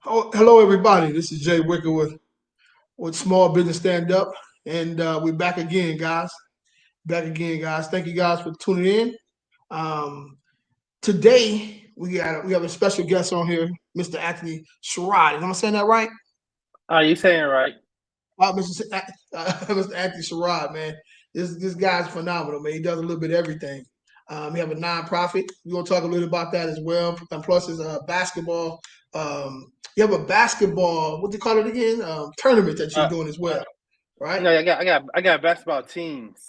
Oh, hello, everybody. This is Jay Wicker with Small Business Stand Up, and we're back again, guys. Back again, guys. Thank you guys for tuning in. Um, Today we have a special guest on here, Mr. Anthony Sherrod. Am I saying that right? You saying right? Mr. Mr. Anthony Sherrod, man. This guy's phenomenal, man. He does a little bit of everything. We have a nonprofit. We're gonna talk a little about that as well. And plus, is a basketball. You have a basketball. What do you call it again? Tournament that you're Uh, doing as well, right? no, I got basketball teams.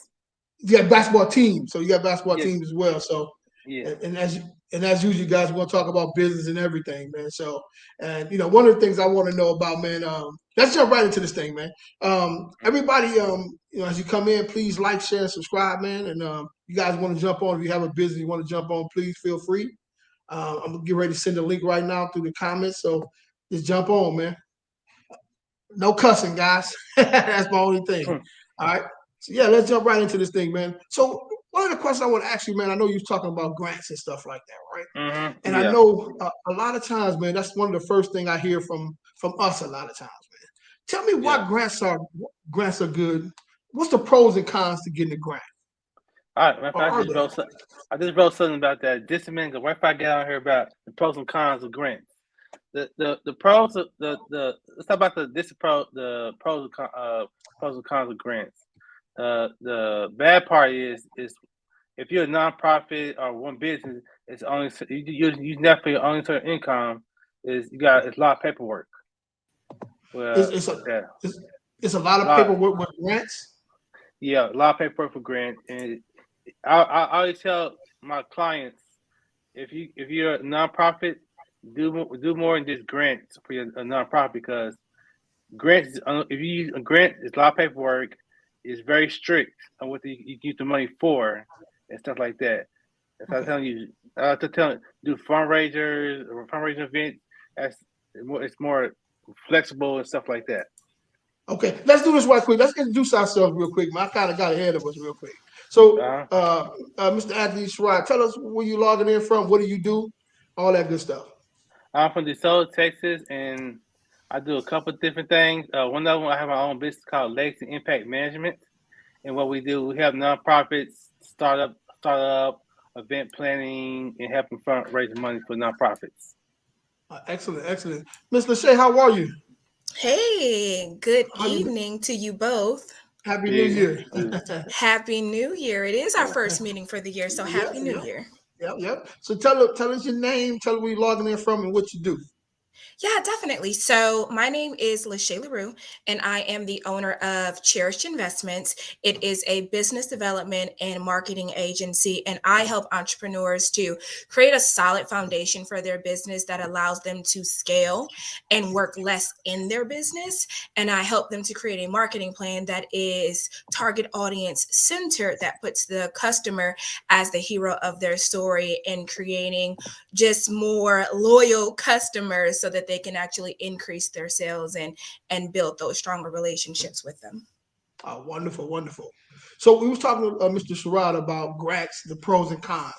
You got basketball team, so you got basketball Yes, teams as well. So, yeah. and as usual, guys, we're gonna talk about business and everything, man. So, and one of the things I want to know about, man. Let's jump right into this thing, man. Everybody, as you come in, please like, share, and subscribe, man. And you guys want to jump on? If you have a business you want to jump on, please feel free. I'm gonna get ready to send a link right now through the comments, so just jump on, man. No cussing, guys. That's my only thing. All right. So yeah, let's jump right into this thing, man. So one of the questions I want to ask you, man, I know you're talking about grants and stuff like that, right? And I Yeah. know a lot of times, man, that's one of the first thing I hear from us a lot of times, man. Tell me why Yeah. grants are good. What's the pros and cons to getting a grant, All right. Matter of or fact, are there? I just wrote something about that. Just a minute. Right if I get on here about the pros and cons of grants. The pros of let's talk about the pros and cons of grants. The bad part is if you're a nonprofit or one business, it's only you use that for your only sort of income. It's a lot of paperwork. It's Well, it's a yeah, it's, it's a lot a of lot. paperwork with grants. Yeah, a lot of paperwork for grants, and I always tell my clients if you're a nonprofit, do more than just grants for your a nonprofit because grants if you use a grant, it's a lot of paperwork. It's very strict on what you use the money for and stuff like that. That's what I'm Okay. telling you. To tell do fundraisers or fundraising events. That's it's more flexible and stuff like that. Okay, let's do this right quick. Let's introduce ourselves real quick, man. I kind of got ahead of us real quick. So, Uh, Mr. Anthony Sherrod, tell us where you logging in from. What do you do? All that good stuff. I'm from DeSoto, Texas, and I do a couple of different things. One of them, I have my own business called Legacy Impact Management. And what we do, we have nonprofits, startup, event planning, and helping fundraise money for nonprofits. Excellent, excellent. Miss Lachey, how are you? Hey, good How you? evening to you both. Happy New Good, Year. good. Happy New Year. It is our first meeting for the year, so Yep, Happy New yep, Year. yep. So tell us your name. Tell us where you logging in from and what you do. Yeah, definitely. So, my name is Lachey LaRue, and I am the owner of Cherished Investments. It is a business development and marketing agency, and I help entrepreneurs to create a solid foundation for their business that allows them to scale and work less in their business. And I help them to create a marketing plan that is target audience centered, that puts the customer as the hero of their story and creating just more loyal customers so that they can actually increase their sales and build those stronger relationships with them. Oh, wonderful, wonderful. So we was talking to Mr. Sherrod about grants, the pros and cons.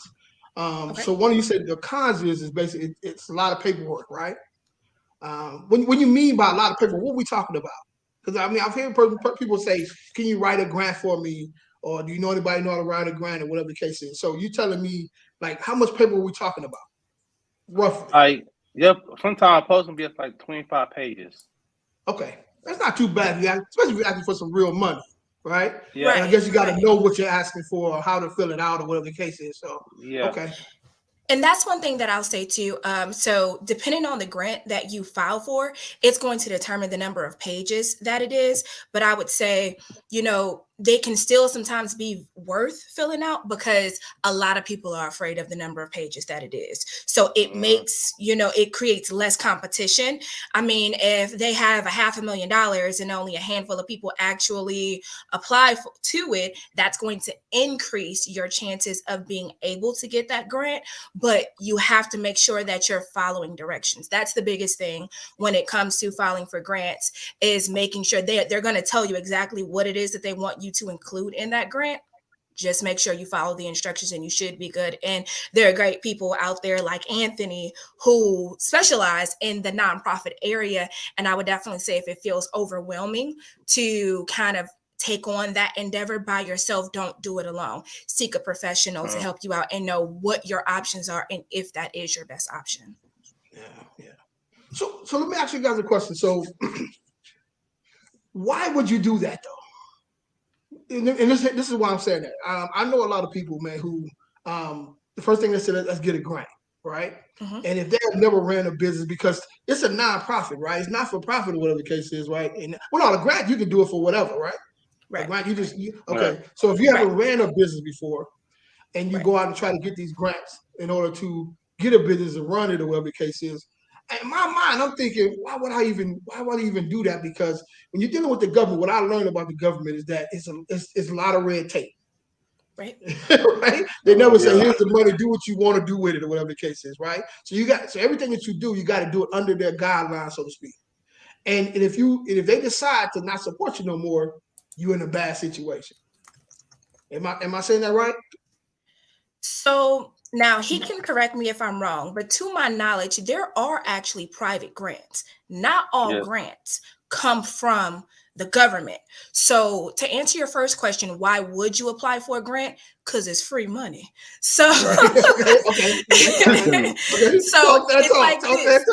Okay. So one of you said the cons is basically it's a lot of paperwork, right? When you mean by a lot of paper, what are we talking about? Because I mean, I've heard people say, "Can you write a grant for me?" Or "Do you know anybody know how to write a grant?" Or whatever the case is. So you telling me like how much paper are we talking about, roughly? I Yep. Sometimes a post can be up like 25 pages. Okay, that's not too bad, especially if you're asking for some real money, right? Yeah, And I Right, guess you got to right. know what you're asking for, or how to fill it out, or whatever the case is. So yeah. okay, And that's one thing that I'll say too. So, depending on the grant that you file for, it's going to determine the number of pages that it is. But I would say, they can still sometimes be worth filling out because a lot of people are afraid of the number of pages that it is. So, it Mm, makes, it creates less competition. I mean, if they have $500,000 and only a handful of people actually apply to it, that's going to increase your chances of being able to get that grant, but you have to make sure that you're following directions. That's the biggest thing when it comes to filing for grants, is making sure they're going to tell you exactly what it is that they want you to include in that grant. Just make sure you follow the instructions and you should be good. And there are great people out there like Anthony who specialize in the nonprofit area. And I would definitely say if it feels overwhelming to kind of take on that endeavor by yourself, don't do it alone. Seek a professional to help you out and know what your options are and if that is your best option. Yeah. So let me ask you guys a question. So why would you do that though? And this is why I'm saying that. I know a lot of people, man, who the first thing they said, let's get a grant, right? Mm-hmm. And if they have never ran a business, because it's a nonprofit, right? It's not for profit or whatever the case is, right? And a grant, you can do it for whatever, right? Right. A grant, okay. So if you haven't ran a business before and you go out and try to get these grants in order to get a business and run it or whatever the case is, in my mind, I'm thinking, why would I even do that? Because when you're dealing with the government, what I learned about the government is that it's a lot of red tape. Right. Right? They never say, here's the money, do what you want to do with it or whatever the case is, right? So everything that you do, you got to do it under their guidelines, so to speak. And if they decide to not support you no more, you're in a bad situation. Am I saying that right? So now he can correct me if I'm wrong, but to my knowledge, there are actually private grants. Not all grants come from the government. So to answer your first question, why would you apply for a grant? Because it's free money. So, okay. So it's like this.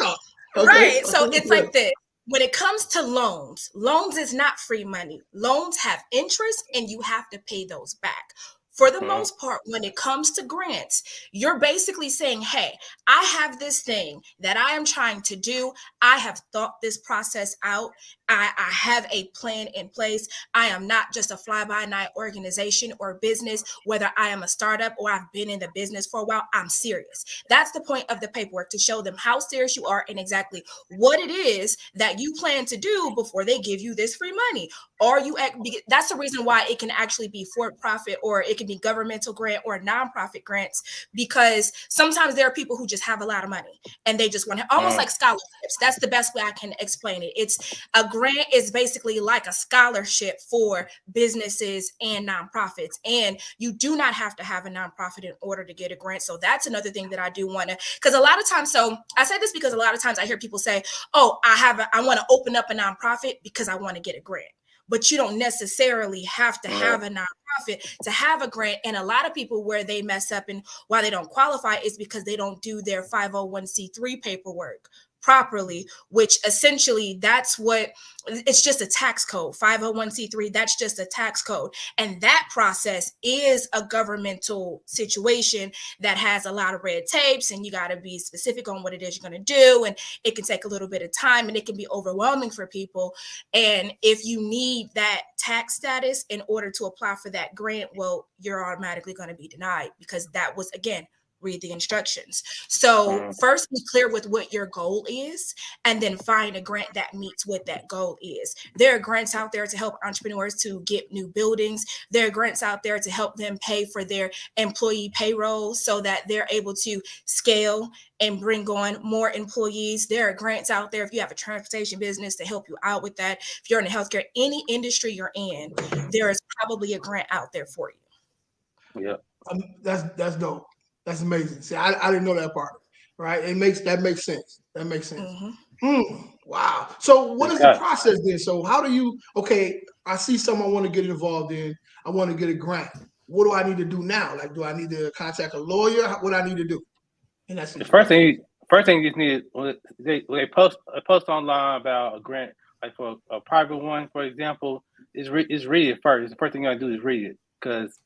Right. So it's like this. When it comes to loans is not free money. Loans have interest and you have to pay those back. For the most part, when it comes to grants, you're basically saying, hey, I have this thing that I am trying to do. I have thought this process out. I have a plan in place. I am not just a fly-by-night organization or business, whether I am a startup or I've been in the business for a while. I'm serious. That's the point of the paperwork, to show them how serious you are and exactly what it is that you plan to do before they give you this free money. That's the reason why it can actually be for-profit, or it can be governmental grant or nonprofit grants, because sometimes there are people who just have a lot of money and they just want to, almost like scholarships. That's the best way I can explain it. It's a grant is basically like a scholarship for businesses and nonprofits, and you do not have to have a nonprofit in order to get a grant. So that's another thing that I do want to, because a lot of times, so I say this because a lot of times I hear people say, oh, I want to open up a nonprofit because I want to get a grant. But you don't necessarily have to have a nonprofit to have a grant. And a lot of people, where they mess up and why they don't qualify is because they don't do their 501c3 paperwork properly, which essentially it's just a tax code. 501c3, that's just a tax code. And that process is a governmental situation that has a lot of red tapes, and you got to be specific on what it is you're going to do. And it can take a little bit of time and it can be overwhelming for people. And if you need that tax status in order to apply for that grant, well, you're automatically going to be denied, because that was, again, read the instructions. So first, be clear with what your goal is, and then find a grant that meets what that goal is. There are grants out there to help entrepreneurs to get new buildings. There are grants out there to help them pay for their employee payroll so that they're able to scale and bring on more employees. There are grants out there if you have a transportation business to help you out with that. If you're in the healthcare, any industry you're in, there is probably a grant out there for you. Yeah. That's dope. That's amazing. See, I didn't know that part, right? That makes sense. That makes sense. Wow. So what is the process then? So how do you, I see something I want to get involved in. I want to get a grant. What do I need to do now? Like, do I need to contact a lawyer? What do I need to do? And that's the first thing you just need, when they post online about a grant, like for a private one, for example, is read it first. The first thing you gotta do is read it, because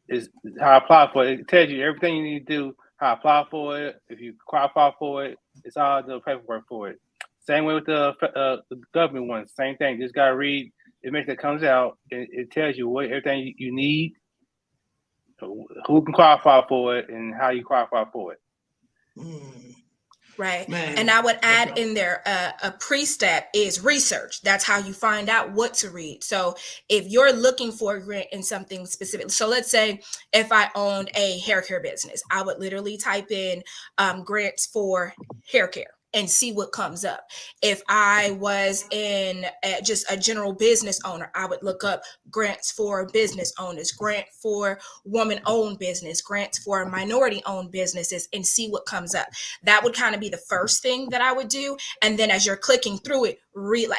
it's how I apply for it. It tells you everything you need to do, how to apply for it, if you qualify for it. It's all the paperwork for it. Same way with the government ones. Same thing. Just gotta read. It makes it comes out. It tells you everything you need, who can qualify for it, and how you qualify for it. Right. Man. And I would add in there a pre-step is research. That's how you find out what to read. So if you're looking for a grant in something specific, so let's say if I owned a hair care business, I would literally type in grants for hair care. and see what comes up. If I was just a general business owner, I would look up grants for business owners, grant for woman-owned business, grants for minority-owned businesses, and see what comes up. That would kind of be the first thing that I would do. And then as you're clicking through it,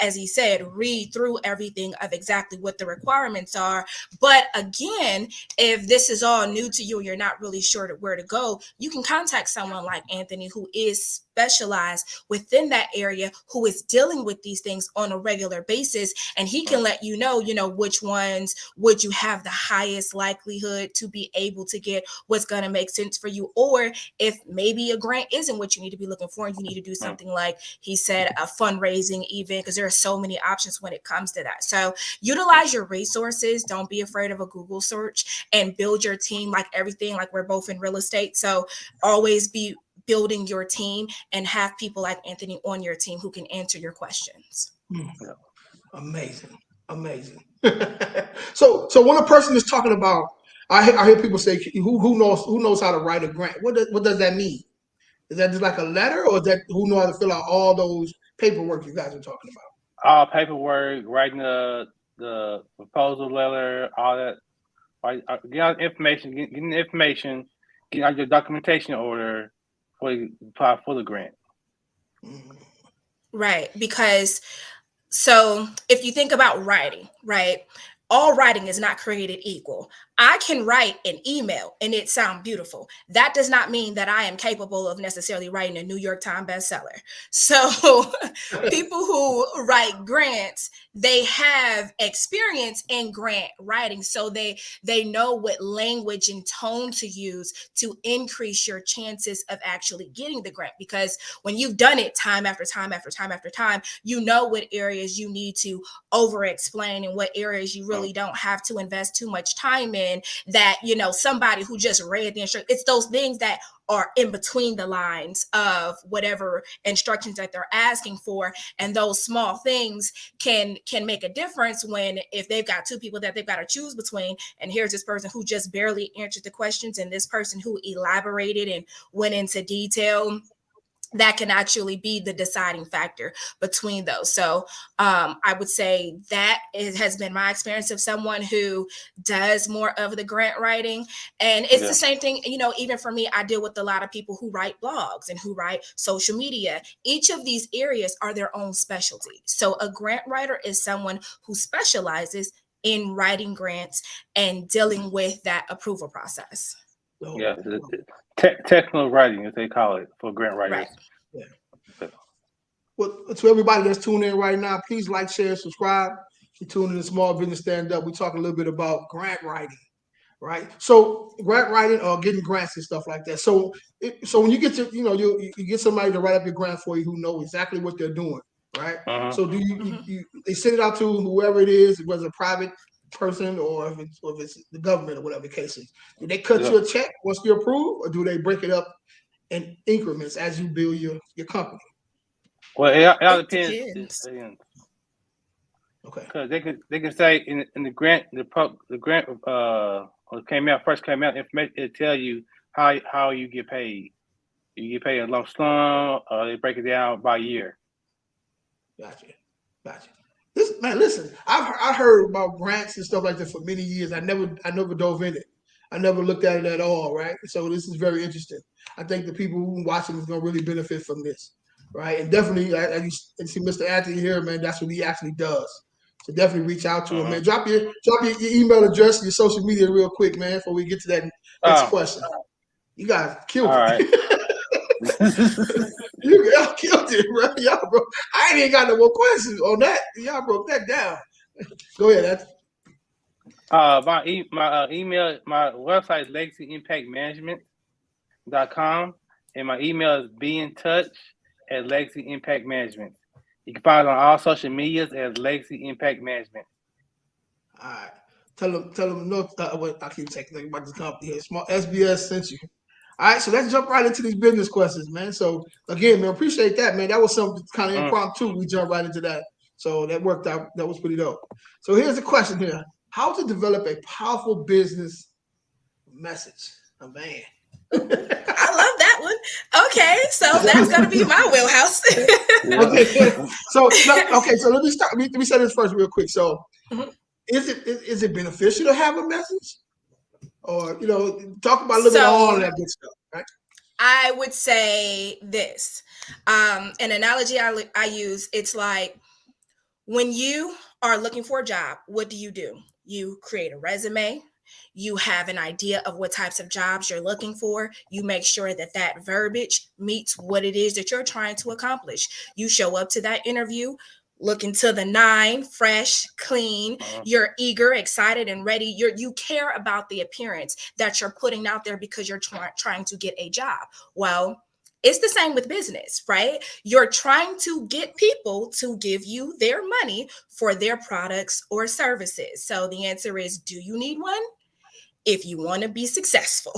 as he said, read through everything of exactly what the requirements are. But again, if this is all new to you and you're not really sure where to go, you can contact someone like Anthony, who is specialized within that area, who is dealing with these things on a regular basis, and he can let you know which ones would you have the highest likelihood to be able to get, what's going to make sense for you, or if maybe a grant isn't what you need to be looking for and you need to do something like he said, a fundraising event, because there are so many options when it comes to that. So utilize your resources. Don't be afraid of a Google search, and build your team. Like everything, like we're both in real estate, so always be building your team and have people like Anthony on your team who can answer your questions. Amazing. So when a person is talking about, I hear people say, who knows how to write a grant? What does that mean? Is that just like a letter, or is that who know how to fill out all those paperwork you guys are talking about? All paperwork, writing the proposal letter, all that. Get out information, getting the information, get out your documentation order for you apply for the grant. Right, because so if you think about writing, right, all writing is not created equal. I can write an email and it sound beautiful. That does not mean that I am capable of necessarily writing a New York Times bestseller. So people who write grants, they have experience in grant writing, so they know what language and tone to use to increase your chances of actually getting the grant. Because when you've done it time after time after time after time, you know what areas you need to over explain and what areas you really don't have to invest too much time in, that somebody who just read the instructions, it's those things that are in between the lines of whatever instructions that they're asking for, and those small things can make a difference when, if they've got two people that they've got to choose between, and here's this person who just barely answered the questions and this person who elaborated and went into detail, that can actually be the deciding factor between those. So I would say that has been my experience of someone who does more of the grant writing. And it's the same thing, even for me, I deal with a lot of people who write blogs and who write social media. Each of these areas are their own specialty. So a grant writer is someone who specializes in writing grants and dealing with that approval process. Yeah, technical writing, as they call it, for grant writers. Right. Yeah. Well, to everybody that's tuning in right now, please like, share, subscribe. You're tuning in to Small Business Stand Up. We talk a little bit about grant writing, right? So grant writing or getting grants and stuff like that. So when you get to, you get somebody to write up your grant for you who know exactly what they're doing, right? So do you they send it out to whoever it is, whether it's a private person or if it's the government or whatever the case is. Do they cut you a check once you're approved, or do they break it up in increments as you build your company? Well, it all depends. Okay. Because they can say in the grant first came out information, it tell you how you get paid. You get paid a lump sum, or they break it down by year. Gotcha. Listen, I heard about grants and stuff like that for many years. I never dove in it. I never looked at it at all, right? So this is very interesting. I think the people who are watching is going to really benefit from this, right? And definitely, as you see Mr. Anthony here, man, that's what he actually does. So definitely reach out to him, man. Drop your email address, your social media real quick, man, before we get to that next question. You guys killed it. All right. Y'all killed it, bro. Y'all, bro. I ain't even got no more questions on that. Y'all broke that down. Go ahead, my email, my website is legacyimpactmanagement.com, and my email is beintouch@legacyimpactmanagement. You can find it on all social medias as Legacy Impact Management. All right. Tell them no. I keep thinking about this company here. Small SBS sent you. All right, so let's jump right into these business questions, man. So again, man, appreciate that, man. That was something kind of impromptu. We jumped right into that. So that worked out. That was pretty dope. So here's the question here. How to develop a powerful business message? Oh, man. I love that one. Okay, so wheelhouse. That's gonna be my wheelhouse. Okay. So let me start. Let me say this first real quick. So is it beneficial to have a message? Or, talk about a little bit of all of that good stuff, right? I would say this. An analogy I use, it's like when you are looking for a job, what do? You create a resume. You have an idea of what types of jobs you're looking for. You make sure that verbiage meets what it is that you're trying to accomplish. You show up to that interview looking to the nine, fresh, clean. You're eager, excited, and ready. You care about the appearance that you're putting out there because you're trying to get a job. Well, it's the same with business, right? You're trying to get people to give you their money for their products or services. So the answer is, do you need one? If you want to be successful.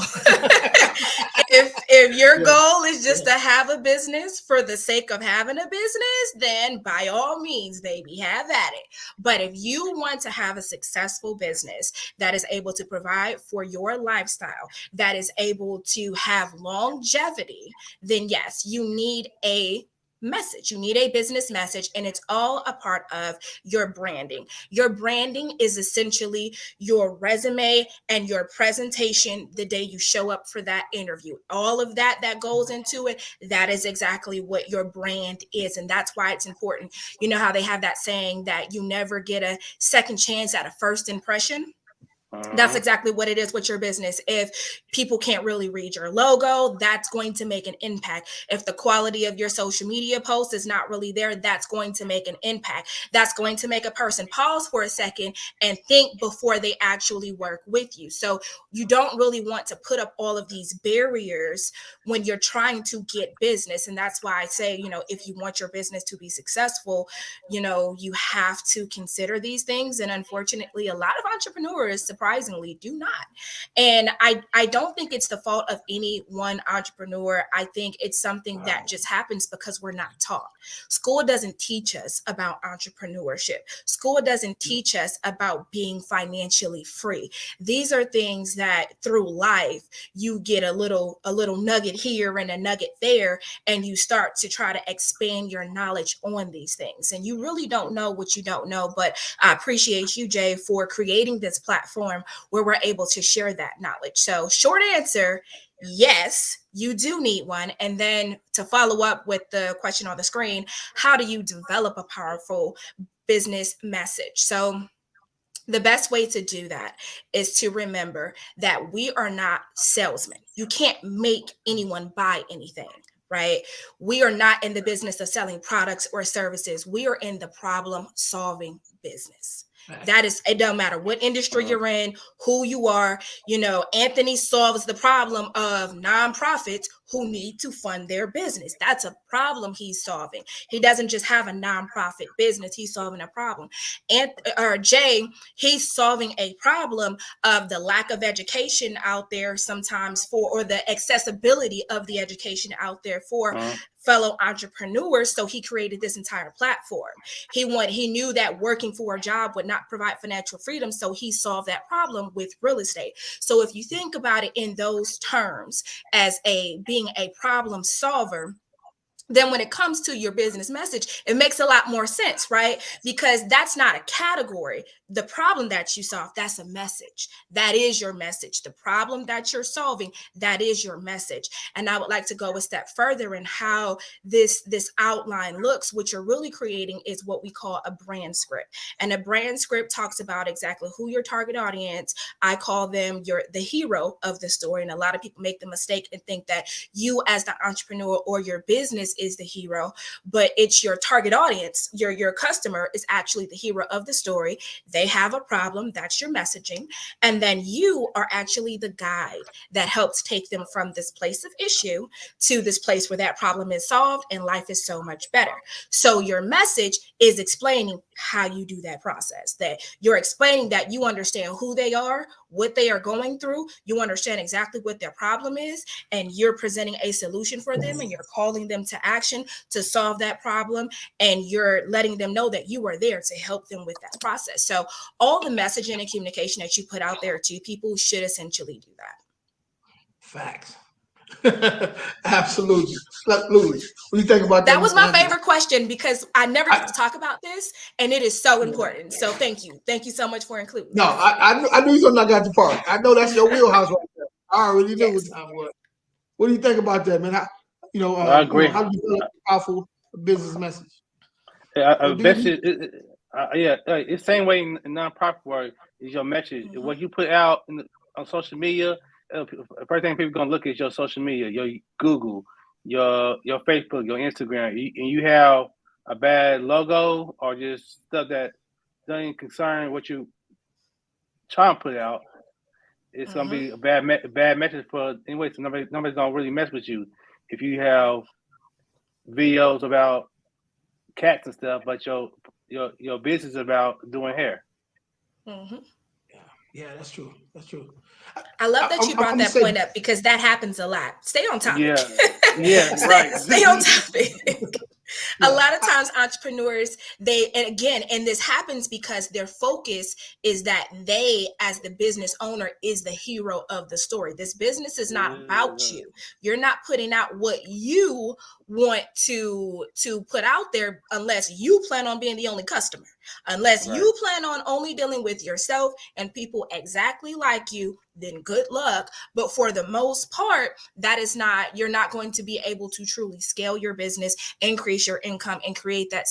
if your goal is just to have a business for the sake of having a business, then by all means, baby, have at it. But if you want to have a successful business that is able to provide for your lifestyle, that is able to have longevity, then yes, you need a message. You need a business message, and it's all a part of your branding. Your branding is essentially your resume and your presentation the day you show up for that interview. All of that goes into it, that is exactly what your brand is. And that's why it's important. You know how they have that saying that you never get a second chance at a first impression? That's exactly what it is with your business. If people can't really read your logo, that's going to make an impact. If the quality of your social media post is not really there, that's going to make an impact. That's going to make a person pause for a second and think before they actually work with you. So you don't really want to put up all of these barriers when you're trying to get business. And that's why I say, if you want your business to be successful, you have to consider these things. And unfortunately, a lot of entrepreneurs surprisingly do not. And I don't think it's the fault of any one entrepreneur. I think it's something that just happens because we're not taught. School doesn't teach us about entrepreneurship. School doesn't teach us about being financially free. These are things that through life, you get a little nugget here and a nugget there, and you start to try to expand your knowledge on these things. And you really don't know what you don't know. But I appreciate you, Jay, for creating this platform where we're able to share that knowledge. So short answer, yes, you do need one. And then to follow up with the question on the screen, how do you develop a powerful business message? So the best way to do that is to remember that we are not salesmen. You can't make anyone buy anything, right? We are not in the business of selling products or services. We are in the problem solving business. That is, it doesn't matter what industry you're in, who you are. Anthony solves the problem of nonprofits who need to fund their business. That's a problem he's solving. He doesn't just have a nonprofit business. He's solving a problem. Jay, he's solving a problem of the lack of education out there sometimes or the accessibility of the education out there for fellow entrepreneurs. So he created this entire platform. He knew that working for a job would not provide financial freedom. So he solved that problem with real estate. So if you think about it in those terms as being a problem solver, then when it comes to your business message, it makes a lot more sense, right? Because that's not a category. The problem that you solve, that's a message. That is your message. The problem that you're solving, that is your message. And I would like to go a step further in how this outline looks. What you're really creating is what we call a brand script. And a brand script talks about exactly who your target audience. I call them the hero of the story. And a lot of people make the mistake and think that you as the entrepreneur or your business is the hero, but it's your target audience. Your customer is actually the hero of the story. They have a problem. That's your messaging. And then you are actually the guide that helps take them from this place of issue to this place where that problem is solved and life is so much better. So your message is explaining how you do that process, that you're explaining that you understand who they are, what they are going through. You understand exactly what their problem is, and you're presenting a solution for them, and you're calling them to action to solve that problem, and you're letting them know that you are there to help them with that process. So all the messaging and communication that you put out there to people should essentially do that. Facts. Absolutely. Absolutely. What do you think about that? That was my favorite question because I never get to talk about this, and it is so important. So thank you. Thank you so much for including No, this. I knew you were not got the part. I know that's your wheelhouse right there. I already knew what Yes. time was. What do you think about that, man? How, I agree. how do you feel like a powerful business message? It's same way in nonprofit work is your message. What you put out on social media, first thing people gonna look at is your social media, your Google, your Facebook, your Instagram, and you have a bad logo or just stuff that doesn't concern what you try and put out. It's gonna be a bad message for anyway. So nobody's gonna really mess with you if you have videos about cats and stuff, but your business is about doing hair. Yeah, that's true. That's true. I love that you brought that point up because that happens a lot. Stay on topic. Yeah, right. Stay on topic. A lot of times entrepreneurs, and this happens because their focus is that they, as the business owner, is the hero of the story. This business is not about you. You're not putting out what you want to put out there unless you plan on being the only customer, unless you plan on only dealing with yourself and people exactly like you, then good luck. But for the most part, you're not going to be able to truly scale your business, increase your income, and create that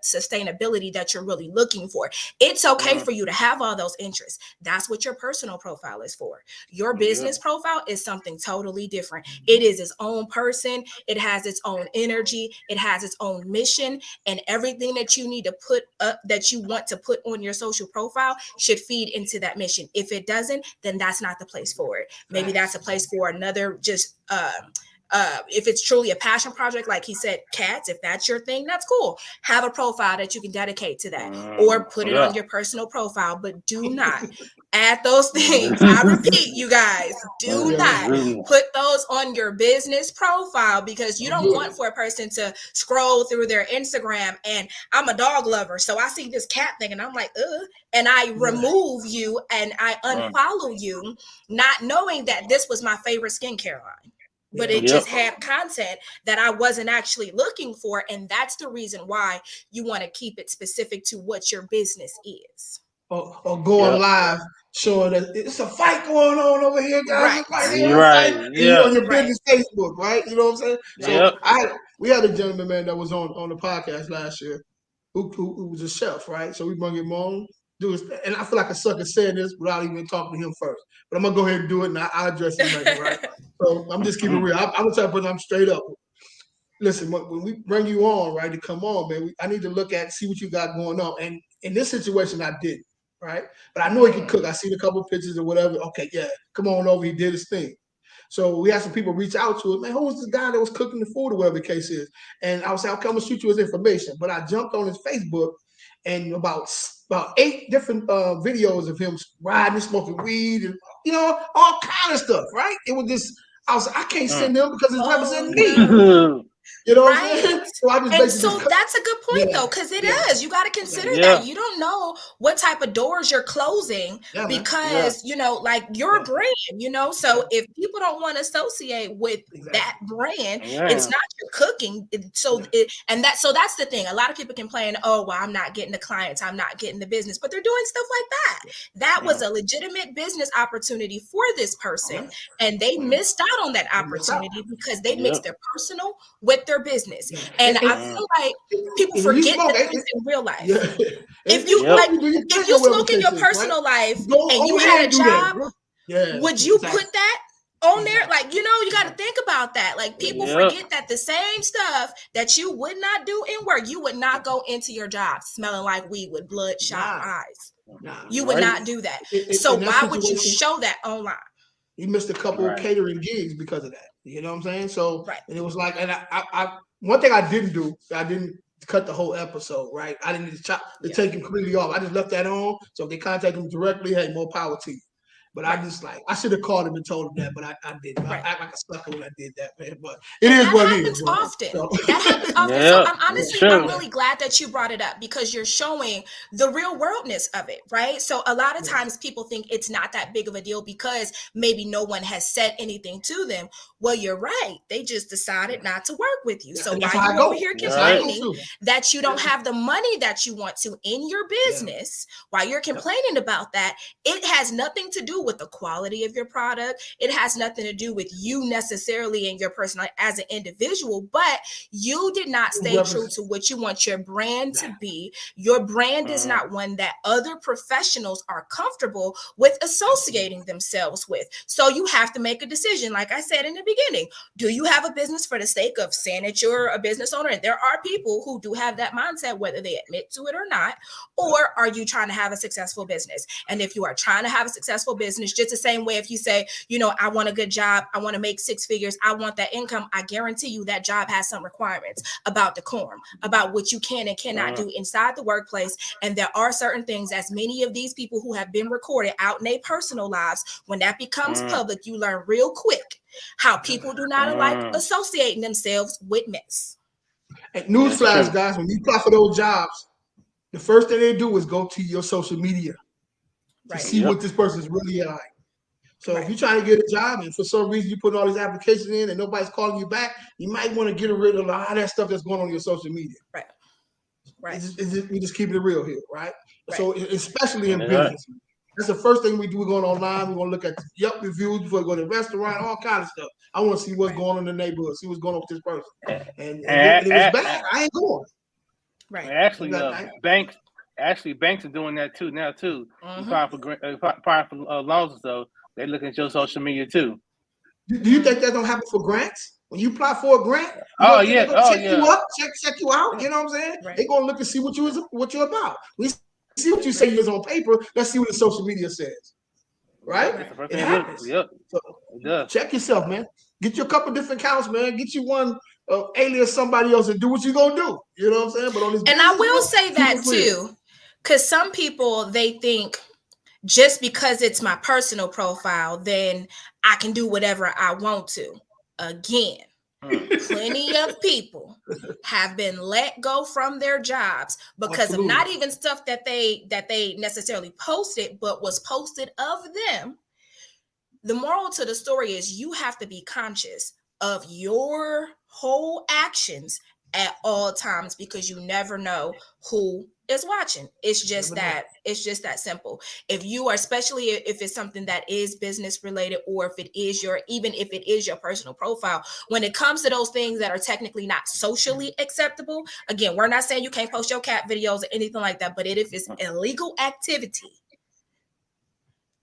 sustainability that you're really looking for. It's okay for you to have all those interests. That's what your personal profile is for. Your business profile is something totally different. It is its own person. It has its own energy. It has its own mission, and everything that you need to put up, that you want to put on your social profile, should feed into that mission. If it doesn't, then that's not the place for it. Maybe that's a place for another, just if it's truly a passion project, like he said, cats, if that's your thing, that's cool. Have a profile that you can dedicate to that, or put it on your personal profile, but do not add those things. I repeat, you guys, do not put those on your business profile, because you don't want for a person to scroll through their Instagram and I'm a dog lover, so I see this cat thing and I'm like, ugh, and I remove you and I unfollow you, not knowing that this was my favorite skincare line. But it just had content that I wasn't actually looking for. And that's the reason why you want to keep it specific to what your business is. Or going live showing that it's a fight going on over here, guys. Right. On your business Facebook, right? You know what I'm saying? So we had a gentleman, man, that was on the podcast last year who was a chef, right? So we bring him on. And I feel like a sucker saying this without even talking to him first. But I'm gonna go ahead and do it, and I'll address him later, right? So I'm just keeping it real. I'm the type of person, I'm straight up. Listen, when we bring you on, right, to come on, man, I need to look at, see what you got going on. And in this situation, I didn't, right? But I know he can cook. I seen a couple of pictures or whatever. Okay, yeah, come on over. He did his thing. So we had some people reach out to us, man, who was this guy that was cooking the food or whatever the case is? And I was like, okay, I'm gonna shoot you his information. But I jumped on his Facebook, and about 8 different videos of him riding, smoking weed, and all kind of stuff. Right? It was just, I was like, I can't send them because it's representing me. You know what I'm saying? So that's a good point, though, because it is. You got to consider that. You don't know what type of doors you're closing because, like your brand, so if people don't want to associate with that brand, it's not your cooking. So that's the thing. A lot of people complain, oh, well, I'm not getting the clients, I'm not getting the business, but they're doing stuff like that. That was a legitimate business opportunity for this person, and they missed out on that opportunity because they mixed their personal with their business. And I feel like people forget that in real life. If you smoke in your personal life and you had a job, would you put that on there? Like, you got to think about that. Like, people forget that the same stuff that you would not do in work, you would not go into your job smelling like weed with bloodshot eyes. You would not do that. So why would you show that online? He missed a couple of catering gigs because of that. You know what I'm saying? So, and it was like, and I one thing I didn't do, I didn't cut the whole episode, right? I didn't take him completely off. I just left that on. So if they contact him directly, hey, more power to you. But I just I should have called him and told him that, but I didn't. Right. I act like a sucker when I did that, man. But it is what it is. Often. So. That happens often. Yeah, So I'm really glad that you brought it up because you're showing the real worldness of it, right? So a lot of times people think it's not that big of a deal because maybe no one has said anything to them. Well, you're right. They just decided not to work with you. So while you're over here complaining that you don't have the money that you want to in your business, while you're complaining about that, it has nothing to do with the quality of your product. It has nothing to do with you necessarily and your personal as an individual, but you did not stay true to what you want your brand to be. Your brand is not one that other professionals are comfortable with associating themselves with. So you have to make a decision. Like I said in the beginning, do you have a business for the sake of saying that you're a business owner? And there are people who do have that mindset, whether they admit to it or not, or are you trying to have a successful business? And if you are trying to have a successful business, just the same way if you say, you know, I want a good job, I want to make 6 figures, I want that income, I guarantee you that job has some requirements about decorum, about what you can and cannot do inside the workplace. And there are certain things, as many of these people who have been recorded out in their personal lives, when that becomes public, you learn real quick how people do not like associating themselves with mess. And newsflash, guys, when you apply for those jobs, the first thing they do is go to your social media to see what this person's really like. So if you're trying to get a job and for some reason you put all these applications in and nobody's calling you back, you might want to get rid of a lot of that stuff that's going on your social media. Right. We just keep it real here, right? So especially in business. That's the first thing we do. We're going online. We're going to look at Yelp reviews before we go to the restaurant, all kinds of stuff. I want to see what's going on in the neighborhood, see what's going on with this person. And if it's bad, I ain't going. Right. Actually, banks are doing that too now too. Applying for loans and stuff. They look at your social media too. Do you think that don't happen for grants? When you apply for a grant, check you up, check you out. You know what I'm saying? They're gonna look and see what you're about. We see what you say is on paper. Let's see what the social media says. Right? It happens. So check yourself, man. Get you a couple different accounts, man. Get you one alias somebody else and do what you're gonna do. You know what I'm saying? But on this, and I will say that too, because some people they think just because it's my personal profile, then I can do whatever I want to. Again, plenty of people have been let go from their jobs because of not even stuff that they necessarily posted, but was posted of them. The moral to the story is you have to be conscious of your whole actions at all times because you never know who is watching. It's just that simple. If you are, especially if it's something that is business related, or if it is even if it is your personal profile, when it comes to those things that are technically not socially acceptable, again, we're not saying you can't post your cat videos or anything like that, but if it's illegal activity,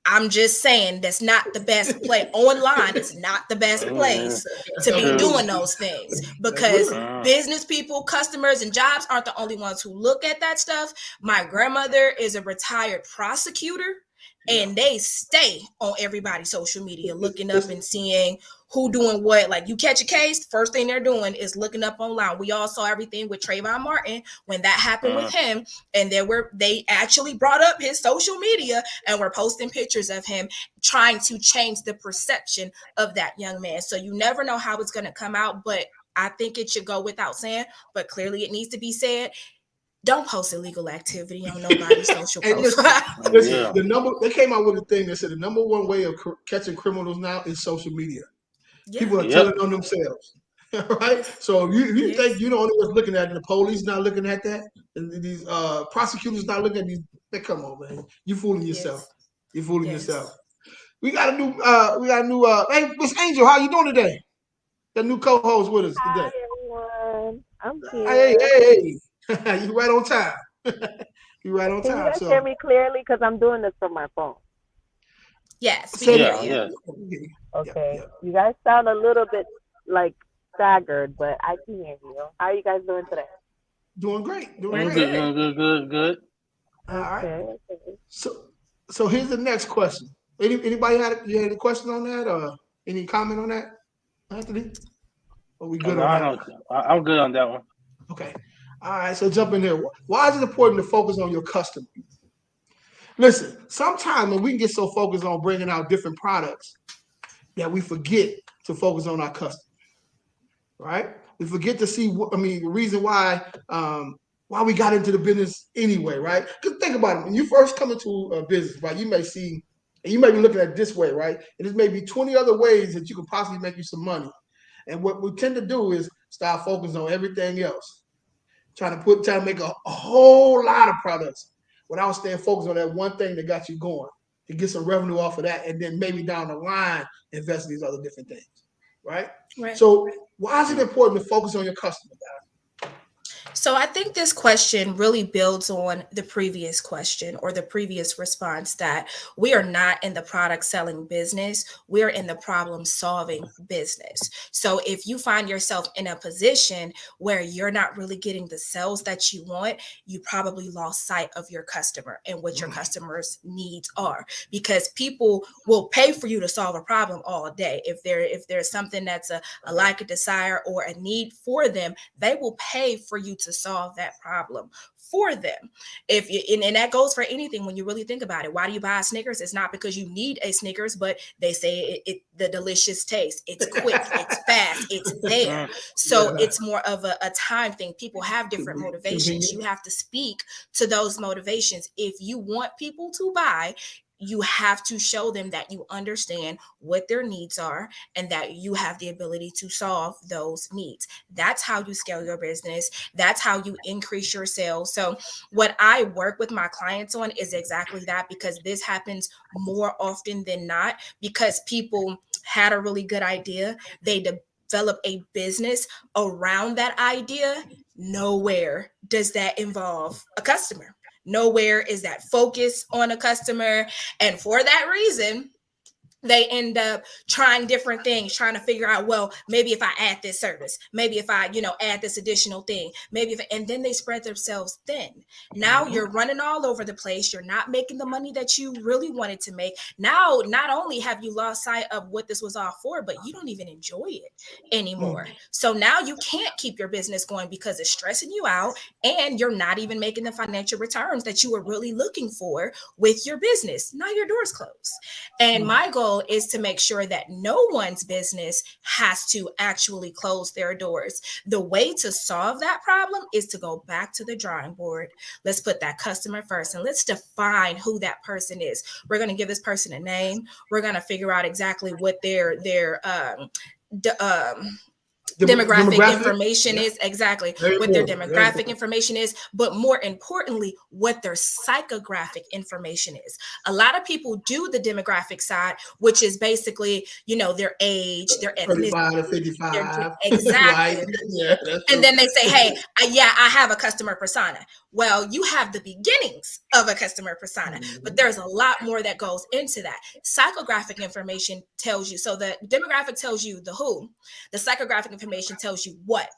I'm just saying that's not the best place. Online, it's not the best place to be doing those things because business people, customers, and jobs aren't the only ones who look at that stuff. My grandmother is a retired prosecutor, and they stay on everybody's social media looking up and seeing who doing what. Like you catch a case, first thing they're doing is looking up online. We all saw everything with Trayvon Martin when that happened with him, and they actually brought up his social media and were posting pictures of him trying to change the perception of that young man. So you never know how it's going to come out, but I think it should go without saying, but clearly it needs to be said. Don't post illegal activity on nobody's social profile. Listen, they came out with a thing that said the number one way of catching criminals now is social media. People are telling on themselves, right? So you think you're the only ones looking at it, the police not looking at that, and these prosecutors not looking at these. Come on, man, you fooling yourself. You're fooling yourself. We got a new. Hey, Miss Angel, how you doing today? The new co-host with us today. Hi everyone, I'm here. Hey. You right on time. You right on time. Can you guys hear me clearly? Because I'm doing this from my phone. Yes. Okay. You guys sound a little bit like staggered, but I can hear you. How are you guys doing today? Doing great. Good. All right. So here's the next question. Anybody had any questions on that or any comment on that, Anthony? Are we good on that? I'm good on that one. Okay. All right, so jump in there. Why is it important to focus on your customer? listen, sometimes when we can get so focused on bringing out different products that we forget to focus on our customer, right? We forget to see, the reason why we got into the business anyway, right? Because think about it. When you first come into a business, right, you may see, and you may be looking at it this way, right? And there's maybe 20 other ways that you can possibly make you some money. And what we tend to do is start focusing on everything else, trying to make a whole lot of products without staying focused on that one thing that got you going, to get some revenue off of that, and then maybe down the line invest in these other different things, right? So why is it important to focus on your customer, guys? So I think this question really builds on the previous question or the previous response, that we are not in the product selling business. We're in the problem solving business. So if you find yourself in a position where you're not really getting the sales that you want, you probably lost sight of your customer and what your customer's needs are, because people will pay for you to solve a problem all day. If there's something that's a like, a desire, or a need for them, they will pay for you to solve that problem for them. And that goes for anything. When you really think about it, why do you buy a Snickers? It's not because you need a Snickers, but they say the delicious taste. It's quick, it's fast, it's there. So it's more of a time thing. People have different motivations. You have to speak to those motivations. If you want people to buy, you have to show them that you understand what their needs are and that you have the ability to solve those needs. That's how you scale your business. That's how you increase your sales. So what I work with my clients on is exactly that, because this happens more often than not, because people had a really good idea. They develop a business around that idea. Nowhere does that involve a customer. Nowhere is that focus on a customer. And for that reason, they end up trying different things, trying to figure out, well, maybe if I add this service, maybe if I, add this additional thing, and then they spread themselves thin. Now you're running all over the place. You're not making the money that you really wanted to make. Now, not only have you lost sight of what this was all for, but you don't even enjoy it anymore. So now you can't keep your business going because it's stressing you out, and you're not even making the financial returns that you were really looking for with your business. Now your door's closed. And my goal is to make sure that no one's business has to actually close their doors. The way to solve that problem is to go back to the drawing board. Let's put that customer first, and let's define who that person is. We're going to give this person a name. We're going to figure out exactly what their demographic information is, exactly what their demographic information is, but more importantly, what their psychographic information is. A lot of people do the demographic side, which is basically, their age, their ethnicity, 35 to 55. Exactly. Right? And then they say, hey, I have a customer persona. Well, you have the beginnings of a customer persona, but there's a lot more that goes into that. Psychographic information tells you, so the demographic tells you the who, the psychographic information tells you what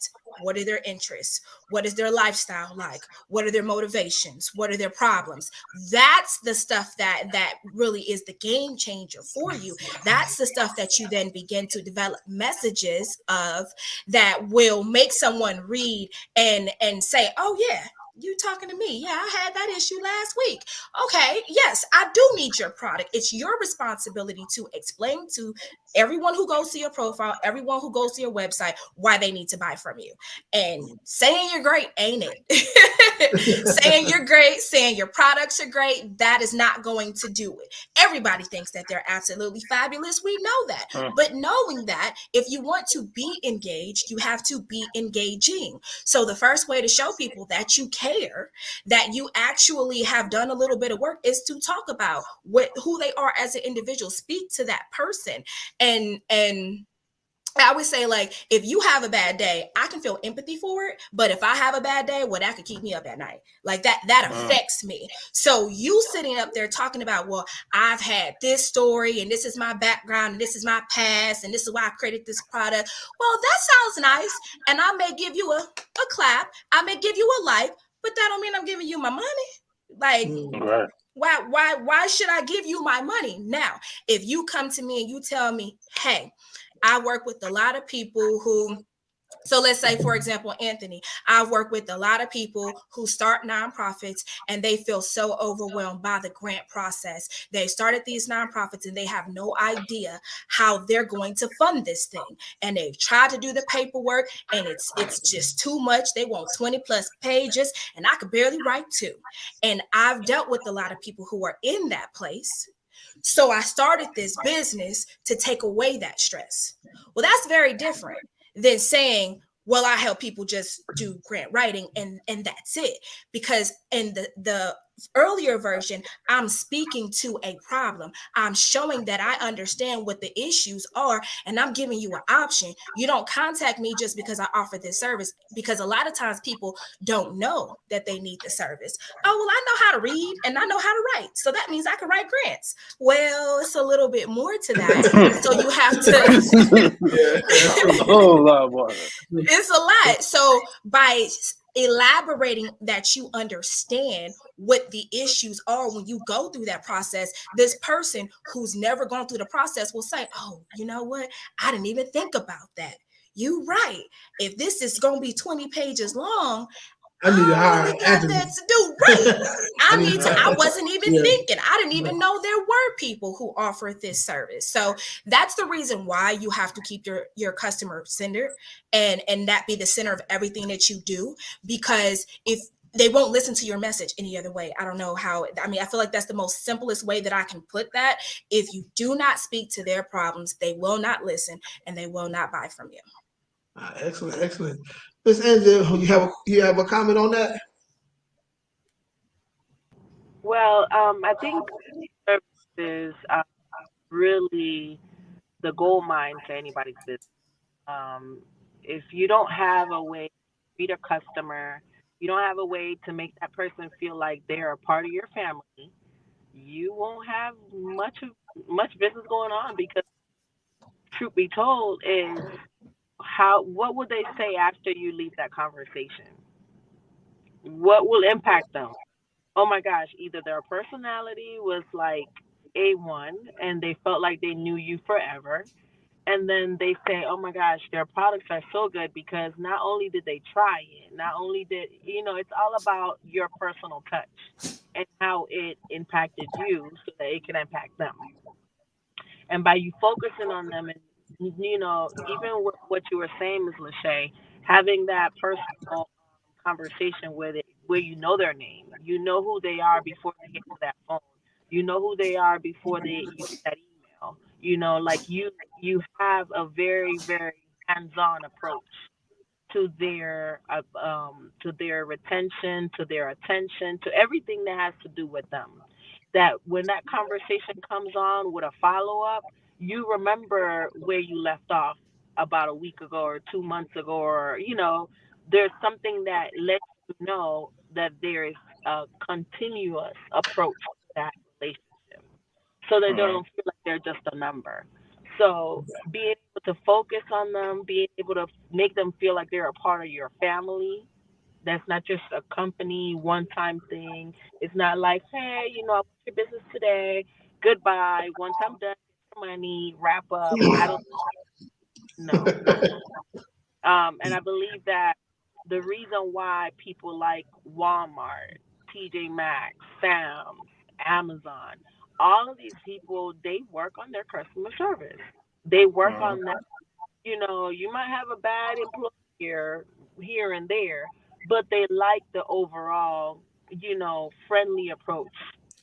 are their interests, what is their lifestyle like, what are their motivations, what are their problems. That's the stuff that really is the game changer for you. That's the stuff that you then begin to develop messages of that will make someone read and say, oh yeah, you talking to me? Yeah, I had that issue last week. Okay, yes, I do need your product. It's your responsibility to explain to everyone who goes to your profile, everyone who goes to your website, why they need to buy from you. And saying you're great ain't it. Saying you're great, saying your products are great, that is not going to do it. Everybody thinks that they're absolutely fabulous. We know that. But knowing that, if you want to be engaged, you have to be engaging. So the first way to show people that you care, that you actually have done a little bit of work, is to talk about who they are as an individual. Speak to that person. And I would say, like, if you have a bad day, I can feel empathy for it. But if I have a bad day, well, that could keep me up at night. Like that affects me. So you sitting up there talking about, well, I've had this story and this is my background and this is my past and this is why I created this product. Well, that sounds nice. And I may give you a clap. I may give you a like, but that don't mean I'm giving you my money. Like, why should I give you my money? Now, if you come to me and you tell me, hey, I work with a lot of people who So let's say, for example, Anthony, I work with a lot of people who start nonprofits and they feel so overwhelmed by the grant process. They started these nonprofits and they have no idea how they're going to fund this thing. And they've tried to do the paperwork and it's just too much. They want 20 plus pages and I could barely write 2. And I've dealt with a lot of people who are in that place. So I started this business to take away that stress. Well, that's very different than saying, well, I help people just do grant writing and that's it. Because in the earlier version, I'm speaking to a problem. I'm showing that I understand what the issues are and I'm giving you an option. You don't contact me just because I offer this service, because a lot of times people don't know that they need the service. Oh, well, I know how to read and I know how to write, so that means I can write grants. Well, it's a little bit more to that. So you have to Oh, Lord. It's a lot. So by elaborating that you understand what the issues are when you go through that process, this person who's never gone through the process will say, oh, you know what? I didn't even think about that. You right. If this is going to be 20 pages long, I need to hire really got that to do. Right. I wasn't even thinking. I didn't even know there were people who offer this service. So that's the reason why you have to keep your customer centered and that be the center of everything that you do, because if they won't listen to your message any other way. I don't know how. I mean, I feel like that's the most simplest way that I can put that. If you do not speak to their problems, they will not listen and they will not buy from you. Excellent. Miss Angela, you have a comment on that? Well, I think services are really the gold mine to anybody's business. If you don't have a way to treat a customer, you don't have a way to make that person feel like they're a part of your family, you won't have much business going on, because truth be told is what would they say after you leave that conversation? What will impact them? Oh my gosh, either their personality was like A1 and they felt like they knew you forever. And then they say, oh my gosh, their products are so good because not only did they try it, not only did, it's all about your personal touch and how it impacted you so that it can impact them. And by you focusing on them and, even with what you were saying, Ms. Lachey, having that personal conversation where you know their name, you know who they are before they get to that phone, you know who they are before you get that email, like you have a very, very hands-on approach to their retention, to their attention, to everything that has to do with them. That when that conversation comes on with a follow-up, you remember where you left off about a week ago or 2 months ago, or there's something that lets you know that there is a continuous approach to that relationship, so they don't feel like they're just a number. So being able to focus on them, being able to make them feel like they're a part of your family, that's not just a company one-time thing. It's not like, hey, I want your business today, goodbye, once I'm done, get your money, wrap up. I don't know. And I believe that the reason why people like Walmart, TJ Maxx, Sam's, Amazon, all of these people, they work on their customer service. They work on that. You might have a bad employee here and there, but they like the overall, friendly approach.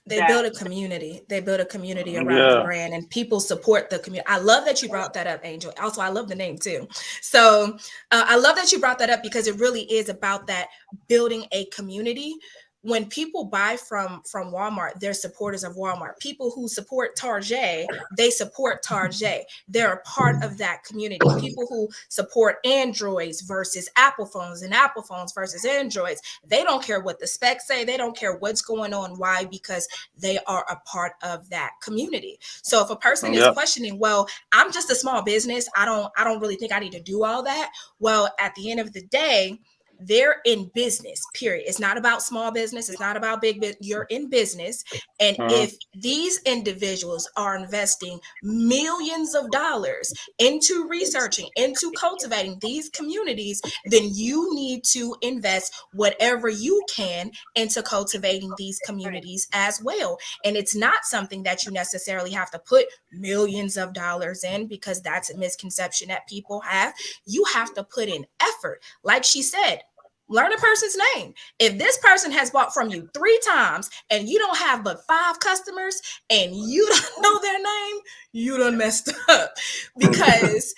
They build a community. They build a community around the brand, and people support the community. I love that you brought that up, Angel. Also, I love the name too. So I love that you brought that up, because it really is about that building a community. When people buy from Walmart, they're supporters of Walmart. People who support Target, they support Target. They're a part of that community. People who support Androids versus Apple phones and Apple phones versus Androids, they don't care what the specs say. They don't care what's going on. Why? Because they are a part of that community. So if a person is questioning, well, I'm just a small business, I don't really think I need to do all that. Well, at the end of the day, they're in business, period. It's not about small business. It's not about big business. You're in business. And if these individuals are investing millions of dollars into researching, into cultivating these communities, then you need to invest whatever you can into cultivating these communities as well. And it's not something that you necessarily have to put millions of dollars in, because that's a misconception that people have. You have to put in effort. Like she said, learn a person's name. If this person has bought from you 3 times and you don't have but 5 customers and you don't know their name, you done messed up. Because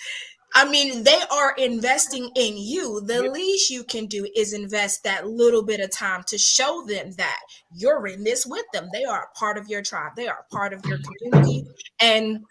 I mean, they are investing in you. The least you can do is invest that little bit of time to show them that you're in this with them. They are a part of your tribe. They are a part of your community. And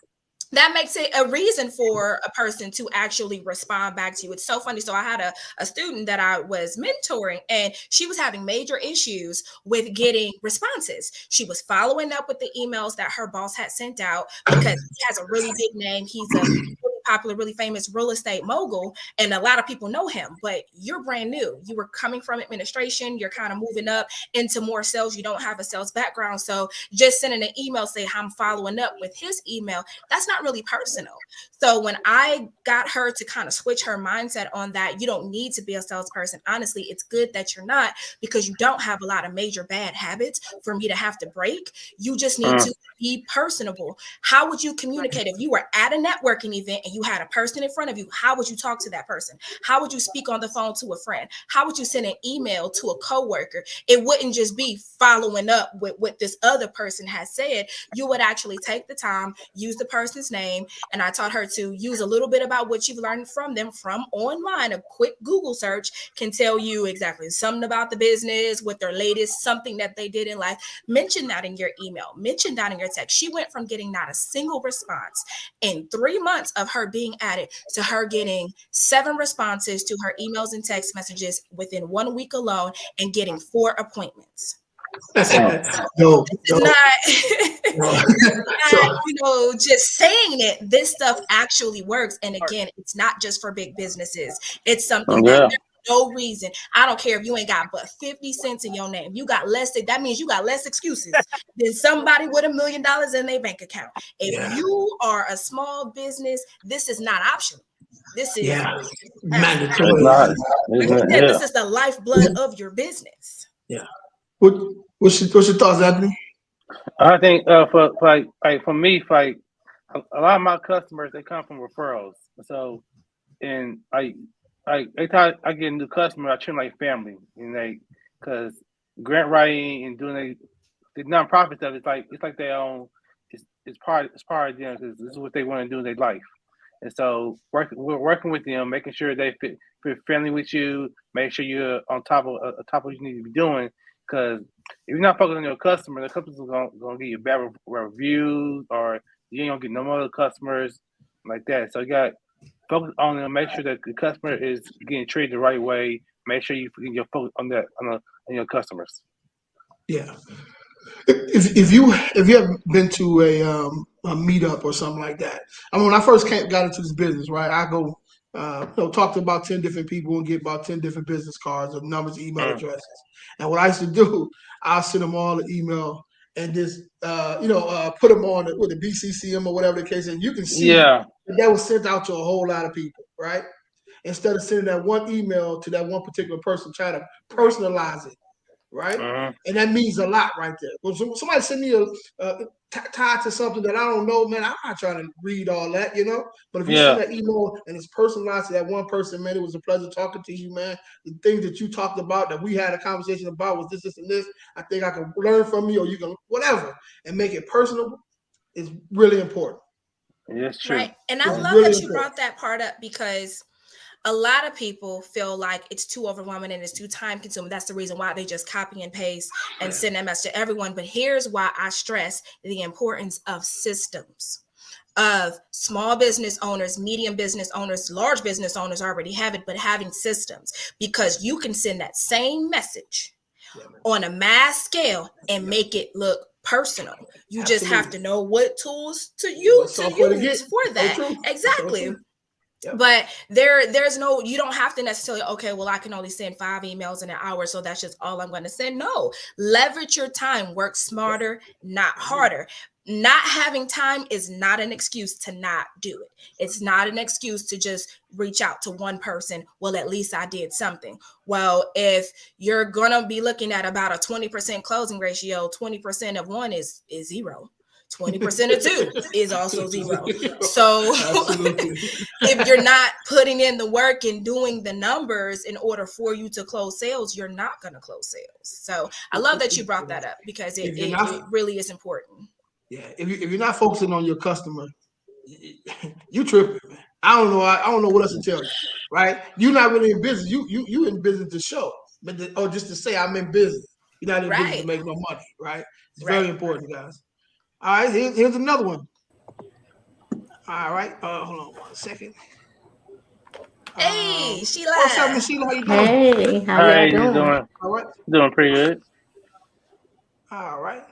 that makes it a reason for a person to actually respond back to you. It's so funny. So I had a student that I was mentoring, and she was having major issues with getting responses. She was following up with the emails that her boss had sent out because he has a really big name. He's a really popular, really famous real estate mogul, and a lot of people know him, but you're brand new. You were coming from administration. You're kind of moving up into more sales. You don't have a sales background. So just sending an email saying I'm following up with his email, that's not really personal. So when I got her to kind of switch her mindset on that, you don't need to be a salesperson. Honestly, it's good that you're not, because you don't have a lot of major bad habits for me to have to break. You just need to be personable. How would you communicate if you were at a networking event and you had a person in front of you? How would you talk to that person? How would you speak on the phone to a friend? How would you send an email to a coworker? It wouldn't just be following up with what this other person has said. You would actually take the time, use the person's name. And I taught her to use a little bit about what you've learned from them from online. A quick Google search can tell you exactly something about the business, what their latest, something that they did in life. Mention that in your email, mention that in your text. She went from getting not a single response in 3 months of her being at it to her getting 7 responses to her emails and text messages within 1 week alone, and getting 4 appointments. No, It's not, just saying it. This stuff actually works. And again, it's not just for big businesses. It's something that there's no reason. I don't care if you ain't got but 50 cents in your name. You got less. That means you got less excuses than somebody with $1 million in their bank account. If you are a small business, this is not optional. This is mandatory. This is the lifeblood of your business. Yeah. What's your thoughts, Anthony? I think for me, a lot of my customers, they come from referrals. So, and I get a new customer, I treat them like family, because grant writing and doing the nonprofit stuff, it's like their own. It's part of them, because this is what they want to do in their life. And so we're working with them, making sure they fit friendly with you, make sure you're on top of what you need to be doing. Because if you're not focused on your customer, the customers are gonna give you bad reviews, or you ain't gonna get no more customers like that. So you got to focus on them, make sure that the customer is getting treated the right way. Make sure you focus on that on your customers. Yeah. If you have been to a meetup or something like that, I mean, when I first got into this business, right, I go talk to about 10 different people and get about 10 different business cards or numbers, email addresses. And what I used to do, I'll send them all an email and just put them on with the BCCM or whatever the case is. And you can see that was sent out to a whole lot of people, right? Instead of sending that one email to that one particular person, try to personalize it. Right, and that means a lot right there. When somebody send me tied to something that I don't know, man, I'm not trying to read all that, But if you send that email and it's personalized to that one person, man, it was a pleasure talking to you, man. The things that you talked about that we had a conversation about was this, and this. I think I can learn from you, or you can whatever, and make it personal is really important. Yes, true. Right, and I love that you brought that part up, because a lot of people feel like it's too overwhelming and it's too time consuming. That's the reason why they just copy and paste and send that message to everyone. But here's why I stress the importance of systems, of small business owners, medium business owners, large business owners already have it, but having systems, because you can send that same message on a mass scale and make it look personal. You just have to know what tools to use for that. Exactly. Yep. But there's no, you don't have to necessarily, okay, well, I can only send 5 emails in an hour, so that's just all I'm going to send. No, leverage your time, work smarter, not harder. Not having time is not an excuse to not do it. It's not an excuse to just reach out to one person. Well, at least I did something. Well, if you're going to be looking at about a 20% closing ratio, 20% of one is 0. 20% of 2 is also 0. So if you're not putting in the work and doing the numbers in order for you to close sales, you're not going to close sales. So I love that you brought that up, because it really is important. Yeah, if you're not focusing on your customer, you tripping, man. I don't know what else to tell you, right? You're not really in business. You in business to show, or just to say I'm in business. You're not in business to make no money, right? It's very important, guys. All right, here's another one. All right, hold on 1 second. Hey, Sheila. What's up, Miss Sheila? How you doing? Hey, how you doing? All right. Doing pretty good. All right.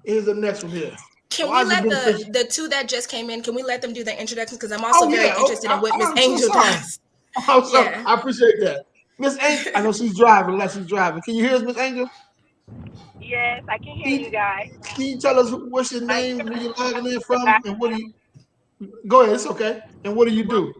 Here's the next one here. Can we let the 2 that just came in, can we let them do their introductions? Because I'm also very interested in what Miss Angel does. I'm sorry. Yeah. I appreciate that. Miss Angel, I know she's driving. Can you hear us, Miss Angel? Yes, I can hear you guys. Can you tell us what's your name, where you're logging in from, and what do you... Go ahead, it's okay. And what do you do?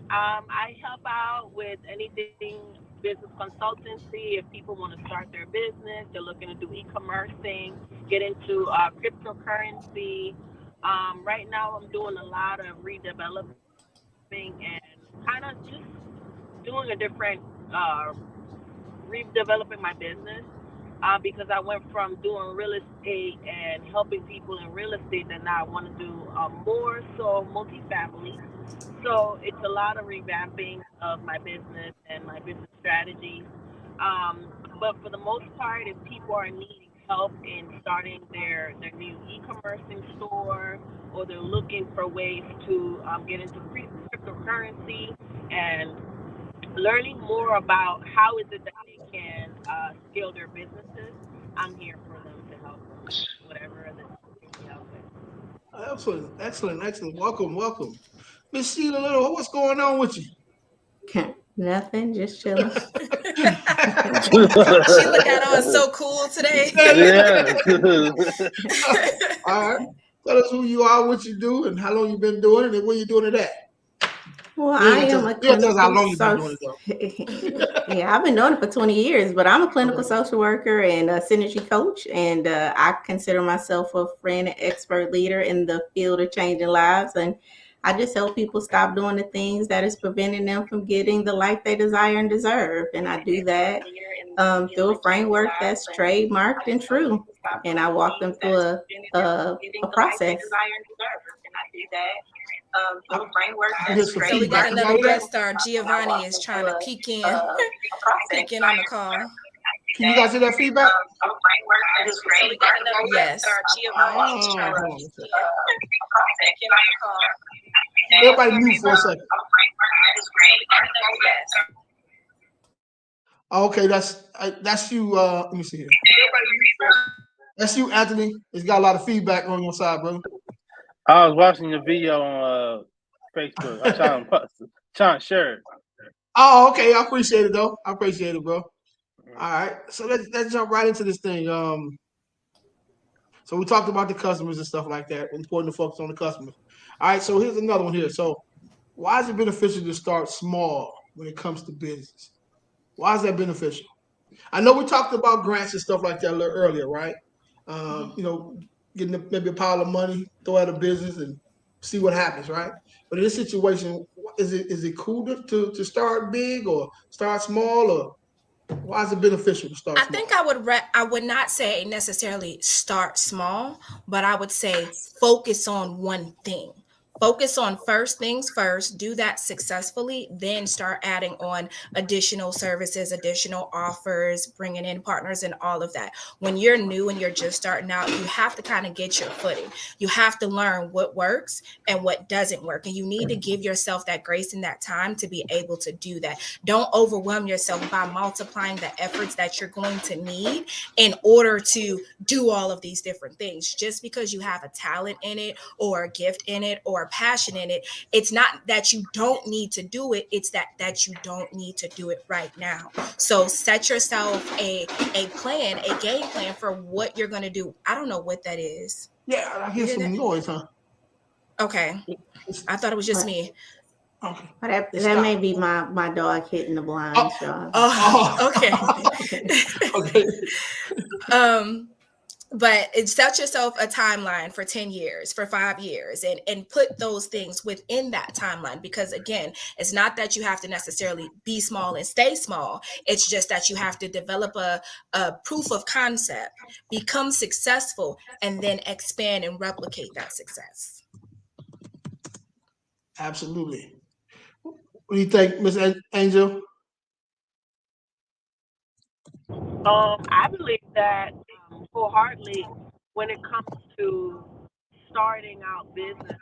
I help out with anything business consultancy. If people want to start their business, they're looking to do e-commerce thing, get into cryptocurrency. Right now I'm doing a lot of redeveloping and kind of just doing a different, redeveloping my business. Because I went from doing real estate and helping people in real estate, and now I want to do more so multifamily. So it's a lot of revamping of my business and my business strategies. But for the most part, if people are needing help in starting their new e-commerce store, or they're looking for ways to get into cryptocurrency and learning more about how is it that they can scale their businesses, I'm here for them to help them, whatever they can help with. Excellent. Welcome. Miss Sheila Little, what's going on with you? Nothing, just chilling. She look at us so cool today. Yeah. All right. Tell us who you are, what you do, and how long you've been doing it, and where you're doing it at. Well, I am a clinical how long you've been doing it, though. Yeah, I've been doing it for 20 years, but I'm a clinical social worker and a synergy coach, and I consider myself a friend and expert leader in the field of changing lives. And I just help people stop doing the things that is preventing them from getting the life they desire and deserve. And I do that through a framework that's trademarked and true. And I walk them through a process. So we got another guest star. Giovanni is trying to peek in on the call. Can you guys hear that feedback? Yes. Everybody mute for a second. Okay, that's you. Let me see here. That's you, Anthony. It's got a lot of feedback on your side, brother. I was watching your video on Facebook. I'm trying to share it. Oh, okay. I appreciate it, though. I appreciate it, bro. All right. So let's jump right into this thing. So we talked about the customers and stuff like that. Important to focus on the customers. All right. So here's another one here. So why is it beneficial to start small when it comes to business? Why is that beneficial? I know we talked about grants and stuff like that a little earlier, right? Getting maybe a pile of money, throw at a business and see what happens, right? But in this situation, is it cool to start big or start small, or why is it beneficial to start small? I think I would not say necessarily start small, but I would say focus on one thing. Focus on first things first, do that successfully, then start adding on additional services, additional offers, bringing in partners and all of that. When you're new and you're just starting out, you have to kind of get your footing. You have to learn what works and what doesn't work. And you need to give yourself that grace and that time to be able to do that. Don't overwhelm yourself by multiplying the efforts that you're going to need in order to do all of these different things. Just because you have a talent in it or a gift in it or a passion in it, it's not that you don't need to do it, it's that you don't need to do it right now. So set yourself a plan, a game plan for what you're going to do. I don't know what that is. Yeah, I hear some noise, huh? Okay. I thought it was just me. Okay. That may be my dog hitting the blinds, y'all. Okay. Okay. But set yourself a timeline for 10 years, for 5 years, and put those things within that timeline. Because again, it's not that you have to necessarily be small and stay small. It's just that you have to develop a proof of concept, become successful, and then expand and replicate that success. Absolutely. What do you think, Miss Angel? I believe that wholeheartedly when it comes to starting out business,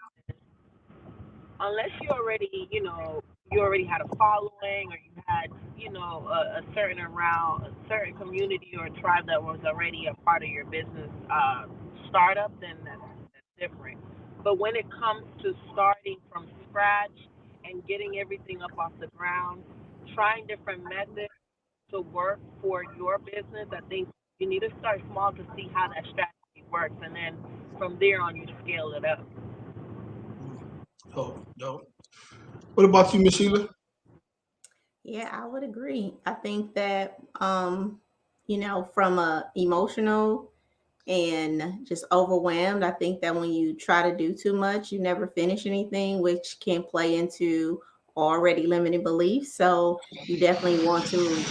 unless you already, you already had a following, or you had, a certain community or tribe that was already a part of your business startup, then that's different. But when it comes to starting from scratch and getting everything up off the ground, trying different methods to work for your business, I think you need to start small to see how that strategy works, and then from there on you scale it up. Oh, no. What about you, Miss Sheila? Yeah, I would agree. I think that, from a emotional and just overwhelmed, I think that when you try to do too much, you never finish anything, which can play into already limiting beliefs. So you definitely want to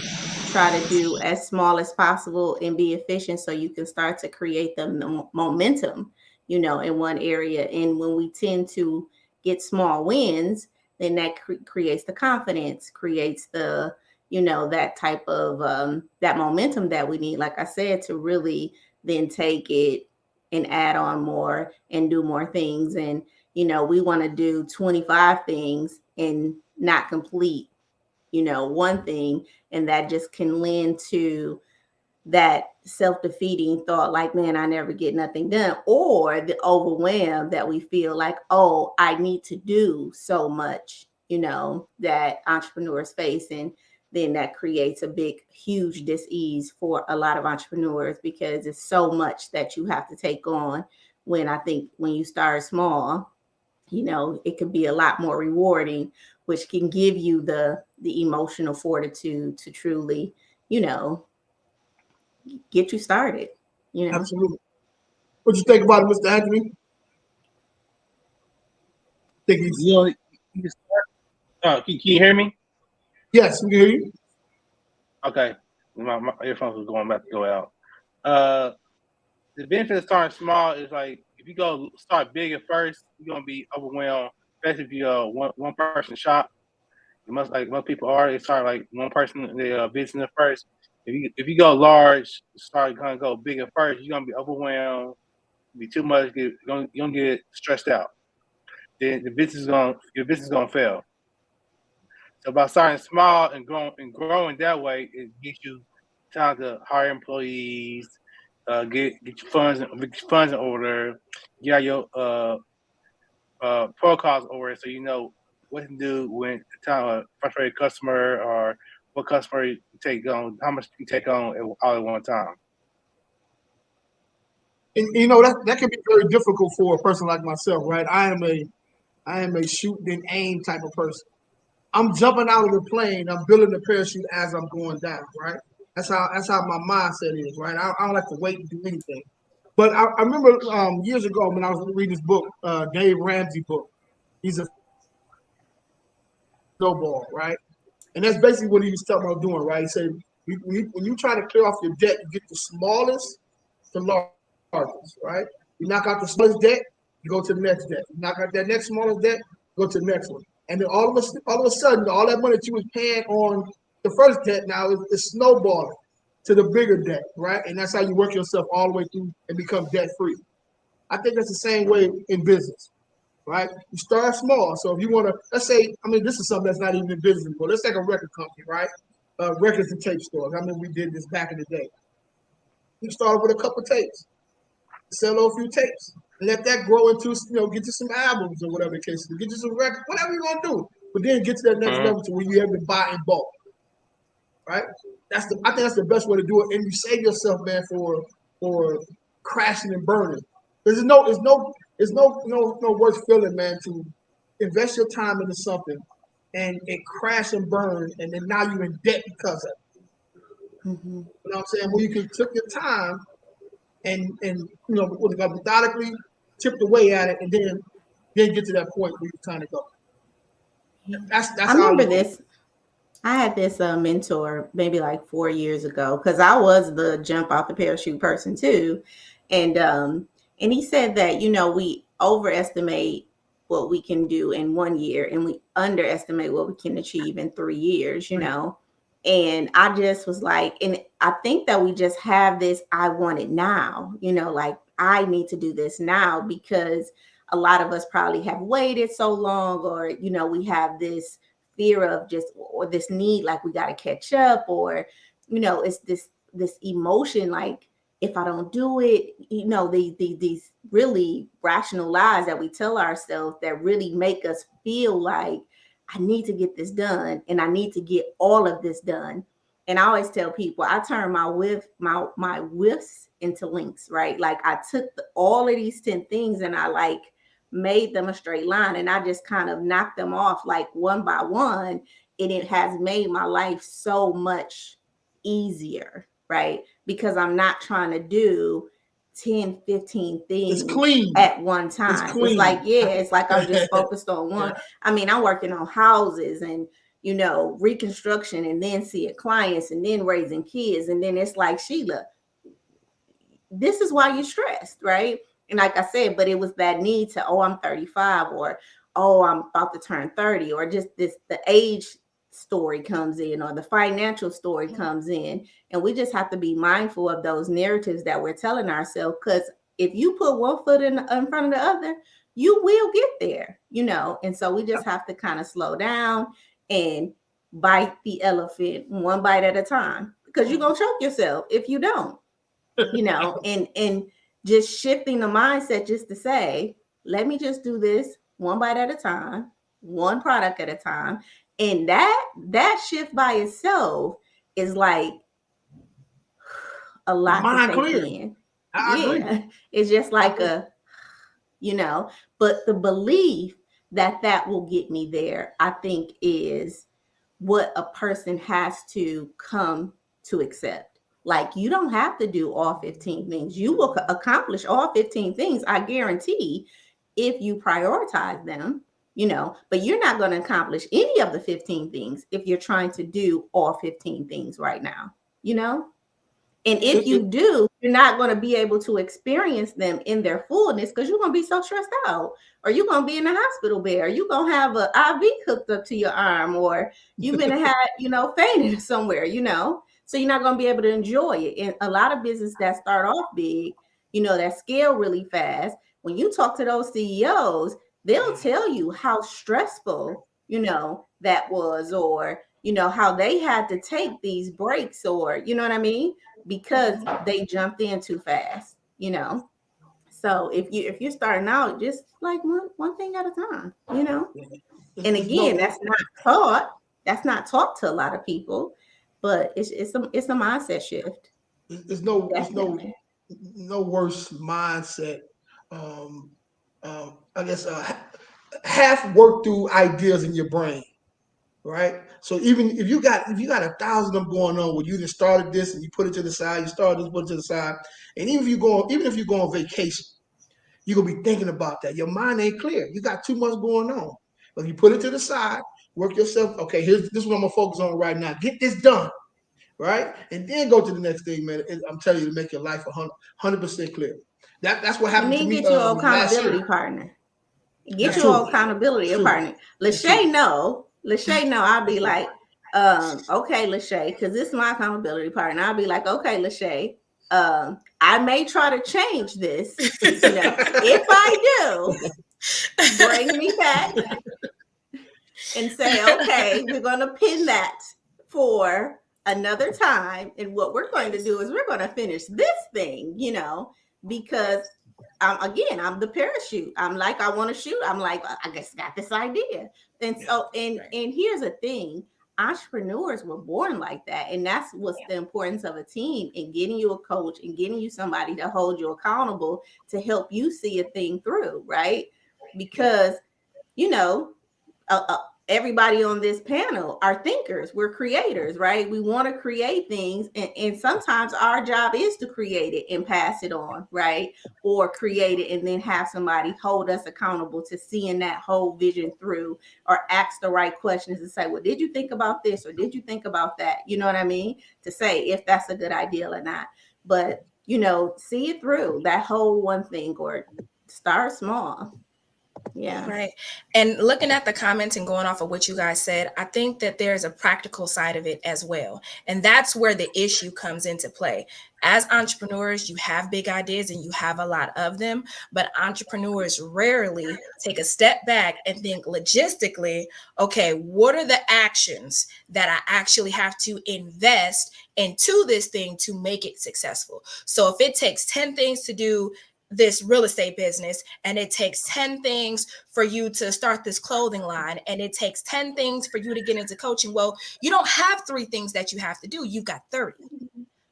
try to do as small as possible and be efficient so you can start to create the momentum, in one area. And when we tend to get small wins, then that creates the confidence, creates the, that type of that momentum that we need, like I said, to really then take it and add on more and do more things. And, we want to do 25 things and not complete, one thing. And that just can lend to that self-defeating thought, like, man, I never get nothing done, or the overwhelm that we feel like, oh, I need to do so much, that entrepreneurs face. And then that creates a big, huge dis-ease for a lot of entrepreneurs, because it's so much that you have to take on. When I think when you start small, it could be a lot more rewarding, which can give you the emotional fortitude to truly, get you started. Absolutely. What you think about it, Mr. Anthony? Think he's... You just can you hear me? Yes, we can hear you. Okay. My earphones was about to go out. The benefit of starting small is, like, if you go start big at first, you're gonna be overwhelmed, especially if you're one person shop. Most people are. They start like one person in their business at first. If you go large, start gonna go big at first, you're gonna be overwhelmed, be too much, you're gonna get stressed out. Then your business is gonna fail. So by starting small and growing that way, it gives you time to hire employees, get your funds in order, get your protocols over, so you know what to do when the time a frustrated customer, or what customer you take on, how much you take on all at one time. And that can be very difficult for a person like myself, right? I am a shoot then aim type of person. I'm jumping out of the plane. I'm building the parachute as I'm going down, right? That's how my mindset is, right? I don't like to wait and do anything. But I remember years ago when I was reading this book, Dave Ramsey book. He's a snowball, right? And that's basically what he was talking about doing, right? He said, when you try to clear off your debt, you get the smallest to largest, right? You knock out the smallest debt, you go to the next debt. You knock out that next smallest debt, go to the next one. And then all of a sudden, all that money that you was paying on the first debt now is snowballing to the bigger debt, right? And that's how you work yourself all the way through and become debt free. I think that's the same way in business, right? You start small. So if you want to, let's say, this is something that's not even in business, but let's take a record company, right? Records and tape stores. We did this back in the day. You start with a couple tapes, sell a few tapes. and let that grow into, get you some albums or whatever the case is, get you some records, whatever you're gonna do. But then get to that next level to where you have to buy in bulk, right? I think that's the best way to do it, and you save yourself, man, for crashing and burning. There's no worse feeling, man, to invest your time into something and it crash and burn, and then now you're in debt because of it. Mm-hmm. You know what I'm saying? Well, you can took your time and methodically chipped away at it, and then get to that point where you're trying to go. That's I remember this. I had this mentor maybe like 4 years ago, because I was the jump off the parachute person too, and he said that we overestimate what we can do in 1 year, and we underestimate what we can achieve in 3 years. And I just was like, and I think that we just have this, I want it now, like I need to do this now, because a lot of us probably have waited so long, or, we have this fear of or this need, like we got to catch up, or, it's this emotion, like if I don't do it, these really rational lies that we tell ourselves that really make us feel like I need to get this done, and I need to get all of this done. And I always tell people, I turn my whiffs into links, right? Like I took all of these 10 things and I like made them a straight line, and I just kind of knocked them off like one by one. And it has made my life so much easier, right? Because I'm not trying to do 10, 15 things at one time. It's like, it's like I'm just focused on one. I mean, I'm working on houses and, reconstruction, and then seeing clients, and then raising kids. And then it's like, Sheila, this is why you're stressed, right? And like I said, but it was that need to, I'm 35, or, I'm about to turn 30, or just the age story comes in, or the financial story comes in. And we just have to be mindful of those narratives that we're telling ourselves, because if you put one foot in front of the other, you will get there, And so we just have to kind of slow down and bite the elephant one bite at a time, because you're going to choke yourself if you don't, and just shifting the mindset just to say, let me just do this one bite at a time, one product at a time. And that shift by itself is like a lot to take in. I agree. It's just like but the belief that will get me there, I think, is what a person has to come to accept. Like, you don't have to do all 15 things. You will accomplish all 15 things, I guarantee, if you prioritize them, but you're not going to accomplish any of the 15 things if you're trying to do all 15 things right now, And if you do, you're not going to be able to experience them in their fullness, because you're going to be so stressed out, or you're going to be in the hospital bed, or you're going to have an IV hooked up to your arm, or you've been fainted somewhere, So you're not going to be able to enjoy it. And a lot of businesses that start off big, that scale really fast, when you talk to those CEOs, they'll tell you how stressful, that was, or, how they had to take these breaks, or, you know what I mean? Because they jumped in too fast, So if you're starting out, just like one thing at a time, And again, that's not taught to a lot of people, but it's a mindset shift. There's no worse mindset. I guess half worked through ideas in your brain, right? So even if you got 1,000 of them going on, where you just started this and you put it to the side, you started this, put it to the side, and even if you go on vacation, you're gonna be thinking about that. Your mind ain't clear. You got too much going on. But if you put it to the side, work yourself. Okay, this is what I'm gonna focus on right now. Get this done, right? And then go to the next thing, man. I'm telling you, to make your life 100% clear. That's what happened to me. Get your accountability partner. Get your accountability partner. Lachey know. I'll be like, okay, Lachey, because this is my accountability partner. I'll be like, okay, Lachey, I may try to change this. If I do, bring me back and say, okay, we're going to pin that for another time. And what we're going to do is we're going to finish this thing, because I'm the parachute. I'm like, I want to shoot. I'm like, I guess got this idea. And so, and here's the thing. Entrepreneurs were born like that. And that's what's the importance of a team, and getting you a coach and getting you somebody to hold you accountable to help you see a thing through, right? Because, you know, everybody on this panel are thinkers. We're creators, right? We want to create things. And sometimes our job is to create it and pass it on, right? Or create it and then have somebody hold us accountable to seeing that whole vision through, or ask the right questions and say, well, did you think about this? Or did you think about that? You know what I mean? To say if that's a good idea or not. But, you know, see it through, that whole one thing, or start small. Yeah. Right. And looking at the comments and going off of what you guys said, I think that there's a practical side of it as well. And that's where the issue comes into play. As entrepreneurs, you have big ideas and you have a lot of them, but entrepreneurs rarely take a step back and think logistically, okay, what are the actions that I actually have to invest into this thing to make it successful? So if it takes 10 things to do this real estate business, and it takes 10 things for you to start this clothing line, and it takes 10 things for you to get into coaching, well, you don't have 3 things that you have to do. You've got 30.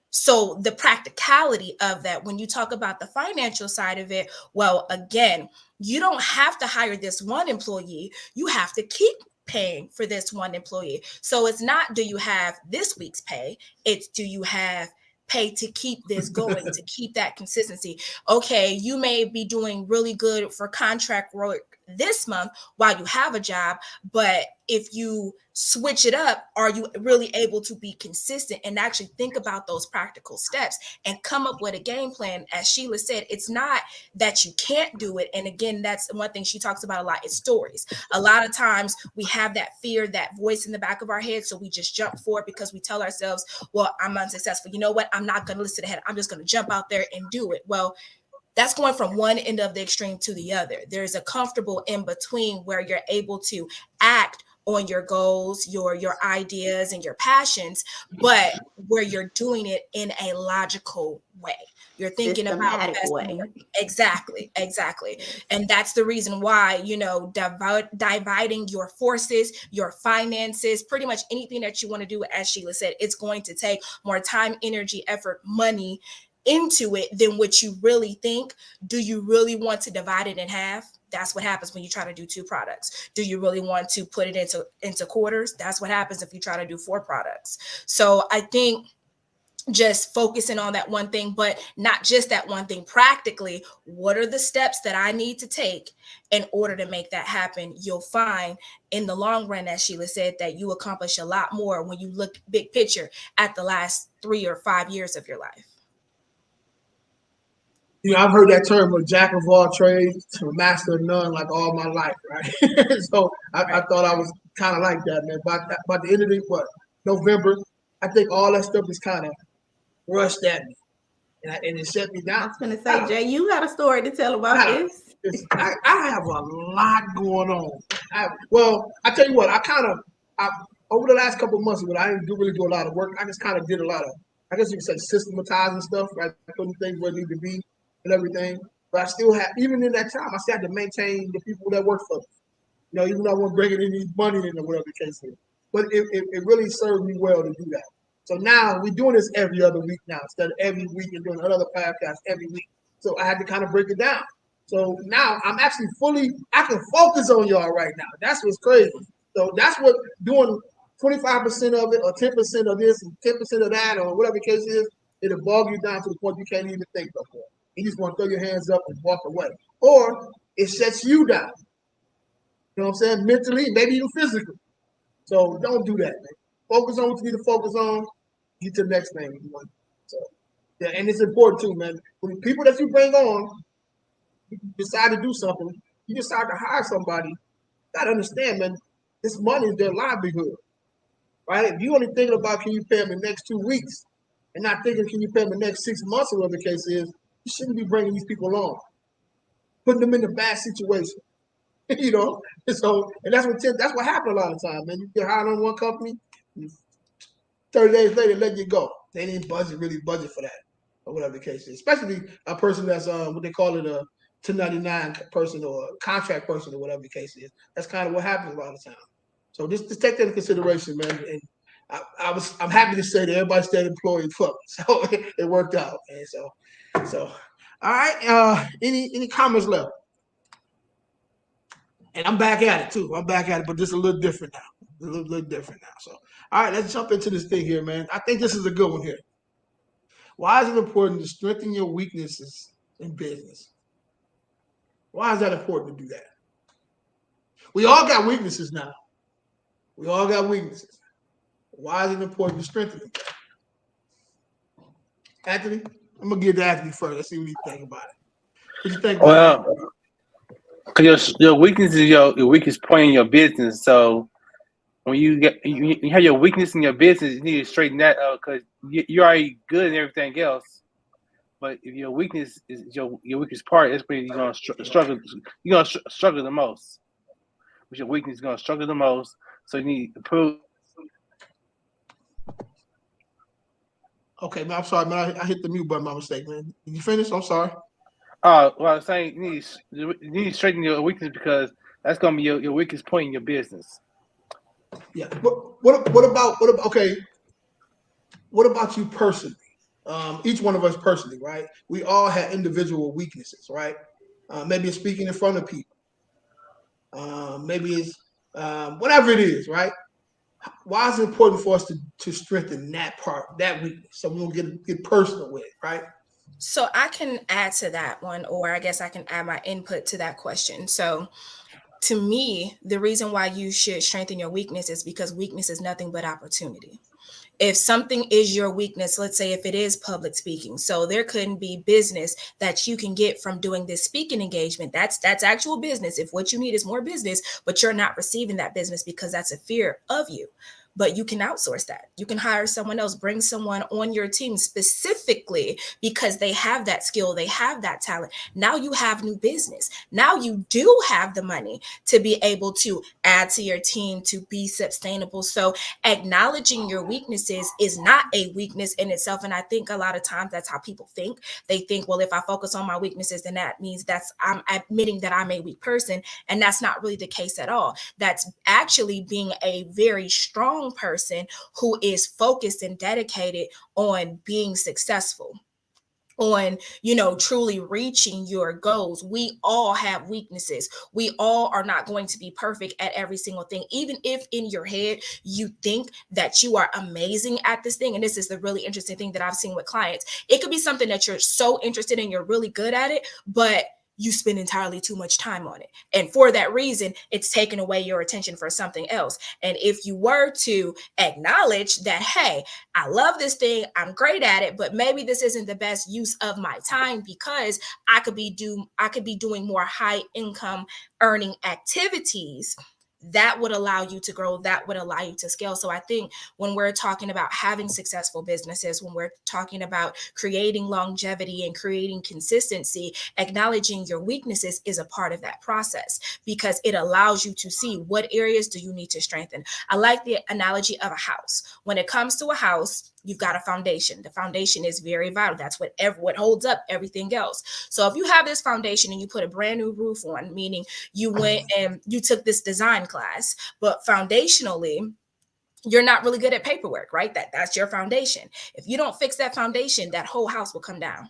So the practicality of that, when you talk about the financial side of it, well, again, you don't have to hire this one employee. You have to keep paying for this one employee. So it's not, do you have this week's pay? It's, do you have pay to keep this going, to keep that consistency? Okay, you may be doing really good for contract work this month while you have a job, but if you switch it up, are you really able to be consistent and actually think about those practical steps and come up with a game plan? As Sheila said, it's not that you can't do it. And again, that's one thing she talks about a lot, is stories. A lot of times we have that fear, that voice in the back of our head, so we just jump for it because we tell ourselves, well, I'm unsuccessful. You know what? I'm not going to listen ahead. I'm just going to jump out there and do it. Well, that's going from one end of the extreme to the other. There's a comfortable in between where you're able to act on your goals, your ideas and your passions, but where you're doing it in a logical way. You're thinking about way. Exactly. And that's the reason why, you know, dividing your forces, your finances, pretty much anything that you want to do, as Sheila said, it's going to take more time, energy, effort, money into it than what you really think. Do you really want to divide it in half? That's what happens when you try to do 2 products. Do you really want to put it into quarters? That's what happens if you try to do 4 products. So I think just focusing on that one thing, but not just that one thing. Practically, what are the steps that I need to take in order to make that happen? You'll find in the long run, as Sheila said, that you accomplish a lot more when you look big picture at the last 3 or 5 years of your life. You know, I've heard that term, a jack of all trades to a master of none, like all my life, right? So I thought I was kind of like that, man. By the end of November, I think all that stuff is kind of rushed at me, and it shut me down. I was going to say, Jay, you got a story to tell about this? I have a lot going on. I tell you what, I over the last couple of months, when I didn't really do a lot of work, I just kind of did a lot of, I guess you could say, systematizing stuff, right? Putting things where they need to be and everything. But I still have, even in that time, I still had to maintain the people that work for me. You know, even though I wasn't bringing any money in or whatever the case is. But it really served me well to do that. So now we're doing this every other week now, instead of every week and doing another podcast every week. So I had to kind of break it down. So now I'm actually I can focus on y'all right now. That's what's crazy. So that's what doing 25% of it or 10% of this and 10% of that or whatever the case is, it'll bog you down to the point you can't even think of it. You just want to throw your hands up and walk away. Or it shuts you down. You know what I'm saying? Mentally, maybe even physically. So don't do that, man. Focus on what you need to focus on. Get to the next thing you want. So, yeah, and it's important too, man. When the people that you bring on, you decide to do something, you decide to hire somebody, you gotta understand, man, this money is their livelihood. Right? If you only thinking about can you pay them the next 2 weeks and not thinking can you pay them the next 6 months or whatever the case is, you shouldn't be bringing these people on. Putting them in a bad situation. You know? So, and that's what happened a lot of times, man. You get hired on one company, 30 days later, let you go. They didn't really budget for that. or whatever the case is. Especially a person that's what they call it, a 1099 person or a contract person or whatever the case is. That's kind of what happens a lot of times. So just take that into consideration, man. And I'm happy to say that everybody stayed employed for me, so it worked out. And so all right. Any comments left? And I'm back at it too. I'm back at it, but just a little different now. A little different now. So all right, let's jump into this thing here, man. I think this is a good one here. Why is it important to strengthen your weaknesses in business? Why is that important to do that? We all got weaknesses now. We all got weaknesses. Why is it important to strengthen them? Anthony, I'm gonna give it to Anthony first. Let's see what you think about it. What you think about it? Because your weakness is your weakest point in your business. So when you have your weakness in your business, you need to straighten that out because you're already good in everything else. But if your weakness is your weakest part, that's where you're gonna struggle. You're gonna struggle the most. With your weakness, you're gonna struggle the most. So you need to improve. Okay, man. I'm sorry, man. I hit the mute button by mistake, man. Did you finish? I'm sorry. Well, I'm saying you need to straighten your weakness because that's gonna be your weakest point in your business. Yeah. What about okay? What about you personally? Each one of us personally, right? We all have individual weaknesses, right? Maybe it's speaking in front of people. Maybe it's whatever it is, right? Why is it important for us to strengthen that part, that weakness, so we don't get personal with it, right? So I can add to that one, or I guess I can add my input to that question. So to me, the reason why you should strengthen your weakness is because weakness is nothing but opportunity. If something is your weakness, let's say if it is public speaking, so there couldn't be business that you can get from doing this speaking engagement. That's actual business. If what you need is more business, but you're not receiving that business because that's a fear of you. But you can outsource that. You can hire someone else, bring someone on your team specifically because they have that skill, they have that talent. Now you have new business. Now you do have the money to be able to add to your team to be sustainable. So acknowledging your weaknesses is not a weakness in itself. And I think a lot of times that's how people think. They think, well, if I focus on my weaknesses, then that means I'm admitting that I'm a weak person. And that's not really the case at all. That's actually being a very strong person who is focused and dedicated on being successful, on, truly reaching your goals. We all have weaknesses. We all are not going to be perfect at every single thing. Even if in your head you think that you are amazing at this thing, and this is the really interesting thing that I've seen with clients, it could be something that you're so interested in, you're really good at it, but you spend entirely too much time on it. And for that reason, it's taken away your attention for something else. And if you were to acknowledge that, hey, I love this thing, I'm great at it, but maybe this isn't the best use of my time because I could be doing more high income earning activities, that would allow you to grow, that would allow you to scale. So I think when we're talking about having successful businesses, when we're talking about creating longevity and creating consistency, acknowledging your weaknesses is a part of that process because it allows you to see what areas do you need to strengthen. I like the analogy of a house. When it comes to a house, you've got a foundation. The foundation is very vital. That's what holds up everything else. So if you have this foundation and you put a brand new roof on, meaning you went and you took this design class, but foundationally, you're not really good at paperwork, right? That's your foundation. If you don't fix that foundation, that whole house will come down,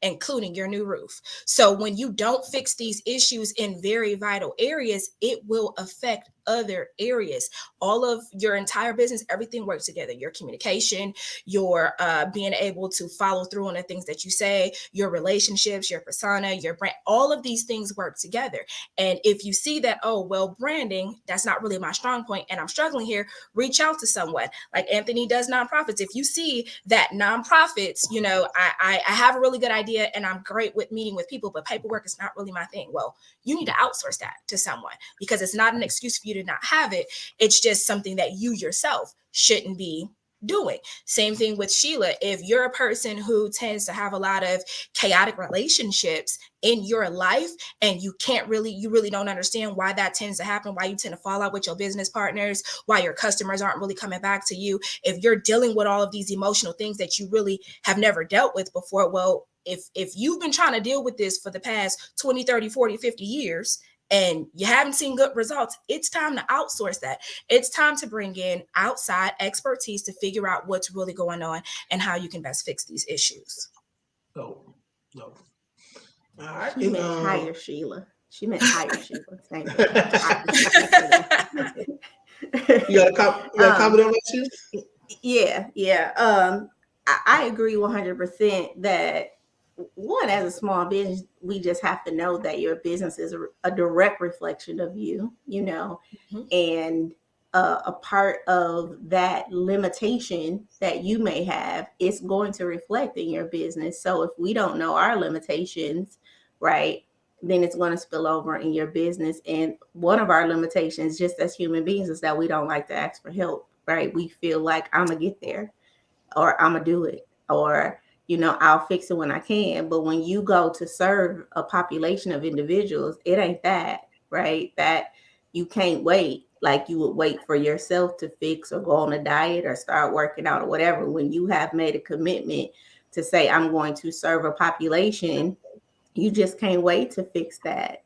including your new roof. So when you don't fix these issues in very vital areas, it will affect other areas. All of your entire business, everything works together. Your communication, your being able to follow through on the things that you say, your relationships, your persona, your brand, all of these things work together. And if you see that, oh, well, branding, that's not really my strong point and I'm struggling here, reach out to someone. Like Anthony does nonprofits. If you see that nonprofits, I have a really good idea and I'm great with meeting with people, but paperwork is not really my thing. Well, you need to outsource that to someone because it's not an excuse for you to not have it. It's just something that you yourself shouldn't be doing. Same thing with Sheila. If you're a person who tends to have a lot of chaotic relationships in your life, and you really don't understand why that tends to happen, why you tend to fall out with your business partners, why your customers aren't really coming back to you. If you're dealing with all of these emotional things that you really have never dealt with before, well, if you've been trying to deal with this for the past 20, 30, 40, 50 years, and you haven't seen good results, it's time to outsource that. It's time to bring in outside expertise to figure out what's really going on and how you can best fix these issues. No. All right. She meant hire Sheila. She meant hire Sheila. Thank you. You got a comment on that, Sheila? Yeah. I agree 100% that one, as a small business, we just have to know that your business is a direct reflection of you, and a part of that limitation that you may have is going to reflect in your business. So if we don't know our limitations, right, then it's going to spill over in your business. And one of our limitations, just as human beings, is that we don't like to ask for help, right? We feel like I'm going to get there, or I'm going to do it, or I'll fix it when I can. But when you go to serve a population of individuals, it ain't that, right? That you can't wait like you would wait for yourself to fix or go on a diet or start working out or whatever. When you have made a commitment to say, I'm going to serve a population, you just can't wait to fix that,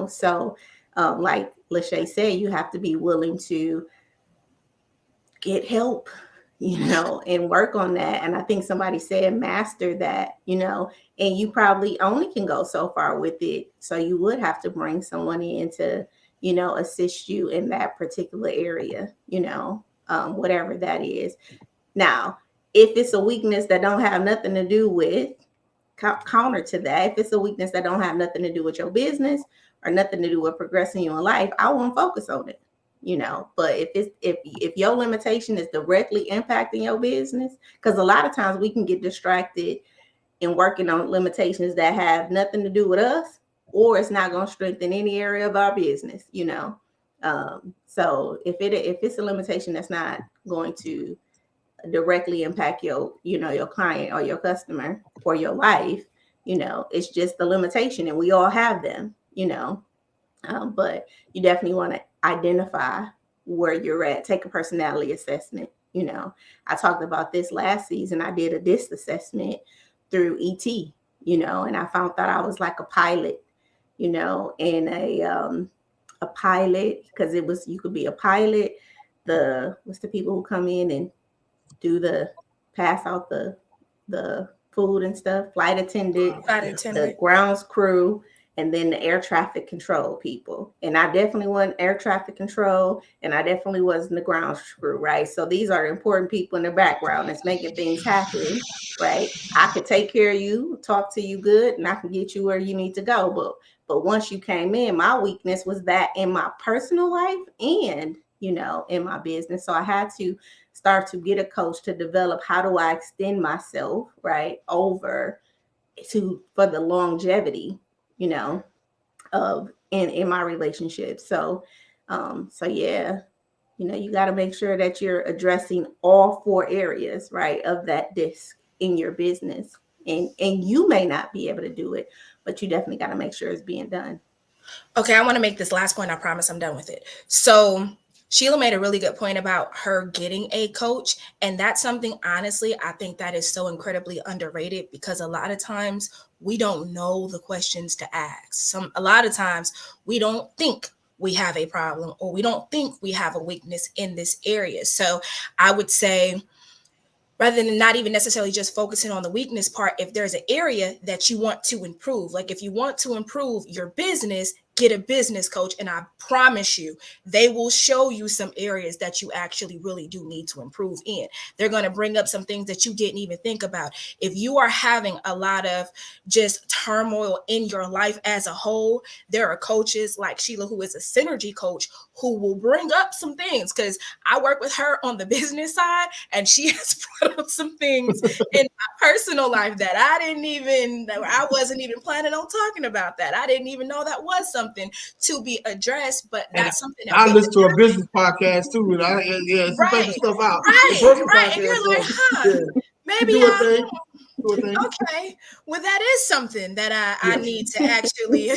So like Lachey said, you have to be willing to get help, and work on that. And I think somebody said master that, and you probably only can go so far with it. So you would have to bring someone in to, assist you in that particular area, whatever that is. Now, if it's a weakness that don't have nothing to do with, counter to that, if it's a weakness that don't have nothing to do with your business or nothing to do with progressing you in life, I won't focus on it. But if your limitation is directly impacting your business, because a lot of times we can get distracted in working on limitations that have nothing to do with us, or it's not going to strengthen any area of our business, so if it's a limitation that's not going to directly impact your client or your customer or your life, it's just the limitation, and we all have them, but you definitely want to identify where you're at. Take a personality assessment. I talked about this last season. I did a DISC assessment through ET, and I found that I was like a pilot, and a pilot, because you could be a pilot. What's the people who come in and pass out the food and stuff, flight attendant, the grounds crew, and then the air traffic control people. And I definitely wasn't air traffic control, and I definitely wasn't the grounds crew, right? So these are important people in the background that's making things happen, right? I could take care of you, talk to you good, and I can get you where you need to go. But once you came in, my weakness was that in my personal life and, in my business. So I had to start to get a coach to develop how do I extend myself, right, over for the longevity, of in my relationship. So yeah, you got to make sure that you're addressing all 4 areas, right, of that DISC in your business. And you may not be able to do it, but you definitely got to make sure it's being done. Okay, I want to make this last point. I promise I'm done with it. So Sheila made a really good point about her getting a coach. And that's something, honestly, I think that is so incredibly underrated, because a lot of times we don't know the questions to ask. A lot of times we don't think we have a problem, or we don't think we have a weakness in this area. So I would say, rather than not even necessarily just focusing on the weakness part, if there's an area that you want to improve, like if you want to improve your business, get a business coach, and I promise you, they will show you some areas that you actually really do need to improve in. They're going to bring up some things that you didn't even think about. If you are having a lot of just turmoil in your life as a whole, there are coaches like Sheila, who is a synergy coach, who will bring up some things, because I work with her on the business side, and she has brought up some things in my personal life that I wasn't even planning on talking about that. I didn't even know that was something something to be addressed, but And that's something that I we listen to a business podcast too, and she right, stuff out. right. And you're like, maybe do a thing. Okay, well, that is something that I need to actually.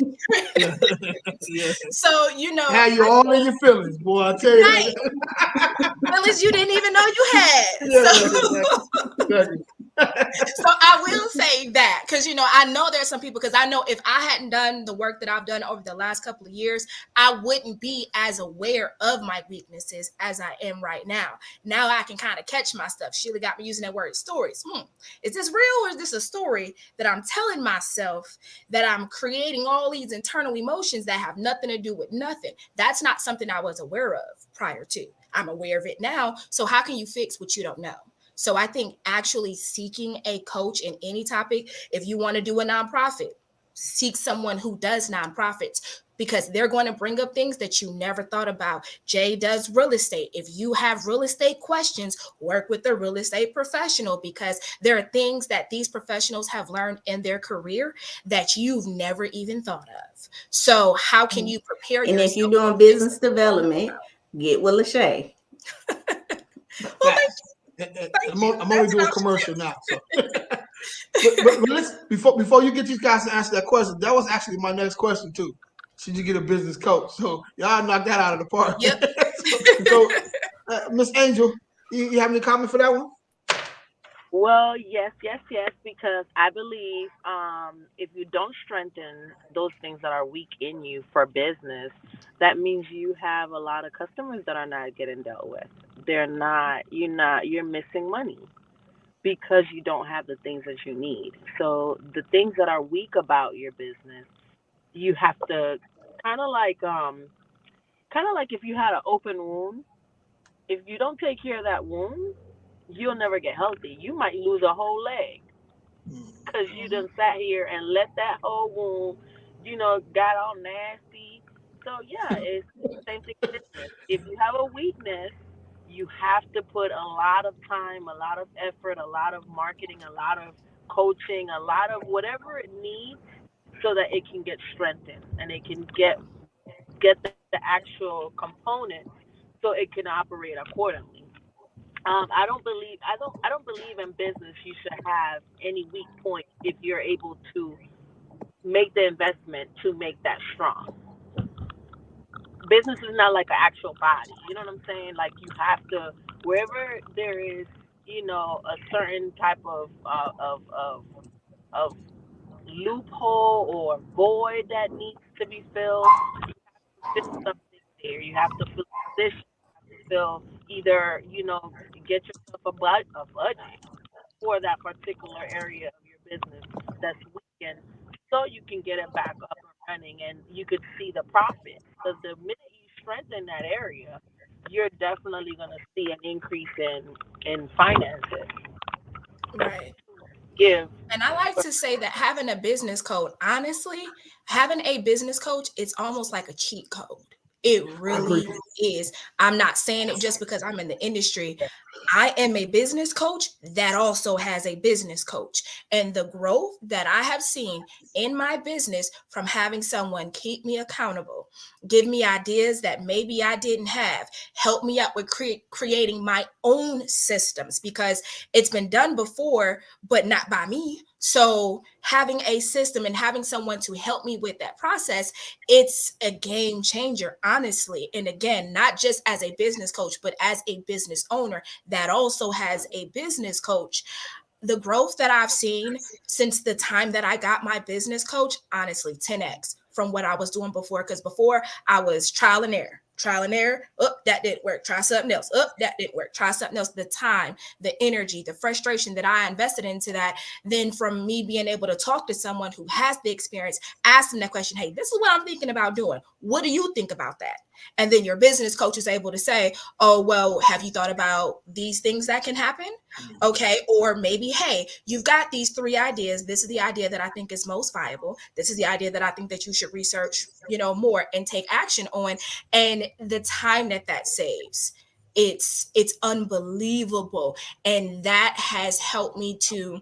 So how you all in your feelings, boy. I tell you, right. Feelings you didn't even know you had. Exactly. So I will say that because I know there's some people, because I know if I hadn't done the work that I've done over the last couple of years, I wouldn't be as aware of my weaknesses as I am right now. Now I can kind of catch my stuff. Sheila got me using that word stories. Is this real, or is this a story that I'm telling myself that I'm creating all these internal emotions that have nothing to do with nothing? That's not something I was aware of prior to. I'm aware of it now. So how can you fix what you don't know? So I think actually seeking a coach in any topic, if you want to do a nonprofit, seek someone who does nonprofits, because they're going to bring up things that you never thought about. Jay does real estate. If you have real estate questions, work with a real estate professional, because there are things that these professionals have learned in their career that you've never even thought of. So how can you prepare yourself? And if you're doing business development, get with Lachey. Well, I'm only doing commercial now. So. but listen, before you get these guys to answer that question, that was actually my next question too. Should you get a business coach? So y'all knocked that out of the park. Yep. so Miss Angel, you have any comment for that one? Well, yes, because I believe if you don't strengthen those things that are weak in you for business, that means you have a lot of customers that are not getting dealt with. You're missing money because you don't have the things that you need. So the things that are weak about your business, you have to kind of like if you had an open wound, if you don't take care of that wound, you'll never get healthy. You might lose a whole leg because you done sat here and let that whole wound, got all nasty. So yeah, it's the same thing. If you have a weakness, you have to put a lot of time, a lot of effort, a lot of marketing, a lot of coaching, a lot of whatever it needs so that it can get strengthened and it can get the actual components so it can operate accordingly. I don't believe in business you should have any weak point if you're able to make the investment to make that strong. Business is not like an actual body. You know what I'm saying? Like you have to, wherever there is, a certain type of loophole or void that needs to be filled, you have to fill something there. You have to fill a position. You have to fill either, get yourself a budget for that particular area of your business that's weakened, so you can get it back up and running and you could see the profit. Because the minute you strengthen that area, you're definitely going to see an increase in finances. Right. And I like to say that having a business coach, honestly, having a business coach, it's almost like a cheat code. It really is. I'm not saying it just because I'm in the industry. I am a business coach that also has a business coach. And the growth that I have seen in my business from having someone keep me accountable, give me ideas that maybe I didn't have, help me out with creating my own systems, because it's been done before, but not by me. So having a system and having someone to help me with that process, it's a game changer, honestly. And again, not just as a business coach, but as a business owner that also has a business coach. The growth that I've seen since the time that I got my business coach, honestly, 10x from what I was doing before. Because before I was trial and error. Oh, that didn't work. Try something else. Oh, that didn't work. Try something else. The time, the energy, the frustration that I invested into that. Then from me being able to talk to someone who has the experience, ask them that question. Hey, this is what I'm thinking about doing. What do you think about that? And then your business coach is able to say, oh, well, have you thought about these things that can happen? Okay. Or maybe, hey, you've got these 3 ideas. This is the idea that I think is most viable. This is the idea that I think that you should research, more and take action on. And the time that saves, it's unbelievable. And that has helped me to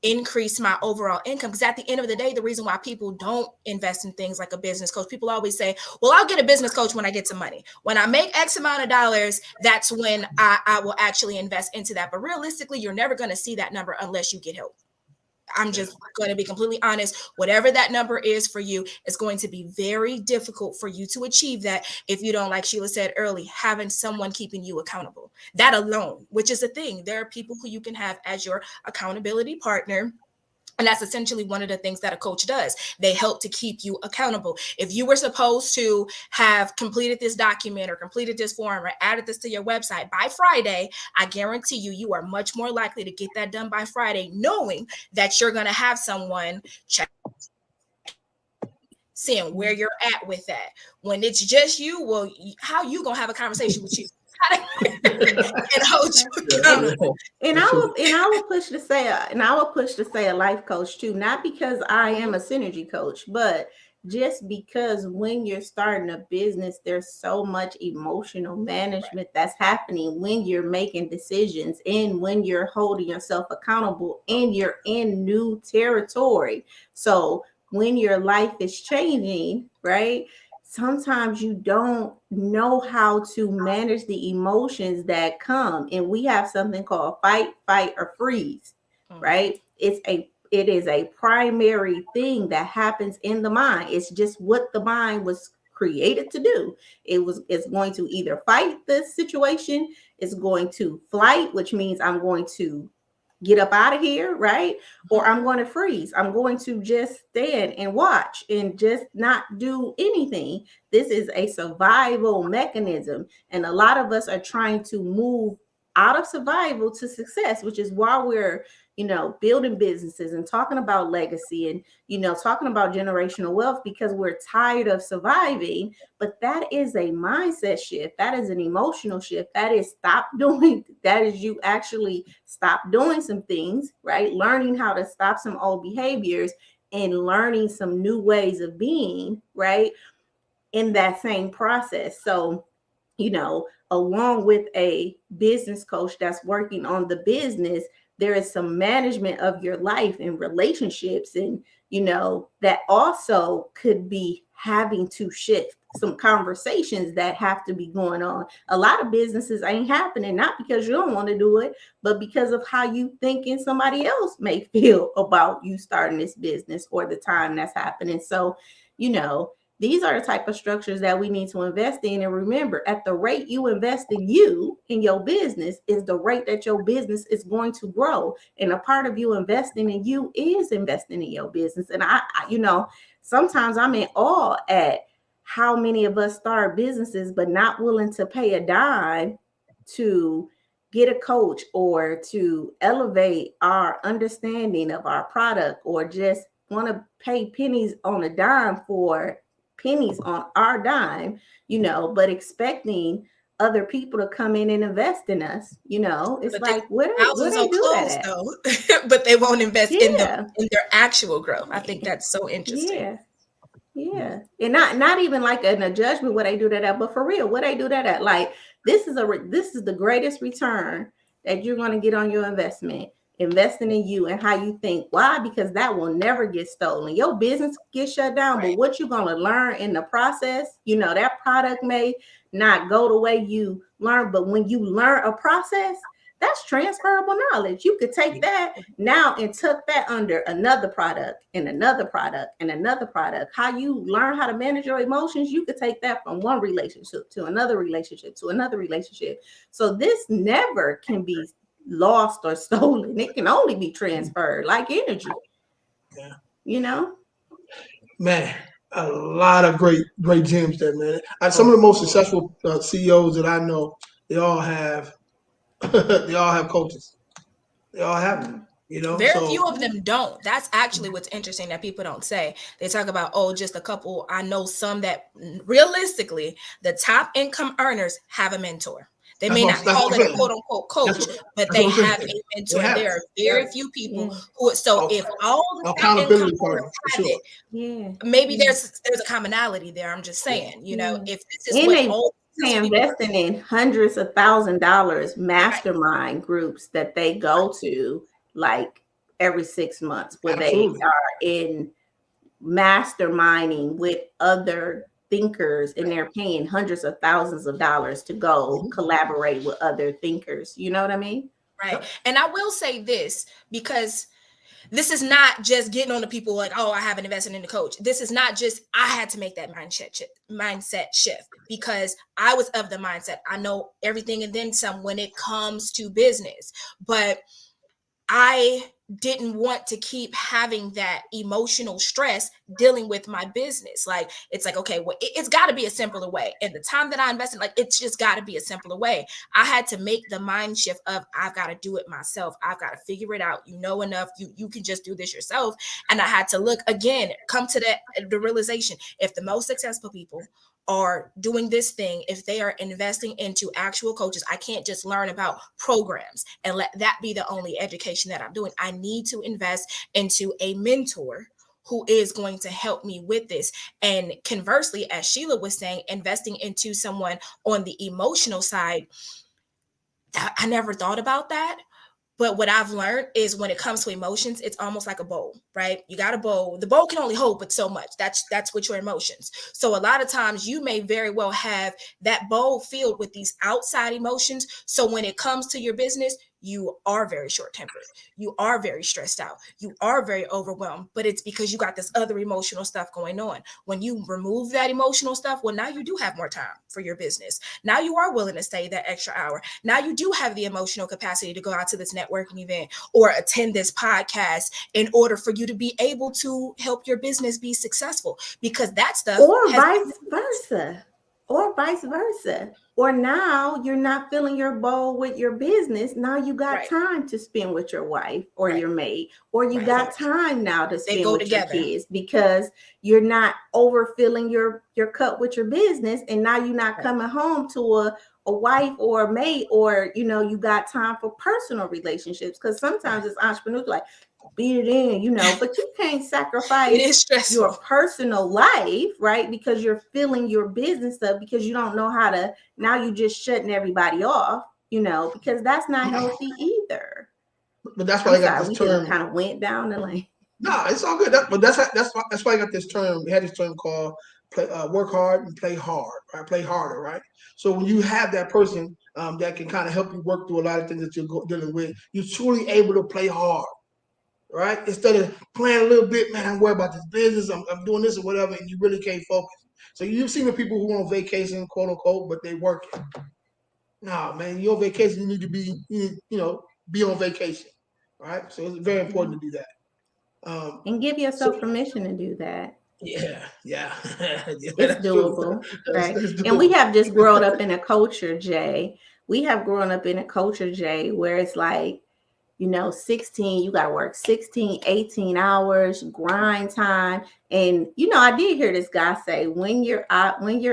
increase my overall income. Because at the end of the day, the reason why people don't invest in things like a business coach, people always say, well, I'll get a business coach when I get some money. When I make X amount of dollars, that's when I will actually invest into that. But realistically, you're never going to see that number unless you get help. I'm just going to be completely honest. Whatever that number is for you, it's going to be very difficult for you to achieve that if you don't, like Sheila said early, having someone keeping you accountable. That alone, which is the thing. There are people who you can have as your accountability partner. And that's essentially one of the things that a coach does. They help to keep you accountable. If you were supposed to have completed this document or completed this form or added this to your website by Friday, I guarantee you are much more likely to get that done by Friday, knowing that you're going to have someone check, seeing where you're at with that. When it's just you, well, how you going to have a conversation with you? And hold you accountable. And I would push to say a life coach too, not because I am a synergy coach, but just because when you're starting a business, there's so much emotional management that's happening when you're making decisions and when you're holding yourself accountable and you're in new territory. So when your life is changing, right? Sometimes you don't know how to manage the emotions that come. And we have something called fight, or freeze, right? It is a primary thing that happens in the mind. It's just what the mind was created to do. It's going to either fight the situation, it's going to flight, which means I'm going to get up out of here, right? Or I'm going to freeze. I'm going to just stand and watch and just not do anything. This is a survival mechanism. And a lot of us are trying to move out of survival to success, which is why we're, building businesses and talking about legacy and, talking about generational wealth, because we're tired of surviving. But that is a mindset shift. That is an emotional shift. That is you actually stop doing some things, right? Learning how to stop some old behaviors and learning some new ways of being, right? In that same process. So, along with a business coach that's working on the business, there is some management of your life and relationships, and that also could be having to shift some conversations that have to be going on. A lot of businesses ain't happening, not because you don't want to do it, but because of how you thinking somebody else may feel about you starting this business or the time that's happening. So, these are the type of structures that we need to invest in. And remember, at the rate you invest in you in your business is the rate that your business is going to grow. And a part of you investing in you is investing in your business. And I sometimes I'm in awe at how many of us start businesses, but not willing to pay a dime to get a coach or to elevate our understanding of our product, or just want to pay pennies on a dime for pennies on our dime, but expecting other people to come in and invest in us. It's but like, where they do that at? Though, but they won't invest in their actual growth. I think that's so interesting. Yeah. And not even like in a judgment what they do that at, but for real, what they do that at. Like, this is the greatest return that you're going to get on your investment. Investing in you and how you think. Why? Because that will never get stolen. Your business gets shut down, right. But what you're going to learn in the process, that product may not go the way you learn, but when you learn a process, that's transferable knowledge. You could take that now and tuck that under another product and another product and another product. How you learn how to manage your emotions, you could take that from one relationship to another relationship to another relationship. So this never can be lost or stolen. It can only be transferred like energy. Man, a lot of great gems there, man. Some of the most successful CEOs that I know, they all have coaches. They all have them. Very few of them don't. That's actually what's interesting that people don't say. They talk about, just a couple. I know some that realistically, the top income earners have a mentor. They may not call it a quote unquote coach, but they have a mentor. There are very few people who. So if all the accountability partners have it, maybe there's a commonality there. I'm just saying, if this is what all investing in hundreds of $1,000s mastermind groups that they go to, like every 6 months where Absolutely. they are in masterminding with other thinkers and they're paying hundreds of thousands of dollars to go collaborate with other thinkers. You know what I mean? Right. And I will say this, because this is not just getting on the people like, oh, I haven't invested in the coach. This is not just, I had to make that mindset shift because I was of the mindset. I know everything and then some when it comes to business, but I didn't want to keep having that emotional stress dealing with my business. Like, it's like, okay, well, it's got to be a simpler way. And the time that I invested, like, it's just got to be a simpler way. I had to make the mind shift of, I've got to do it myself. I've got to figure it out. You know enough. You can just do this yourself. And I had to look again, come to the realization, if the most successful people are doing this thing, if they are investing into actual coaches, I can't just learn about programs and let that be the only education that I'm doing. I need to invest into a mentor who is going to help me with this. And conversely, as Sheila was saying, investing into someone on the emotional side, I never thought about that. But what I've learned is when it comes to emotions, it's almost like a bowl, right? You got a bowl. The bowl can only hold but so much. That's with your emotions. So a lot of times you may very well have that bowl filled with these outside emotions. So when it comes to your business, you are very short-tempered. You are very stressed out. You are very overwhelmed, but it's because you got this other emotional stuff going on. When you remove that emotional stuff, well, now you do have more time for your business. Now you are willing to stay that extra hour. Now you do have the emotional capacity to go out to this networking event or attend this podcast in order for you to be able to help your business be successful, because that stuff vice versa. Or now you're not filling your bowl with your business. Now you got time to spend with your wife or your mate, or you got time now to spend with your kids because you're not overfilling your cup with your business. And now you're not coming home to a wife or a mate, or, you know, you got time for personal relationships. Because sometimes as entrepreneurs, like, beat it in, you know, but you can't sacrifice your personal life, right? Because you're filling your business up because you don't know how to, now you just shutting everybody off, you know, because that's not healthy either. But that's why I got this term. Kind of went down the lane. No, it's all good. But that's why I got this term. We had this term called work hard and play hard, right? Play harder, right? So when you have that person that can kind of help you work through a lot of things that you're dealing with, you're truly able to play hard. Right? Instead of playing a little bit, man, I'm worried about this business, I'm doing this or whatever, and you really can't focus. So you've seen the people who are on vacation, quote unquote, but they working. Nah, man, you're on vacation, you need to be, be on vacation. Right? So it's very important to do that. And give yourself permission to do that. Yeah. It's doable, right? And we have just grown up in a culture, Jay. Where it's like, you know, 16, you got to work 16, 18 hours, grind time. And, you know, I did hear this guy say, when you're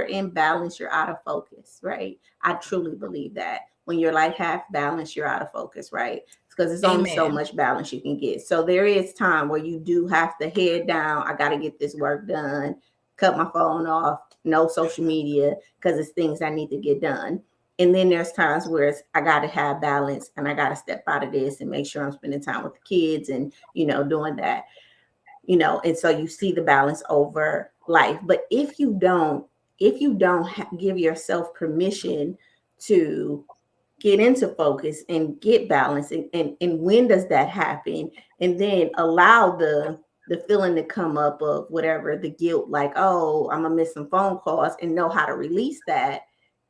in balance, you're out of focus, right? I truly believe that. When you're like half balanced, you're out of focus, right? Because it's only so much balance you can get. So there is time where you do have to head down. I got to get this work done, cut my phone off, no social media, because it's things I need to get done. And then there's times where I got to have balance and I got to step out of this and make sure I'm spending time with the kids and, you know, doing that, you know, and so you see the balance over life. But if you don't give yourself permission to get into focus and get balance, and when does that happen? And then allow the feeling to come up of whatever, the guilt, like, oh, I'm gonna miss some phone calls, and know how to release that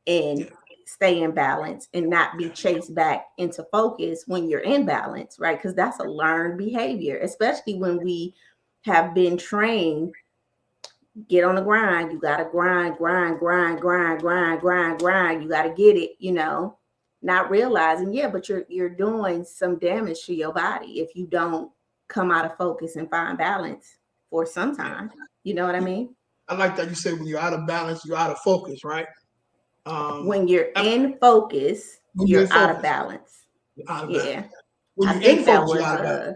and stay in balance and not be chased back into focus when you're in balance, right? Because that's a learned behavior, especially when we have been trained, get on the grind. You got to grind. You got to get it, you know, not realizing, but you're doing some damage to your body if you don't come out of focus and find balance for some time. You know what I mean? I like that you say when you're out of balance, you're out of focus, right? When you're in focus, you're out of balance. Yeah. I think that was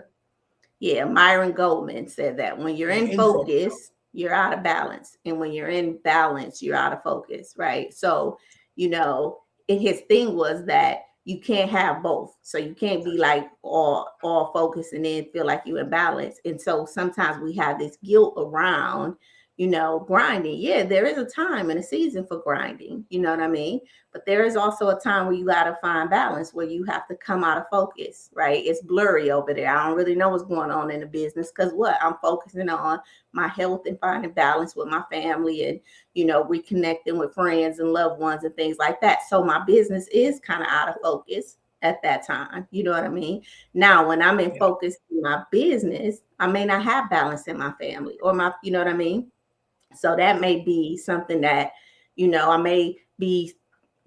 Myron Goldman said that when you're in focus, you're out of balance. And when you're in balance, you're out of focus, right? So, you know, his thing was that you can't have both. So you can't be like all focused and then feel like you're in balance. And so sometimes we have this guilt around, grinding. Yeah, there is a time and a season for grinding. You know what I mean? But there is also a time where you got to find balance, where you have to come out of focus, right? It's blurry over there. I don't really know what's going on in the business because I'm focusing on my health and finding balance with my family and, reconnecting with friends and loved ones and things like that. So my business is kind of out of focus at that time. You know what I mean? Now, when I'm in focus in my business, I may not have balance in my family or you know what I mean? So that may be something that, I may be,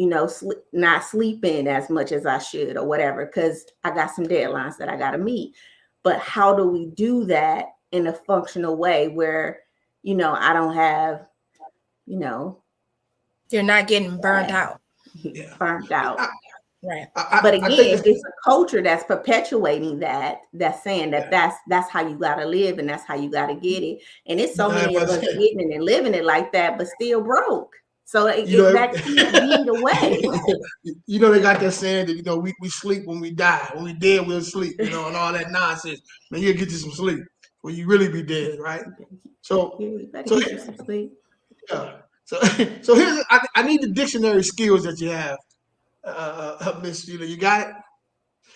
not sleeping as much as I should or whatever, because I got some deadlines that I got to meet. But how do we do that in a functional way where, I don't have, you're not getting burned out. Burned out. Right. But again, it's a culture that's perpetuating that's saying that that's how you got to live and that's how you got to get it. And it's so many of us getting it and living it like that, but still broke. So that can't be the way. They got that saying that, we sleep when we die. When we dead, we'll sleep, and all that nonsense. Man, you'll get you some sleep when you really be dead, right? So get you some sleep. Yeah. So here's, I need the dictionary skills that you have. Miss Sheila, you got it?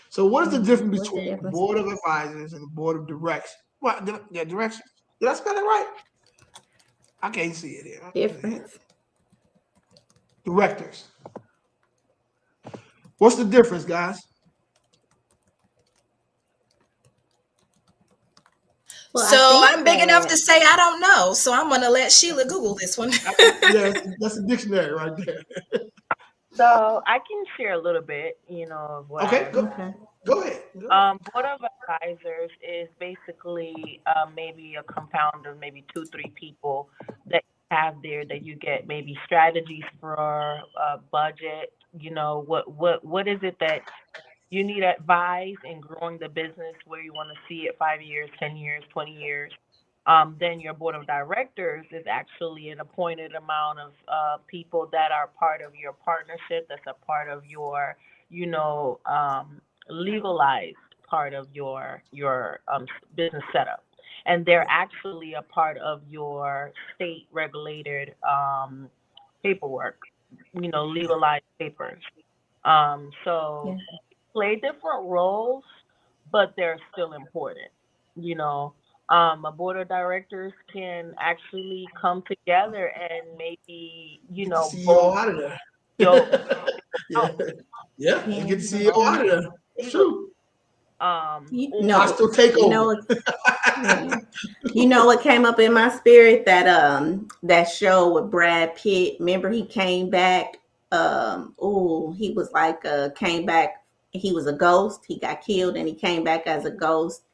So what is the difference between the board of advisors and the board of directors? What? Direction? Did I spell it right? I can't see it here. Difference. Directors. What's the difference, guys? Well, so I'm big enough to say I don't know. So I'm going to let Sheila Google this one. That's a dictionary right there. So I can share a little bit, of what. Okay, go ahead. Board of advisors is basically maybe a compound of maybe 2-3 people that you have there that you get maybe strategies for budget. What is it that you need advice in growing the business, where you want to see it 5 years, 10 years, 20 years. Then your board of directors is actually an appointed amount of people that are part of your partnership, that's a part of your, legalized part of your business setup. And they're actually a part of your state regulated paperwork, legalized papers. So play different roles, but they're still important, A board of directors can actually come together and maybe, CEO out of there. You get the CEO out of there. It's true. Hostile takeover. What came up in my spirit, that show with Brad Pitt. Remember, he came back. He was like came back. He was a ghost. He got killed and he came back as a ghost.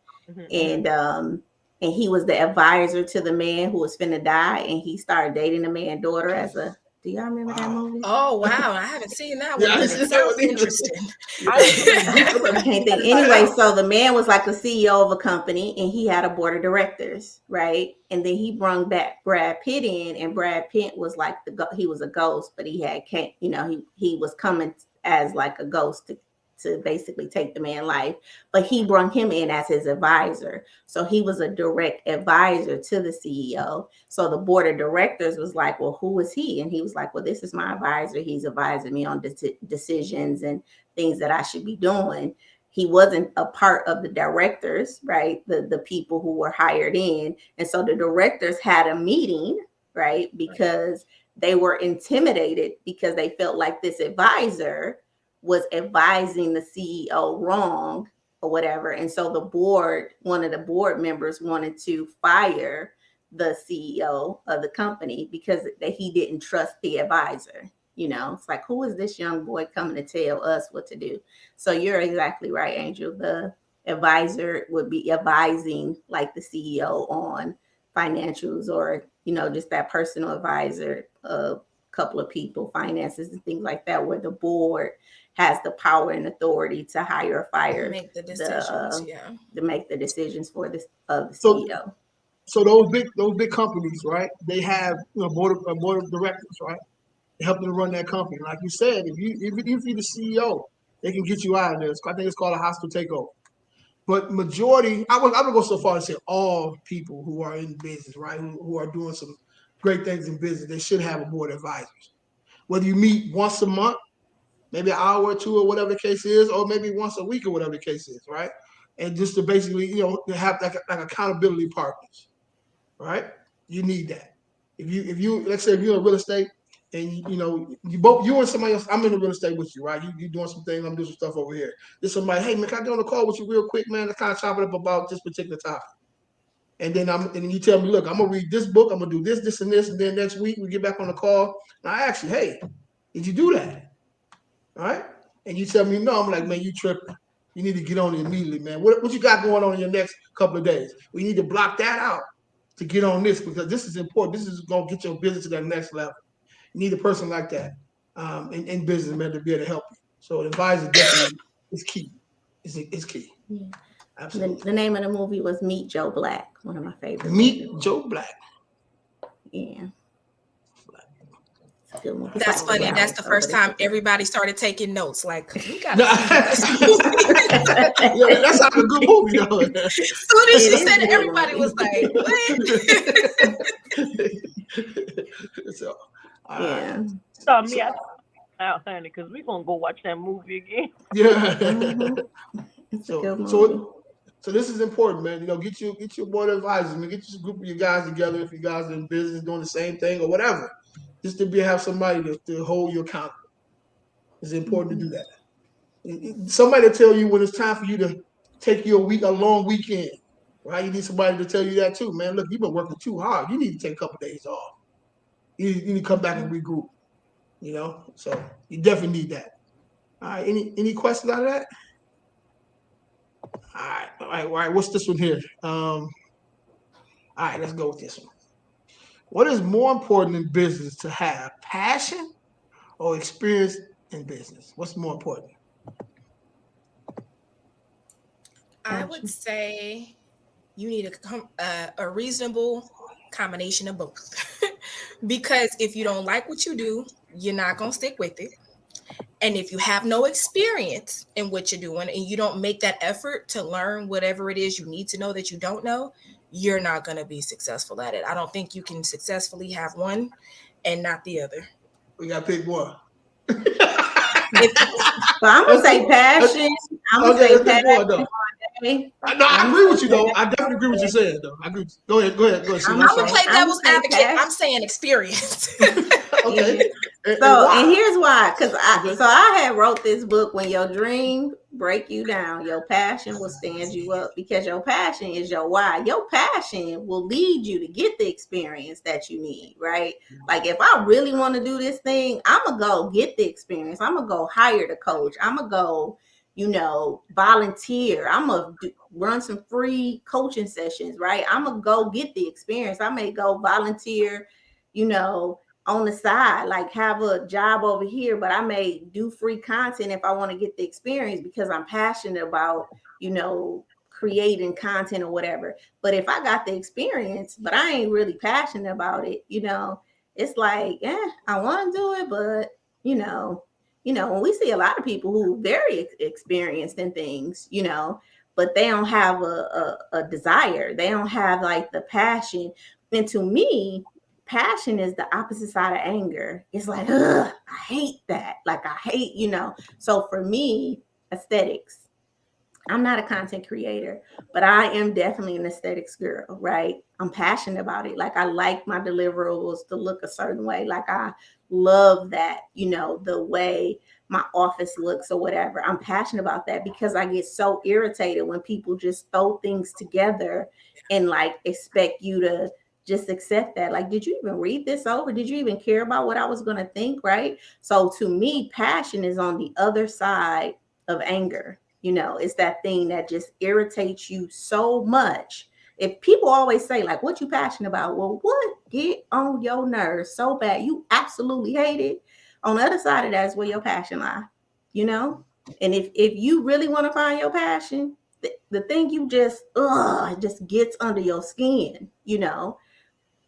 And he was the advisor to the man who was finna die, and he started dating the man's daughter as a. Do y'all remember that movie? Oh wow, I haven't seen that one. It sounds interesting. I can't think. Anyway, so the man was like a CEO of a company, and he had a board of directors, right? And then he brought back Brad Pitt in, and Brad Pitt was like he was a ghost, but he was coming as like a ghost to basically take the man's life, but he brought him in as his advisor. So he was a direct advisor to the CEO. So the board of directors was like, well, who is he? And he was like, well, this is my advisor. He's advising me on decisions and things that I should be doing. He wasn't a part of the directors, right? The people who were hired in. And so the directors had a meeting, right? Because they were intimidated because they felt like this advisor was advising the CEO wrong or whatever. And so one of the board members wanted to fire the CEO of the company because he didn't trust the advisor. It's like, who is this young boy coming to tell us what to do? So you're exactly right, Angel. The advisor would be advising like the CEO on financials or, just that personal advisor, a couple of people, finances and things like that, where the board has the power and authority to hire or fire, make the decisions, to make the decisions for the CEO. So those big companies, right? They have a board of directors, right? They help them run that company. Like you said, if you're the CEO, they can get you out of this. I think it's called a hostile takeover. But majority, I would go so far as to say all people who are in business, right, who are doing some great things in business, they should have a board of advisors. Whether you meet once a month, maybe an hour or two or whatever the case is, or maybe once a week or whatever the case is, right? And just to basically, to have like accountability partners, right? You need that. If you let's say if you're in real estate and you and somebody else, I'm in the real estate with you, right? You doing some things, I'm doing some stuff over here. There's somebody, hey man, can I get on the call with you real quick, man? To kind of chop it up about this particular topic. And then you tell me, look, I'm gonna read this book, I'm gonna do this, and this, and then next week we get back on the call. And I ask you, hey, did you do that? All right? And you tell me no, I'm like, man, you tripping. You need to get on it immediately, man. What you got going on in your next couple of days? We need to block that out to get on this because this is important. This is gonna get your business to that next level. You need a person like that in business, man, to be able to help you. So an advisor definitely is key. It's key. Yeah. Absolutely. The name of the movie was Meet Joe Black, one of my favorites. Meet Joe Black. Yeah. Good movie. That's funny. That's the first time everybody started taking notes. Like, we got. That's not a good movie, though. As soon as she said it, everybody was like, "What?" So, Yeah. So me, I out, honey, because we're gonna go watch that movie again. Yeah. Mhm. It's a good movie. So this is important, man. Get your board of advisors, man. Get your group of your guys together if you guys are in business doing the same thing or whatever. Just to have somebody to hold you accountable. It's important to do that. Somebody to tell you when it's time for you to take a long weekend, right? You need somebody to tell you that too, man. Look, you've been working too hard. You need to take a couple of days off. You need to come back and regroup. So you definitely need that. All right. Any questions out of that? All right. What's this one here? All right, let's go with this one. What is more important in business, to have passion or experience in business? What's more important? I would say you need a reasonable combination of both. Because if you don't like what you do, you're not going to stick with it. And if you have no experience in what you're doing and you don't make that effort to learn whatever it is you need to know that you don't know, you're not going to be successful at it. I don't think you can successfully have one and not the other. We got to pick one. But I'm going to say passion. I'm going to say passion. No, I agree with you, though. I definitely agree with what you're saying, though. I agree. Go ahead. I'm going to play devil's advocate. I'm saying experience. Okay. And here's why. Because I had wrote this book, When Your Dream Break You Down, Your Passion Will Stand You Up, because your passion is your why. Your passion will lead you to get the experience that you need, right? Like if I really want to do this thing, I'm going to go get the experience. I'm going to go hire the coach. I'm going to go volunteer. I'm going to run some free coaching sessions, right? I'm going to go get the experience. I may go volunteer, on the side, like have a job over here, but I may do free content if I want to get the experience because I'm passionate about, creating content or whatever. But if I got the experience, but I ain't really passionate about it, it's like, I want to do it, but, when we see a lot of people who are very experienced in things, but they don't have a desire. They don't have like the passion. And to me, passion is the opposite side of anger. It's like, I hate that. Like I hate, So for me, aesthetics. I'm not a content creator, but I am definitely an aesthetics girl, right? I'm passionate about it. Like I like my deliverables to look a certain way. Like I love that, the way my office looks or whatever. I'm passionate about that because I get so irritated when people just throw things together and like expect you to just accept that. Like, did you even read this over? Did you even care about what I was going to think, right? So to me, passion is on the other side of anger. It's that thing that just irritates you so much. If people always say, like, what you passionate about? Well, what get on your nerves so bad? You absolutely hate it. On the other side of that is where your passion lies, And if you really want to find your passion, the thing you just gets under your skin,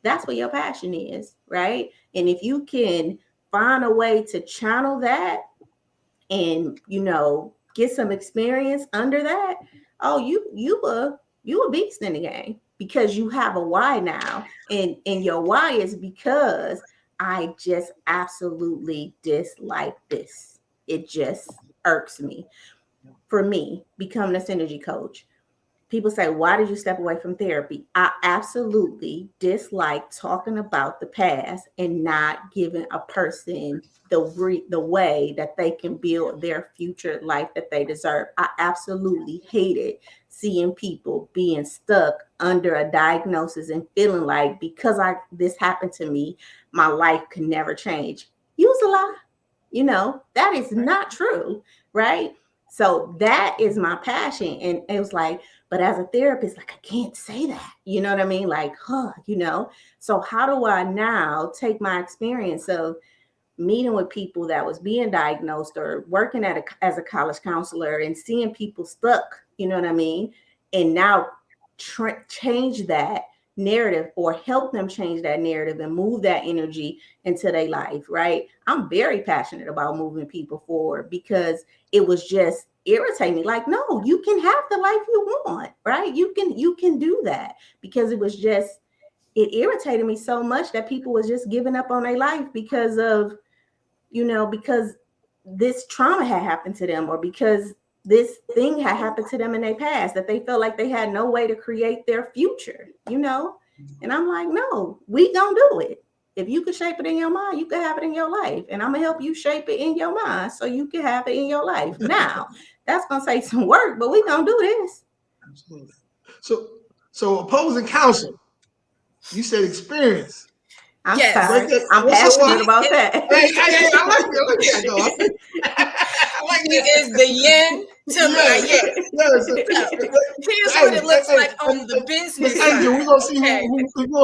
that's where your passion is, right? And if you can find a way to channel that and, get some experience under that, oh, you a beast in the game, because you have a why now. And your why is because I just absolutely dislike this. It just irks me. For me, becoming a synergy coach, people say, why did you step away from therapy? I absolutely dislike talking about the past and not giving a person the way that they can build their future life that they deserve. I absolutely hated seeing people being stuck under a diagnosis and feeling like, because this happened to me, my life could never change. Use a lie. That is not true, right? So that is my passion. And it was like, but as a therapist, like, I can't say that, you know what I mean? Like, so how do I now take my experience of meeting with people that was being diagnosed or working as a college counselor and seeing people stuck, you know what I mean? And now change that narrative, or help them change that narrative and move that energy into their life, right? I'm very passionate about moving people forward, because it was just irritating me. Like, no, you can have the life you want, right? You can do that, because it irritated me so much that people was just giving up on their life because of, because this trauma had happened to them, or because this thing had happened to them in their past, that they felt like they had no way to create their future, And I'm like, no, we gonna do it. If you can shape it in your mind, you can have it in your life. And I'm gonna help you shape it in your mind so you can have it in your life. Now, that's gonna take some work, but we gonna do this. Absolutely. So opposing counsel, you said experience. I'm sorry. I'm passionate about that. Hey, I like that though. I like He is the yin to my yin. Here's what it looks like on the business side. We're gonna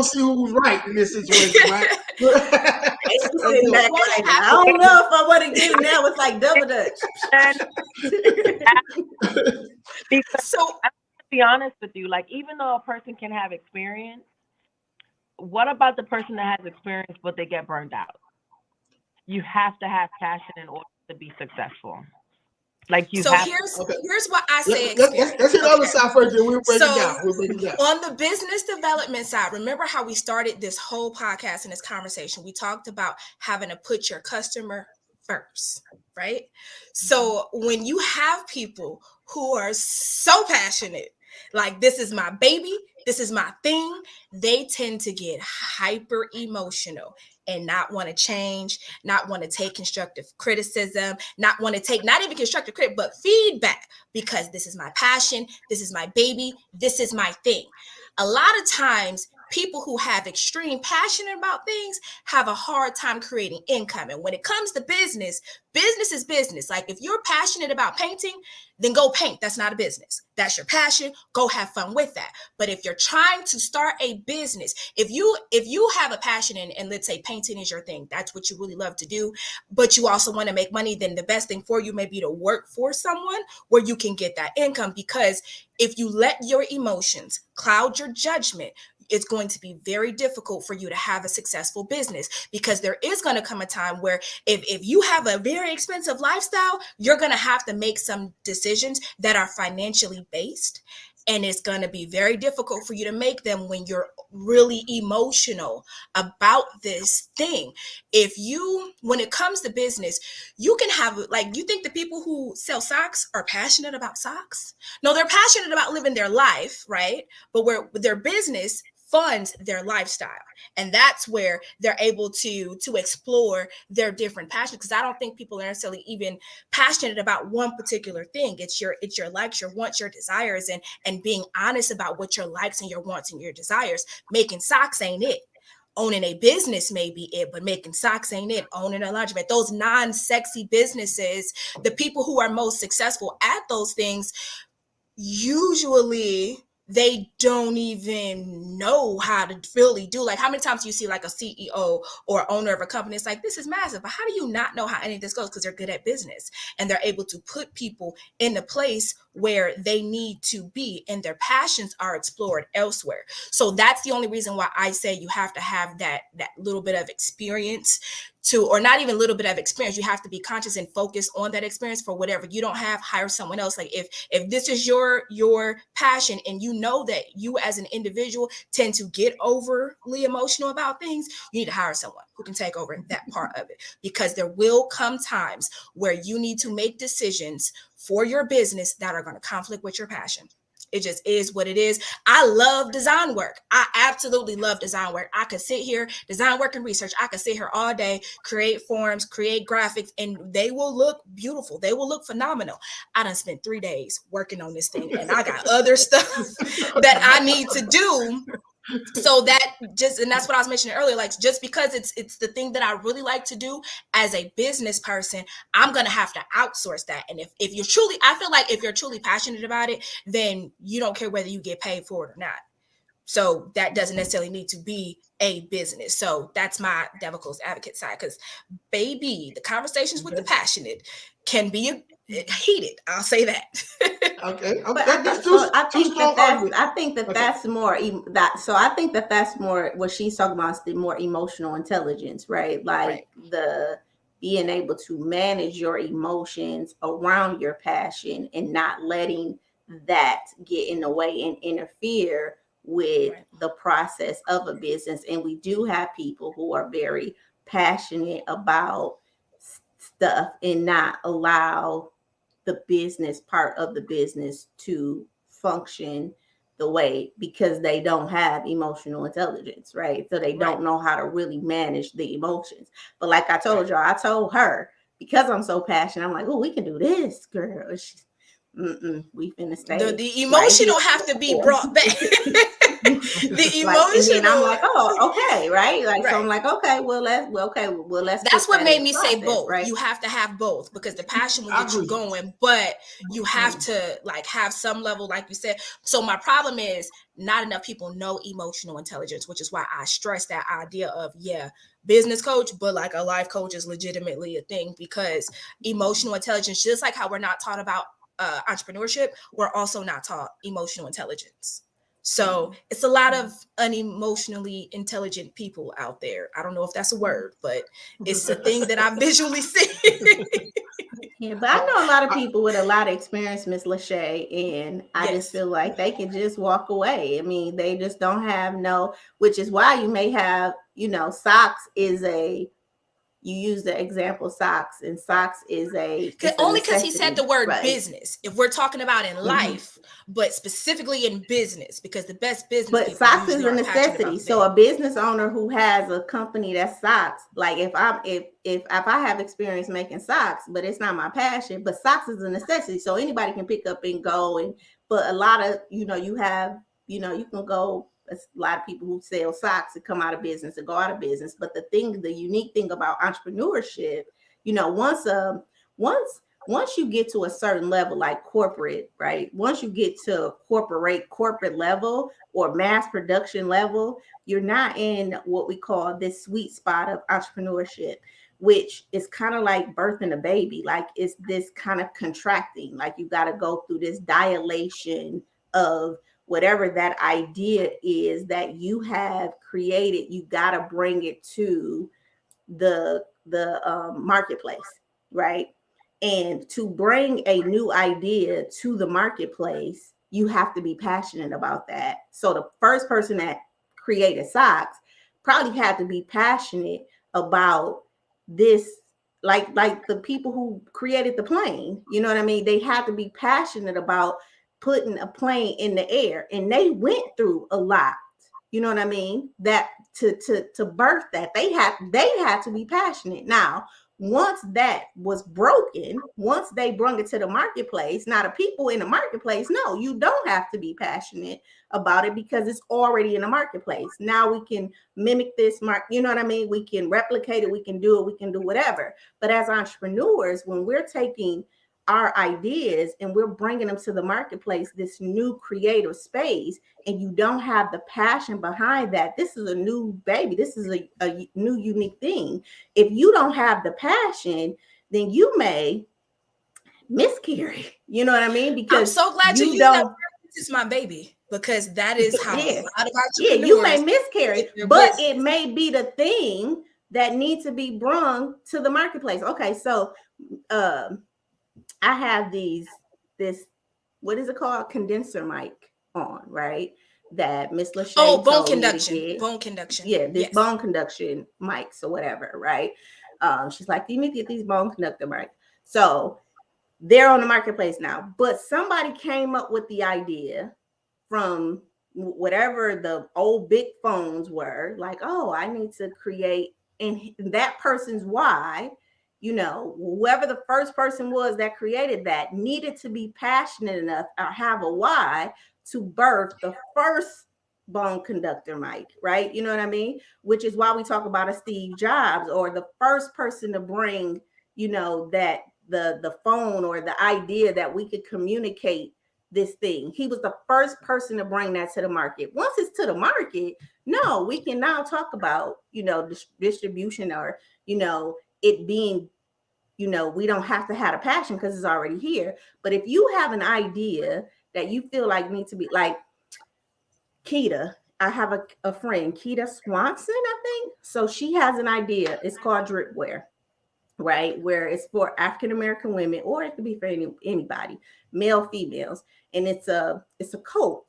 see who's right in this situation, right? I don't know if I want to get now. It's like double dutch. So I'm gonna be honest with you. Like, even though a person can have experience, what about the person that has experience but they get burned out? You have to have passion in order to be successful. Like, here's what I say. Let's hit the other side first, and we'll break it down. On the business development side, remember how we started this whole podcast and this conversation? We talked about having to put your customer first, right? So when you have people who are so passionate, like, this is my baby, this is my thing, they tend to get hyper emotional and not want to change, not want to take constructive criticism, not want to take not even constructive critic, but feedback, because this is my passion, this is my baby, this is my thing. A lot of times, people who have extreme passion about things have a hard time creating income. And when it comes to business, business is business. Like, if you're passionate about painting, then go paint. That's not a business. That's your passion. Go have fun with that. But if you're trying to start a business, if you have a passion and let's say painting is your thing, that's what you really love to do, but you also want to make money, then the best thing for you may be to work for someone where you can get that income. Because if you let your emotions cloud your judgment, it's going to be very difficult for you to have a successful business, because there is going to come a time where if you have a very expensive lifestyle, you're going to have to make some decisions that are financially based. And it's going to be very difficult for you to make them when you're really emotional about this thing. When it comes to business, you can have, like, you think the people who sell socks are passionate about socks? No, they're passionate about living their life, right? But where their business funds their lifestyle. And that's where they're able to explore their different passions. Because I don't think people are necessarily even passionate about one particular thing. It's your likes, your wants, your desires, and being honest about what your likes and your wants and your desires. Making socks ain't it. Owning a business may be it, but making socks ain't it. Owning a laundromat, those non-sexy businesses, the people who are most successful at those things, usually they don't even know how to really do. Like, how many times do you see like a CEO or owner of a company? It's like, this is massive, but how do you not know how any of this goes? Because they're good at business and they're able to put people in the place where they need to be and their passions are explored elsewhere. So that's the only reason why I say you have to have that little bit of experience or not even a little bit of experience. You have to be conscious and focused on that experience. For whatever you don't have, hire someone else. Like if this is your passion and you know that you as an individual tend to get overly emotional about things, you need to hire someone who can take over that part of it, because there will come times where you need to make decisions for your business that are going to conflict with your passion. It just is what it is. I love design work. I absolutely love design work. I could sit here, design work and research. I could sit here all day, create forms, create graphics, and they will look beautiful. They will look phenomenal. I done spent 3 days working on this thing, and I got other stuff that I need to do. So and that's what I was mentioning earlier, like just because it's the thing that I really like to do as a business person, I'm going to have to outsource that. And if you're truly, I feel like if you're truly passionate about it, then you don't care whether you get paid for it or not. So that doesn't necessarily need to be a business. So that's my devil's advocate side, because baby, the conversations with the passionate can be heated. I'll say that. Okay. But I think that's more what she's talking about is the more emotional intelligence, right? Like the being able to manage your emotions around your passion and not letting that get in the way and interfere with the process of a business. And we do have people who are very passionate about stuff and not allow the business part of the business to function the way, because they don't have emotional intelligence, right? So they don't know how to really manage the emotions. But like I told y'all, I told her, because I'm so passionate, I'm like, oh, we can do this, girl. We finna stay. The emotional have to be brought back. The emotional. And I'm like, oh, okay, right? Like, so I'm like, okay, let's. That's what made me say both. Right? You have to have both, because the passion will get you going, but you have to like have some level, like you said. So my problem is not enough people know emotional intelligence, which is why I stress that idea of business coach, but like a life coach is legitimately a thing, because emotional intelligence, just like how we're not taught about entrepreneurship, we're also not taught emotional intelligence. So it's a lot of unemotionally intelligent people out there. I don't know if that's a word, but it's a thing that I visually see. Yeah, but I know a lot of people with a lot of experience, Miss Lachey, and I just feel like they can just walk away. I mean, they just don't have which is why you may have, socks is you use the example socks, and socks is only because he said the word business. If we're talking about in life, but specifically in business, because the best business. But socks is a necessity. So a business owner who has a company that's socks, like if I have experience making socks, but it's not my passion, but socks is a necessity. So anybody can pick up and go, but a lot of you can go. There's a lot of people who sell socks and come out of business and go out of business. But the unique thing about entrepreneurship, once you get to a certain level, like corporate, right? Once you get to corporate level or mass production level, you're not in what we call this sweet spot of entrepreneurship, which is kind of like birthing a baby. Like it's this kind of contracting, like you got to go through this dilation of whatever that idea is that you have created. You got to bring it to the marketplace, right? And to bring a new idea to the marketplace, you have to be passionate about that. So the first person that created socks probably had to be passionate about this, like the people who created the plane. You know what I mean? They had to be passionate about putting a plane in the air, and they went through a lot. You know what I mean? That to birth that, they had to be passionate. Now, once that was broken, once they brought it to the marketplace, now the people in the marketplace, no, you don't have to be passionate about it because it's already in the marketplace. Now we can mimic this you know what I mean? We can replicate it, we can do it, we can do whatever. But as entrepreneurs, when we're taking our ideas and we're bringing them to the marketplace, this new creative space, and you don't have the passion behind that, this is a new baby. This is a new unique thing. If you don't have the passion, then you may miscarry. You know what I mean? Because I'm so glad you used that word. This is my baby, because that is how a lot of entrepreneurs. You may miscarry, but it may be the thing that needs to be brung to the marketplace. Okay, so I have this what is it called? Condenser mic on, right? That Miss Lachey bone conduction. Yeah, this bone conduction mics or whatever, right? She's like, you need to get these bone conductor mics. So they're on the marketplace now, but somebody came up with the idea from whatever the old big phones were, like, oh, I need to create, and that person's why, you know, whoever the first person was that created that needed to be passionate enough or have a why to birth the first bone conductor mic, right? You know what I mean? Which is why we talk about a Steve Jobs, or the first person to bring, you know, that the phone or the idea that we could communicate this thing. He was the first person to bring that to the market. Once it's to the market, no, we can now talk about, you know, distribution, or, you know, it being, you know, we don't have to have a passion because it's already here. But if you have an idea that you feel like needs to be, like Keita, I have a friend, Keita Swanson, I think. So she has an idea. It's called dripwear, right? Where it's for African-American women, or it could be for anybody, male, females. And it's a coat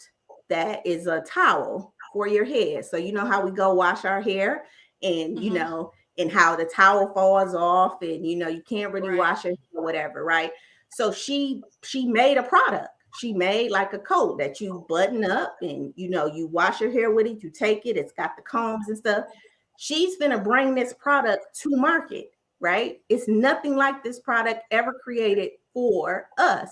that is a towel for your hair. So you know how we go wash our hair, and you know, and how the towel falls off, and you know, you can't really wash it or whatever, right? So she made a product. She made like a coat that you button up, and you know, you wash your hair with it, you take it, it's got the combs and stuff. She's gonna bring this product to market, right? It's nothing like this product ever created for us.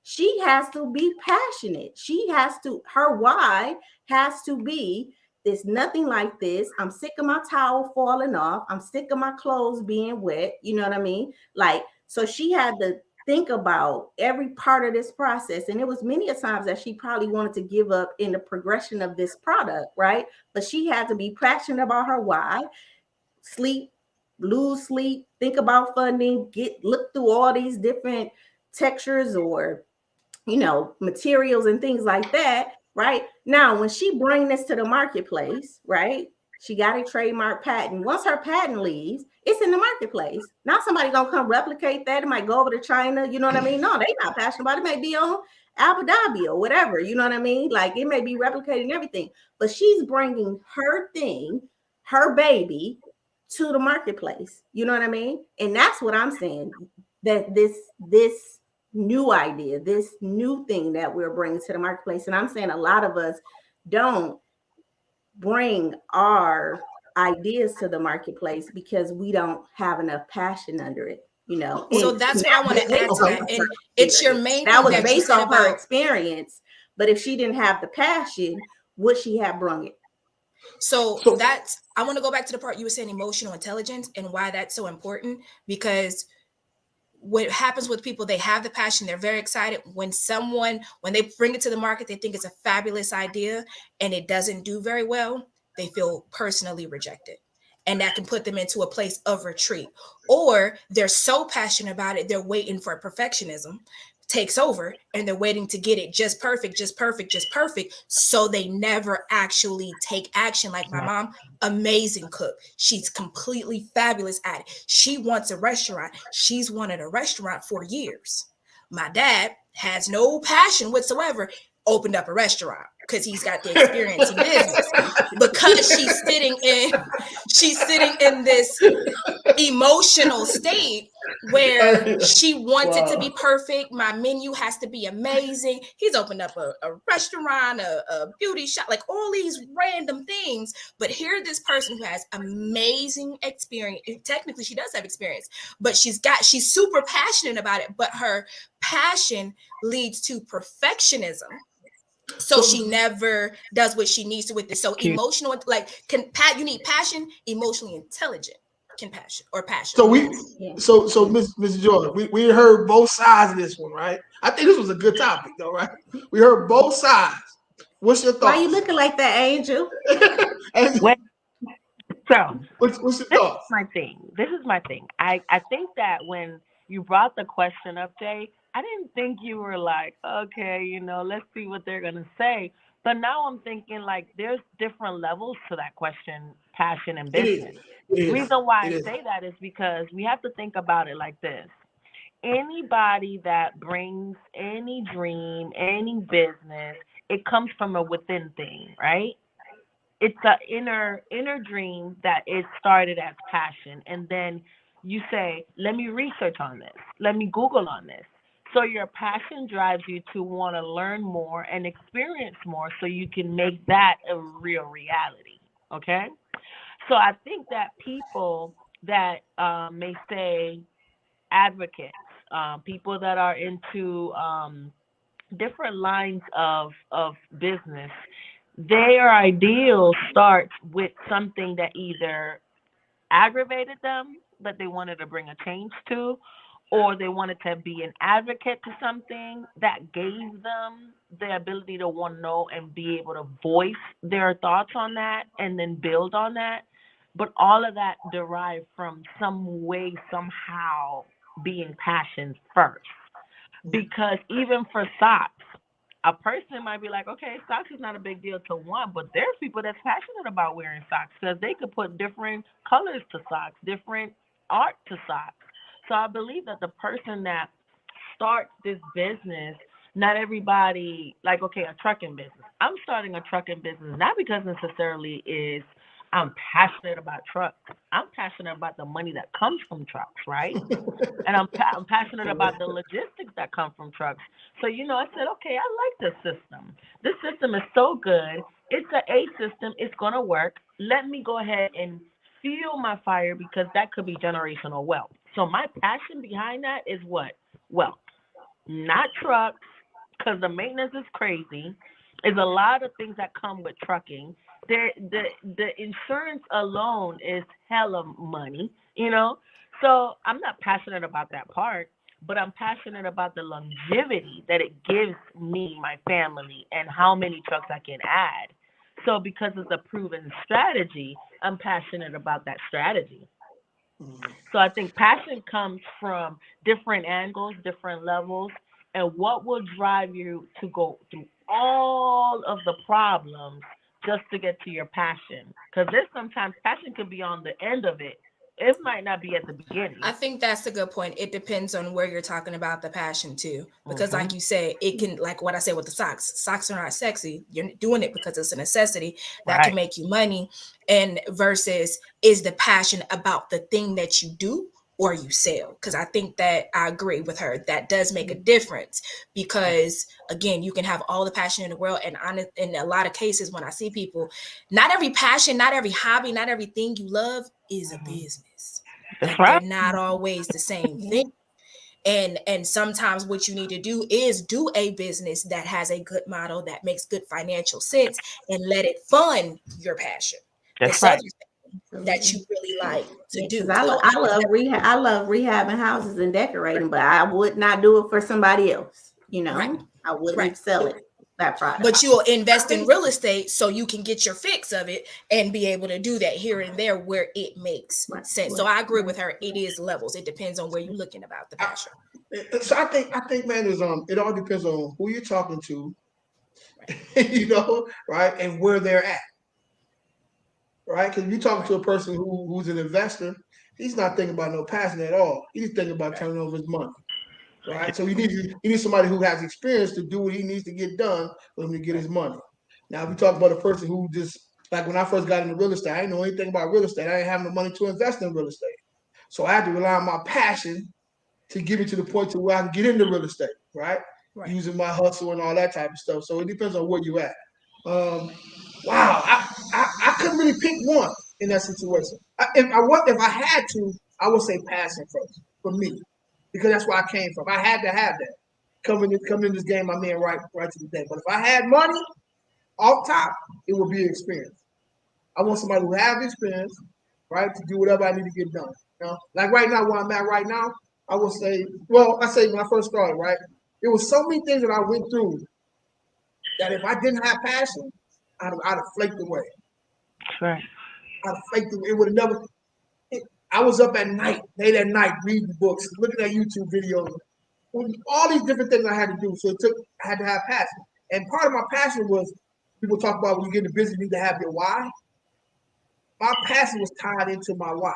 She has to be passionate. She has to, her why has to be, there's nothing like this. I'm sick of my towel falling off. I'm sick of my clothes being wet. You know what I mean? Like, so she had to think about every part of this process. And it was many a times that she probably wanted to give up in the progression of this product, right? But she had to be passionate about her why, sleep, lose sleep, think about funding, look through all these different textures or, you know, materials and things like that, right? Now, when she bring this to the marketplace, right, she got a trademark patent. Once her patent leaves, it's in the marketplace. Now somebody gonna come replicate that. It might go over to China, you know what I mean? No, they not passionate about it. It may be on Abu Dhabi or whatever, you know what I mean? Like, it may be replicating everything, but she's bringing her thing, her baby, to the marketplace. You know what I mean? And that's what I'm saying, that this new idea, this new thing that we're bringing to the marketplace. And I'm saying a lot of us don't bring our ideas to the marketplace because we don't have enough passion under it, you know. So that's what I want to add to that. And it's your main that was based off her experience. But if she didn't have the passion, would she have brung it? So that's, I want to go back to the part you were saying, emotional intelligence, and why that's so important. Because what happens with people, they have the passion, they're very excited. When they bring it to the market, they think it's a fabulous idea and it doesn't do very well, they feel personally rejected. And that can put them into a place of retreat. Or they're so passionate about it, they're waiting for perfectionism takes over, and they're waiting to get it just perfect. So they never actually take action. Like my mom, amazing cook. She's completely fabulous at it. She wants a restaurant. She's wanted a restaurant for years. My dad has no passion whatsoever, opened up a restaurant because he's got the experience in business. Because she's sitting in this emotional state where she wants it to be perfect. My menu has to be amazing. He's opened up a restaurant, a beauty shop, like all these random things. But here, this person who has amazing experience. Technically, she does have experience, but she's super passionate about it. But her passion leads to perfectionism. So she never does what she needs to with this. So emotional, like, you need passion, emotionally intelligent, passion. So Mrs. Jordan, we heard both sides of this one, right? I think this was a good topic, though, right? We heard both sides. What's your thoughts? Why are you looking like that, Angel? So what's your thoughts? This is my thing. I think that when you brought the question up, Jay, I didn't think you were like, okay, let's see what they're gonna say. But now I'm thinking like there's different levels to that question, passion and It is. business. It is. Reason why It I is. say that is because we have to think about it like this. Anybody that brings any dream, any business, it comes from a within thing, right? It's a inner dream that is started as passion, and then you say, let me research on this, let me Google on this. So your passion drives you to want to learn more and experience more so you can make that a real reality. Okay, so I think that people that may say advocates, people that are into different lines of business, their ideal starts with something that either aggravated them that they wanted to bring a change to, or they wanted to be an advocate to something that gave them the ability to want to know and be able to voice their thoughts on that and then build on that. But all of that derived from some way, somehow being passion first. Because even for socks, a person might be like, okay, socks is not a big deal to one, but there's people that's passionate about wearing socks because they could put different colors to socks, different art to socks. So I believe that the person that starts this business, not everybody, like, okay, a trucking business. I'm starting a trucking business not because necessarily is I'm passionate about trucks. I'm passionate about the money that comes from trucks, right? And I'm passionate about the logistics that come from trucks. So, I said, okay, I like this system. This system is so good. It's an A system. It's going to work. Let me go ahead and fuel my fire because that could be generational wealth. So my passion behind that is what? Wealth, not trucks, because the maintenance is crazy. There's a lot of things that come with trucking. The insurance alone is hella money. So I'm not passionate about that part, but I'm passionate about the longevity that it gives me, my family, and how many trucks I can add. So because it's a proven strategy, I'm passionate about that strategy. So I think passion comes from different angles, different levels, and what will drive you to go through all of the problems just to get to your passion. Because there's sometimes passion could be on the end of it. It might not be at the beginning. I think that's a good point. It depends on where you're talking about the passion too. Because like you say, it can, like what I said with the socks. Socks are not sexy. You're doing it because it's a necessity that can make you money. And versus is the passion about the thing that you do or you sell? Because I think that I agree with her. That does make a difference because again, you can have all the passion in the world. And in a lot of cases, when I see people, not every passion, not every hobby, not everything you love is a business. That's Like right. they're not always the same thing. And sometimes what you need to do is do a business that has a good model that makes good financial sense and let it fund your passion. That's This right. other thing that you really like to do. I love rehab. I love rehabbing houses and decorating, but I would not do it for somebody else. Right. I wouldn't sell it, that product. But you'll invest in real estate so you can get your fix of it and be able to do that here and there where it makes sense. So I agree with her. It is levels. It depends on where you're looking about the passion. So I think, man, is it all depends on who you're talking to, right, and where they're at, right? Because if you're talking to a person who's an investor, he's not thinking about no passion at all. He's thinking about turning over his money. Right, so you need somebody who has experience to do what he needs to get done for him to get his money. Now, if you talk about a person who just like when I first got into real estate, I didn't know anything about real estate. I didn't have no money to invest in real estate, so I had to rely on my passion to get me to the point to where I can get into real estate, right? Using my hustle and all that type of stuff. So it depends on where you at. Wow, I couldn't really pick one in that situation. If I had to, I would say passion first for me. Because that's where I came from. I had to have that. Coming in this game, I'm in right to the day. But if I had money off top, it would be experience. I want somebody who has experience, right, to do whatever I need to get done. Like right now, where I'm at right now, I would say, I say when I first started, right, there was so many things that I went through that if I didn't have passion, I'd have flaked away. Right. I'd have flaked away. It would have never. I was up at night, late at night, reading books, looking at YouTube videos. all these different things I had to do. So I had to have passion. And part of my passion was, people talk about when you get into business, you need to have your why. My passion was tied into my why,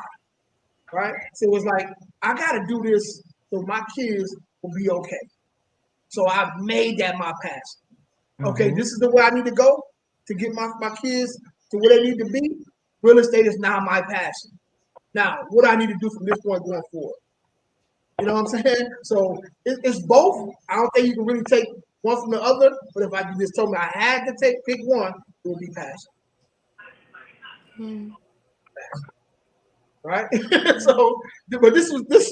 right? So it was like, I got to do this so my kids will be okay. So I made that my passion. Okay, this is the way I need to go to get my kids to where they need to be. Real estate is now my passion. Now, what I need to do from this point going forward. You know what I'm saying? So it's both. I don't think you can really take one from the other. But if you just told me I had to pick one, it would be passion. Right? So, but this.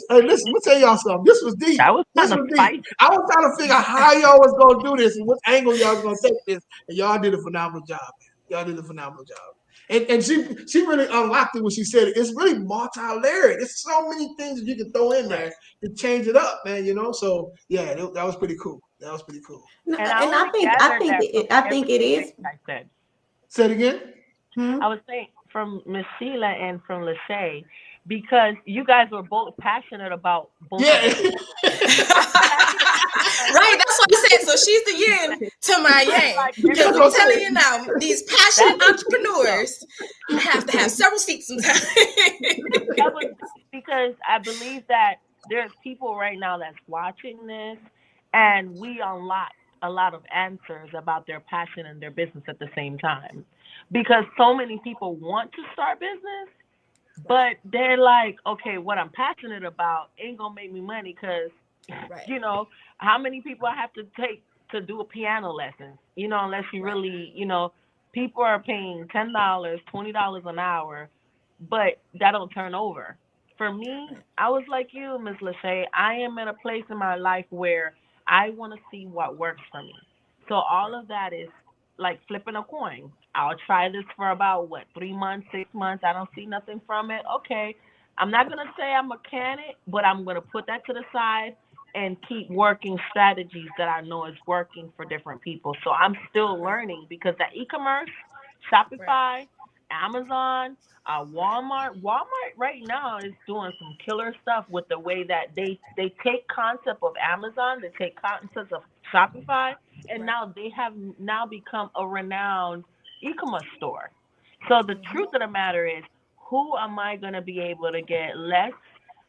Hey, listen, let me tell y'all something. This was deep. That was This kind was of deep. I was trying to figure out how y'all was gonna do this and what angle y'all was gonna take this, and y'all did a phenomenal job. Y'all did a phenomenal job. And she really unlocked it when she said it. It's really multi-layered. There's so many things that you can throw in there to change it up, man. You know, so yeah, that was pretty cool. That was pretty cool. No, and I think it is. I said. Say it again. I was saying from Miss Sheila and from Lachey, because you guys were both passionate about both. Yeah. Right, that's what I said. So she's the yin to my yang. Because I'm telling you now, these passionate entrepreneurs have to have several seats sometimes. Because I believe that there's people right now that's watching this, and we unlock a lot of answers about their passion and their business at the same time. Because so many people want to start business, but they're like, okay, what I'm passionate about ain't gonna make me money because, you know, how many people I have to take to do a piano lesson, you know, unless you really, you know, people are paying $10, $20 an hour, but that don't turn over. For me, I was like you, Ms. Lachey. I am in a place in my life where I want to see what works for me. So all of that is like flipping a coin. I'll try this for about 3 months, 6 months. I don't see nothing from it. Okay. I'm not going to say I'm a candidate, but I'm going to put that to the side and keep working strategies that I know is working for different people. So I'm still learning because that e-commerce, Shopify, Amazon, Walmart right now is doing some killer stuff with the way that they take concept of Amazon, they take concepts of Shopify, and now they have now become a renowned e-commerce store. So the truth of the matter is, who am I going to be able to get less,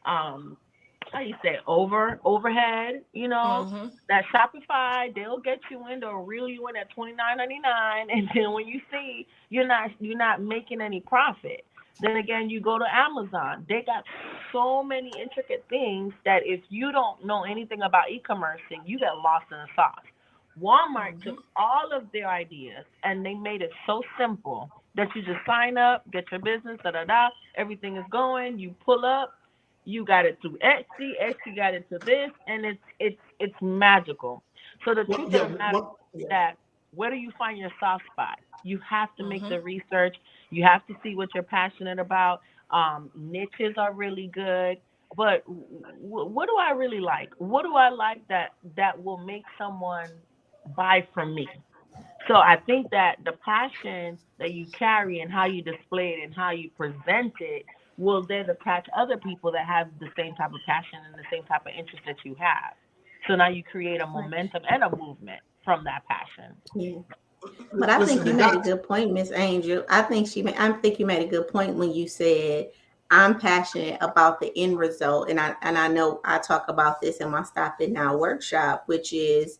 how you say, overhead, you know, that Shopify, they'll get you in, they'll reel you in at $29.99, and then when you see you're not making any profit, then again you go to Amazon. They got so many intricate things that if you don't know anything about e-commerce, then you get lost in the sauce. Walmart took all of their ideas and they made it so simple that you just sign up, get your business, everything is going, you pull up, you got it through Etsy got it to this, and it's magical. So the truth of the matter is that where do you find your soft spot? You have to make the research. You have to see what you're passionate about. Niches are really good. But what do I really like? What do I like that will make someone buy from me? So I think that the passion that you carry and how you display it and how you present it will then attract other people that have the same type of passion and the same type of interest that you have. So now you create a momentum and a movement from that passion. Yeah. But I think you made a good point, Miss Angel. I think you made a good point when you said, I'm passionate about the end result. And I know I talk about this in my Stop It Now workshop, which is,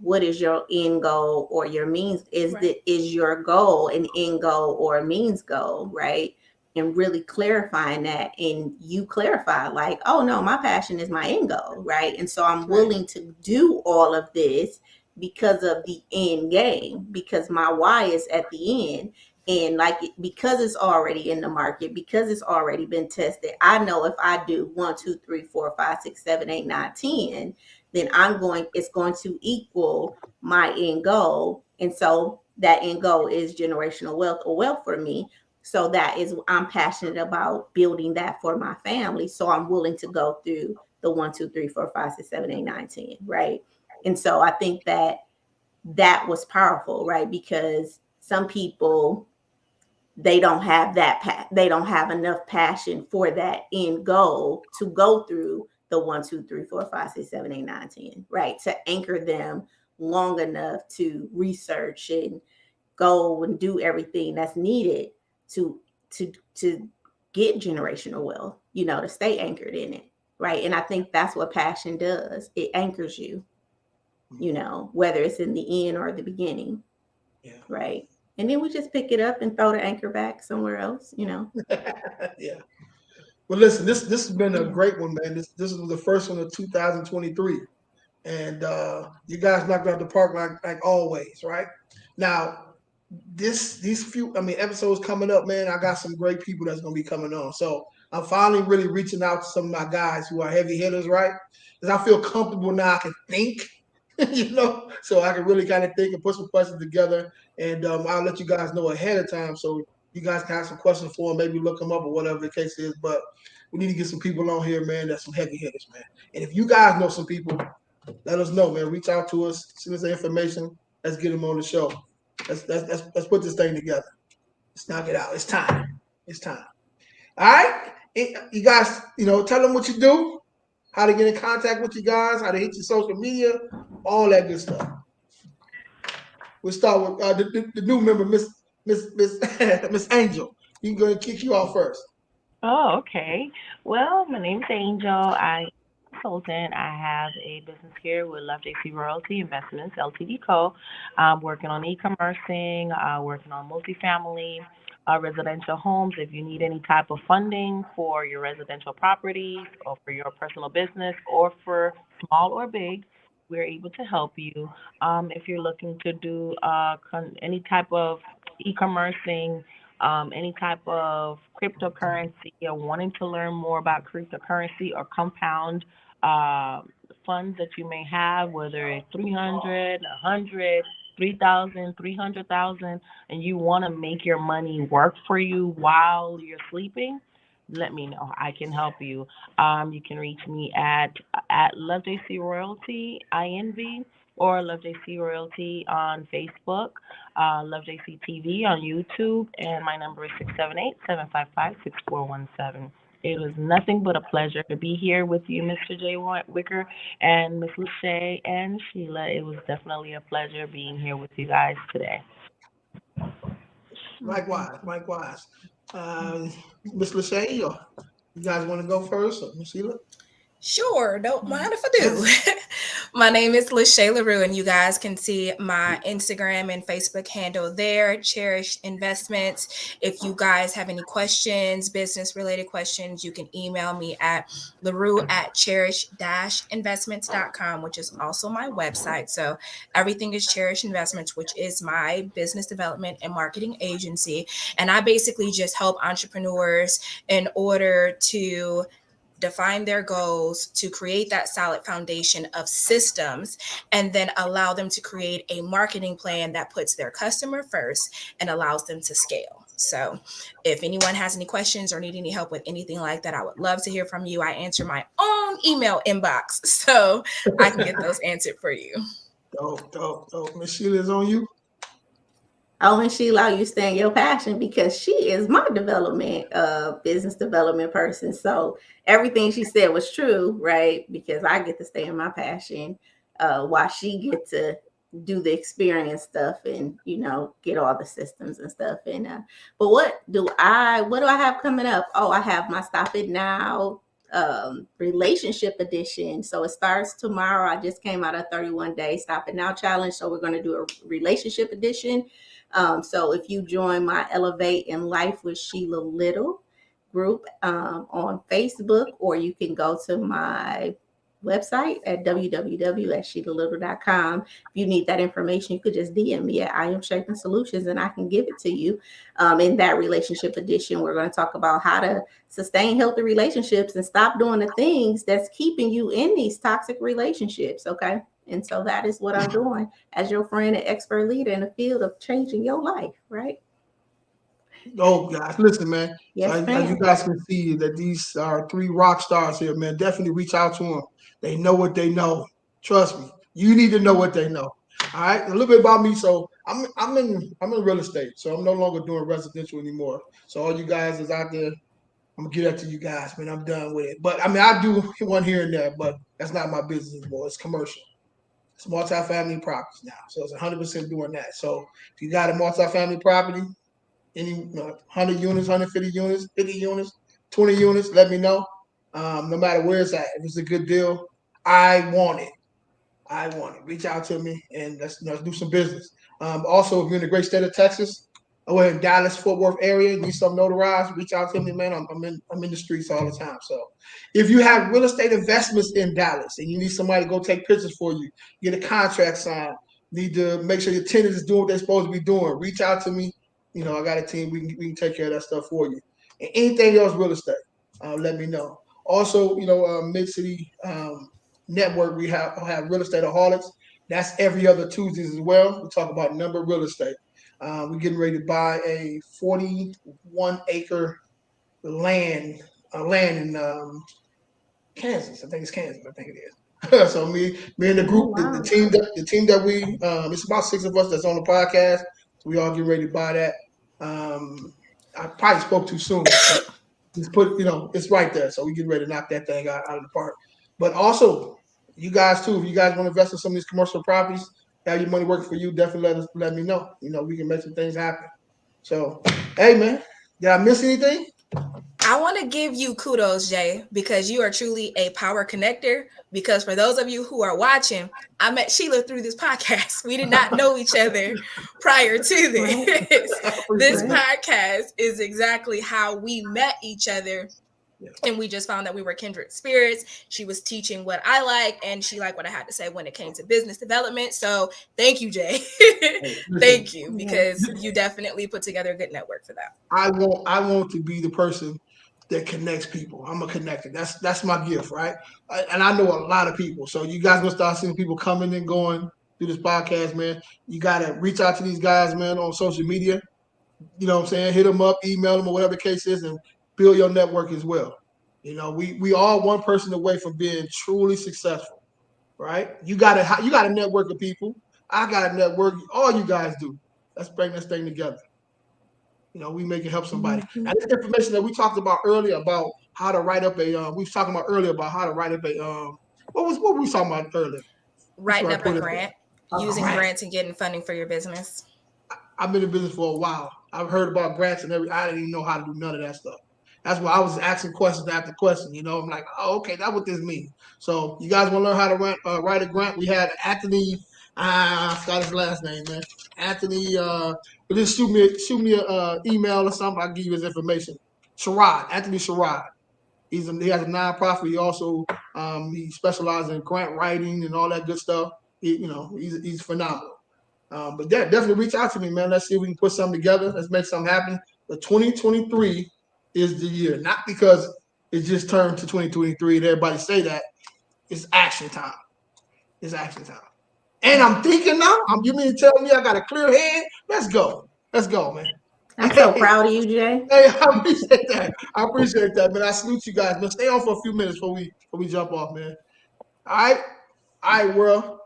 what is your end goal or your means? Is your goal an end goal or a means goal, right? And really clarifying that, and you clarify like, oh no, my passion is my end goal, right? And so I'm willing to do all of this because of the end game, because my why is at the end. And because it's already in the market, because it's already been tested, I know if I do 1, 2, 3, 4, 5, 6, 7, 8, 9, 10, then it's going to equal my end goal. And so that end goal is generational wealth or wealth for me. So I'm passionate about building that for my family. So I'm willing to go through the 1, 2, 3, 4, 5, 6, 7, 8, 9, 10, right? And so I think that was powerful, right? Because some people, they don't have enough passion for that end goal to go through the 1, 2, 3, 4, 5, 6, 7, 8, 9, 10, right? To anchor them long enough to research and go and do everything that's needed to get generational wealth, to stay anchored in it, right? And I think that's what passion does. It anchors you, whether it's in the end or the beginning, right? And then we just pick it up and throw the anchor back somewhere else, Yeah. Well, listen, this has been a great one, man. This was the first one of 2023, and you guys knocked out the park like always, right? Now, these few episodes coming up, man, I got some great people that's gonna be coming on. So I'm finally really reaching out to some of my guys who are heavy hitters, right? Because I feel comfortable now. I can think, so I can really kind of think and put some questions together. And I'll let you guys know ahead of time so you guys can have some questions for them, maybe look them up or whatever the case is. But we need to get some people on here, man. That's some heavy hitters, man. And if you guys know some people, let us know, man. Reach out to us, send us the information. Let's get them on the show. Let's put this thing together. Let's knock it out. It's time. It's time. All right. You guys, tell them what you do, how to get in contact with you guys, how to hit your social media, all that good stuff. We'll start with the new member, Miss Angel. You can go and kick you off first. Oh, okay. Well, my name is Angel. I'm a consultant. I have a business here with Love JC Royalty Investments, Ltd Co. I'm working on e-commercing, working on multifamily, residential homes. If you need any type of funding for your residential properties or for your personal business or for small or big, we're able to help you. If you're looking to do any type of e-commercing, any type of cryptocurrency, or wanting to learn more about cryptocurrency or compound funds that you may have, whether it's 300, 100, 3,000, 300,000, and you want to make your money work for you while you're sleeping, let me know. I can help you. You can reach me at Love JC Royalty INV or Love JC Royalty on Facebook, Love JC TV on YouTube, and my number is 678-755-6417. It was nothing but a pleasure to be here with you, Mr. J. Wicker, and Miss Lachey and Sheila. It was definitely a pleasure being here with you guys today. Likewise. Miss Lachey, you guys want to go first, or Miss Sheila? Sure, don't mind if I do. My name is Lachey LaRue, and you guys can see my Instagram and Facebook handle there, Cherished Investments. If you guys have any questions, business-related questions, you can email me at larue@cherish-investments.com, which is also my website. So everything is Cherished Investments, which is my business development and marketing agency. And I basically just help entrepreneurs in order to define their goals, to create that solid foundation of systems, and then allow them to create a marketing plan that puts their customer first and allows them to scale. So if anyone has any questions or need any help with anything like that, I would love to hear from you. I answer my own email inbox, so I can get those answered for you. Dope. Miss Sheila is on you. Oh, and Sheila, you stay in your passion because she is my business development person. So everything she said was true, right? Because I get to stay in my passion while she get to do the experience stuff and, get all the systems and stuff. And but what do I have coming up? Oh, I have my Stop It Now relationship edition. So it starts tomorrow. I just came out of 31-day Stop It Now challenge. So we're going to do a relationship edition. So if you join my Elevate in Life with Sheila Little group on Facebook, or you can go to my website at www.sheilalittle.com. If you need that information, you could just DM me at I Am Shaping Solutions and I can give it to you. In that relationship edition, we're going to talk about how to sustain healthy relationships and stop doing the things that's keeping you in these toxic relationships. Okay. And so that is what I'm doing as your friend and expert leader in the field of changing your life, right? Oh, guys, listen, man. Yes, as you guys can see that these are 3 rock stars here, man. Definitely reach out to them. They know what they know. Trust me. You need to know what they know. All right. A little bit about me. So I'm in real estate. So I'm no longer doing residential anymore. So all you guys is out there, I'm gonna give that to you guys, man. I'm done with it. But I mean, I do one here and there, but that's not my business anymore. It's commercial. It's multifamily properties now, so it's 100% doing that. So if you got a multifamily property, any 100 units, 150 units, 50 units, 20 units, let me know. No matter where it's at, if it's a good deal, I want it. I want it. Reach out to me and let's do some business. Also, if you're in the great state of Texas, or in Dallas, Fort Worth area, need something notarized, reach out to me, man. I'm in the streets all the time. So if you have real estate investments in Dallas and you need somebody to go take pictures for you, get a contract signed, need to make sure your tenant is doing what they're supposed to be doing, reach out to me. I got a team. We can take care of that stuff for you. And anything else real estate, let me know. Also, Mid City Network, we have real estate aholics. That's every other Tuesdays as well. We talk about number real estate. We're getting ready to buy a 41-acre land in Kansas. I think it's Kansas. I think it is. So me and the group, wow. the team that we, it's about 6 of us that's on the podcast. So we all get ready to buy that. I probably spoke too soon. Just put, it's right there. So we get ready to knock that thing out of the park. But also, you guys too, if you guys want to invest in some of these commercial properties, have your money working for you, definitely let me know. We can make some things happen. So, hey man, did I miss anything? I want to give you kudos, Jay, because you are truly a power connector. Because for those of you who are watching, I met Sheila through this podcast. We did not know each other prior to this. This podcast is exactly how we met each other. And we just found that we were kindred spirits. She was teaching what I like, and she liked what I had to say when it came to business development. So thank you, Jay. Thank you, because you definitely put together a good network for that. I want to be the person that connects people. I'm a connector. That's my gift, right? And I know a lot of people. So you guys gonna start seeing people coming and going through this podcast, man. You gotta reach out to these guys, man, on social media. You know what I'm saying? Hit them up, email them, or whatever the case is, and build your network as well. We all one person away from being truly successful, right? You got a network of people. I got a network. All you guys do. Let's bring this thing together. We make it help somebody. Mm-hmm. And this information that we talked about earlier about how to write up we was talking about earlier about how to write up what were we talking about earlier? Writing up a grant, using grants and getting funding for your business. I've been in business for a while. I've heard about grants and I didn't even know how to do none of that stuff. That's why I was asking questions after question. I'm like, oh, okay, that's what this means. So you guys want to learn how to write a grant? We had Anthony. I forgot his last name, man. Anthony. Just shoot me an email or something. I'll give you his information. Anthony Sherrod. He has a nonprofit. He also he specializes in grant writing and all that good stuff. He's phenomenal. But yeah, definitely reach out to me, man. Let's see if we can put something together. Let's make something happen. But 2023 is the year, not because it just turned to 2023 and everybody say that. It's action time. It's action time. And I'm thinking now, you mean to tell me I got a clear head? Let's go, man. I'm so proud of you, Jay. Hey, I appreciate that, man. I salute you guys, man. Stay on for a few minutes before we jump off, man. All right, world.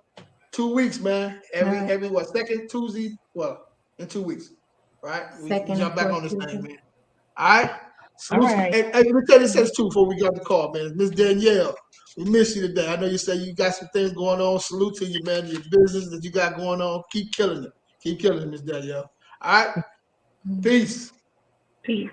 2 weeks, man. Every second Tuesday? Well, in 2 weeks, right? We jump back on this thing, man. All right. All right. Hey, let me tell you this too before we got the call, man. Miss Danielle, we miss you today. I know you say you got some things going on. Salute to you, man. Your business that you got going on. Keep killing it. Keep killing it, Miss Danielle. All right. Peace. Peace.